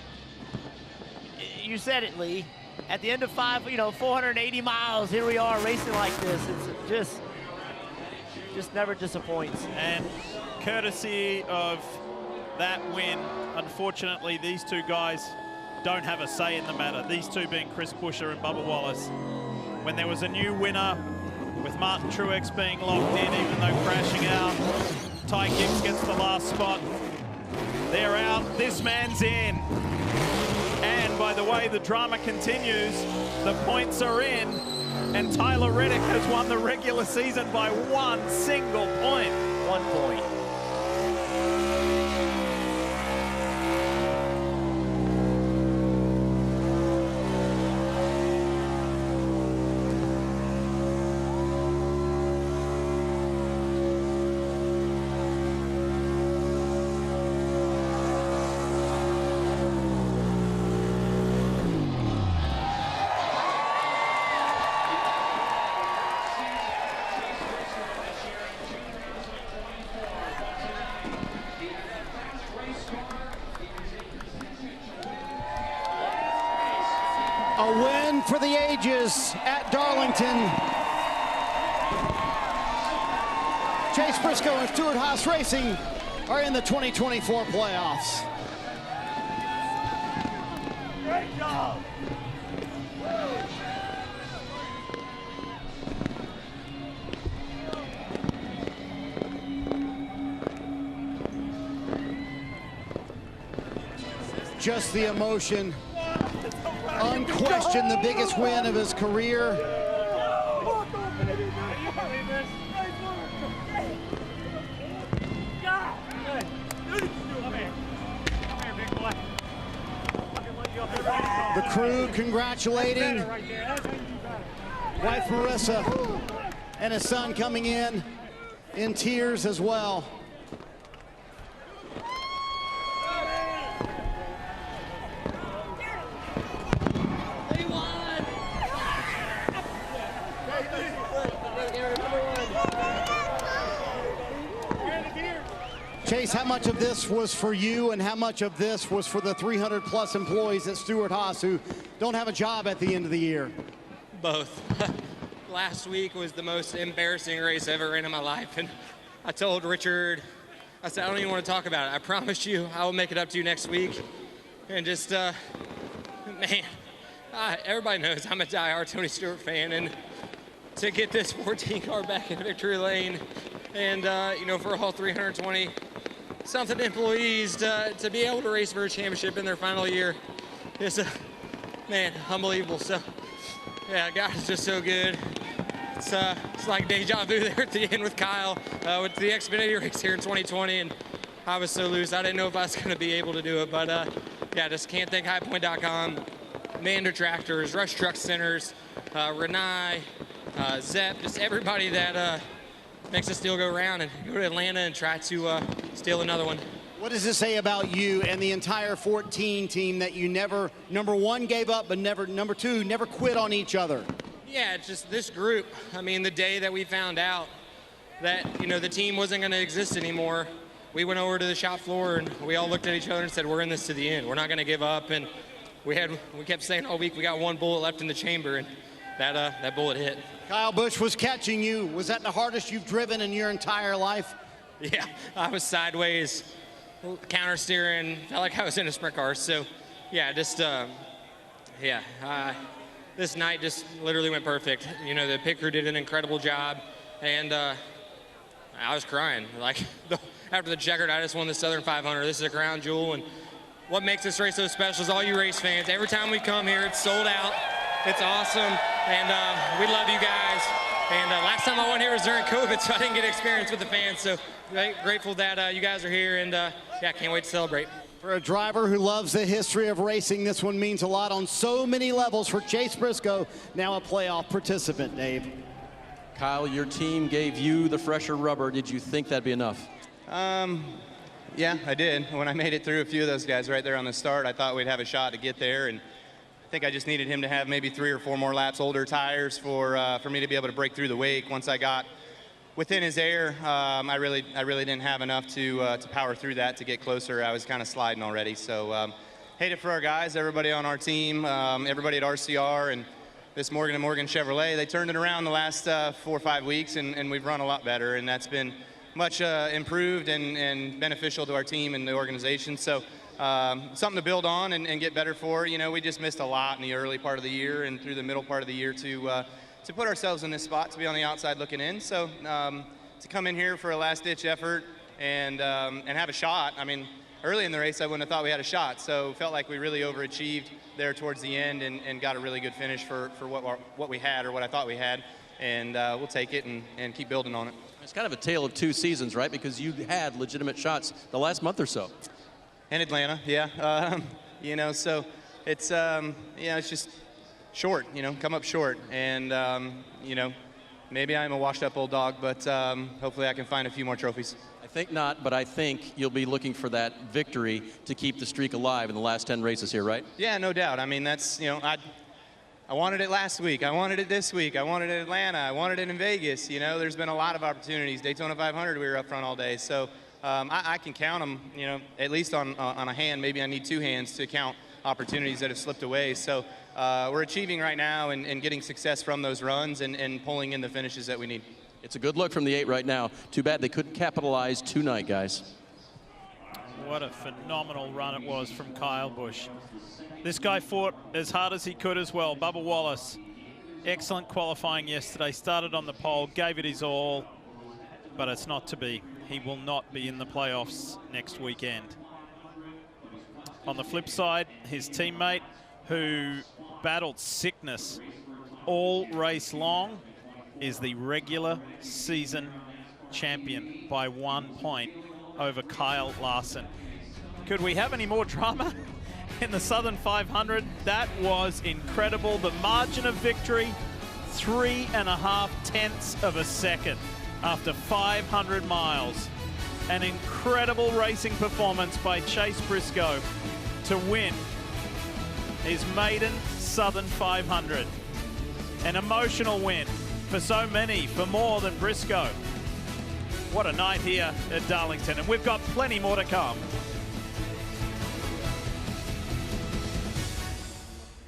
you said it, Lee, at the end of 480 miles, here we are racing like this. It's just never disappoints. And courtesy of that win, unfortunately, these two guys don't have a say in the matter. These two being Chris Buescher and Bubba Wallace. When there was a new winner, with Martin Truex being locked in, even though crashing out, Ty Gibbs gets the last spot. They're out, this man's in. And by the way, the drama continues. The points are in, and Tyler Reddick has won the regular season by 1 single point. 1 point. A win for the ages at Darlington. Chase Briscoe and Stuart Haas Racing are in the 2024 playoffs. Great job. Just the emotion. Unquestioned the biggest win of his career. The crew congratulating wife Marissa and his son coming in tears as well. Chase, how much of this was for you and how much of this was for the 300+ employees at Stuart Haas who don't have a job at the end of the year? Both. Last week was the most embarrassing race I ever ran in my life, and I told Richard, I said, I don't even want to talk about it. I promise you I will make it up to you next week. And just, man, everybody knows I'm a diehard Tony Stewart fan, and to get this 14 car back in victory lane and, you know, for all 320 something employees to be able to race for a championship in their final year is, man, unbelievable. So, yeah, God is just so good. It's like deja vu there at the end with Kyle with the Xfinity race here in 2020, and I was so loose. I didn't know if I was going to be able to do it, but yeah, just can't thank highpoint.com, Mander Tractors, Rush Truck Centers, Renai, Zep, just everybody that makes us still go around and go to Atlanta and try to steal another one. What does it say about you and the entire 14 team that you never, number one, gave up, but never, number two, never quit on each other? Yeah, it's just this group. I mean, the day that we found out that, you know, the team wasn't going to exist anymore, we went over to the shop floor and we all looked at each other and said, we're in this to the end. We're not going to give up. And we kept saying all week, we got one bullet left in the chamber, and that bullet hit. Kyle Busch was catching you. Was that the hardest you've driven in your entire life? Yeah, I was sideways, counter steering, felt like I was in a sprint car. So, yeah, just, this night just literally went perfect. You know, the pit crew did an incredible job, and I was crying. Like, after the checkered, I just won the Southern 500. This is a crown jewel, and what makes this race so special is all you race fans. Every time we come here, it's sold out. It's awesome, and we love you guys. And last time I went here was during COVID, so I didn't get experience with the fans. So grateful that you guys are here, and yeah, can't wait to celebrate. For a driver who loves the history of racing, this one means a lot on so many levels for Chase Briscoe, now a playoff participant, Dave. Kyle, your team gave you the fresher rubber. Did you think that'd be enough? Yeah, I did. When I made it through a few of those guys right there on the start, I thought we'd have a shot to get there, and I think I just needed him to have maybe 3 or 4 more laps, older tires, for me to be able to break through the wake. Once I got within his air, I really didn't have enough to power through that to get closer. I was kind of sliding already. So hate it for our guys, everybody on our team, everybody at RCR, and this Morgan & Morgan Chevrolet. They turned it around the last 4 or 5 weeks, and we've run a lot better, and that's been much improved and beneficial to our team and the organization. So something to build on and get better for. You know, we just missed a lot in the early part of the year and through the middle part of the year to put ourselves in this spot, to be on the outside looking in. So to come in here for a last-ditch effort and have a shot. I mean, early in the race, I wouldn't have thought we had a shot. So felt like we really overachieved there towards the end and got a really good finish for what we had, or what I thought we had. And we'll take it and keep building on it. It's kind of a tale of 2 seasons, right? Because you had legitimate shots the last month or so. And Atlanta, yeah. You know, so it's it's just short. You know, come up short, and you know, maybe I'm a washed-up old dog, but hopefully I can find a few more trophies. I think not, but I think you'll be looking for that victory to keep the streak alive in the last 10 races here, right? Yeah, no doubt. I mean, that's, you know, I wanted it last week. I wanted it this week. I wanted it in Atlanta. I wanted it in Vegas. You know, there's been a lot of opportunities. Daytona 500, we were up front all day. So I can count them, you know, at least on a hand. Maybe I need 2 hands to count opportunities that have slipped away. So we're achieving right now and getting success from those runs and pulling in the finishes that we need. It's a good look from the 8 right now. Too bad they couldn't capitalize tonight, guys. What a phenomenal run it was from Kyle Busch. This guy fought as hard as he could as well. Bubba Wallace, excellent qualifying yesterday. Started on the pole, gave it his all, but it's not to be. He will not be in the playoffs next weekend. On the flip side, his teammate, who battled sickness all race long, is the regular season champion by 1 point over Kyle Larson. Could we have any more drama in the Southern 500? That was incredible. The margin of victory, 3.5 tenths of a second after 500 miles. An incredible racing performance by Chase Briscoe to win his maiden Southern 500. An emotional win for so many, for more than Briscoe. What a night here at Darlington, and we've got plenty more to come.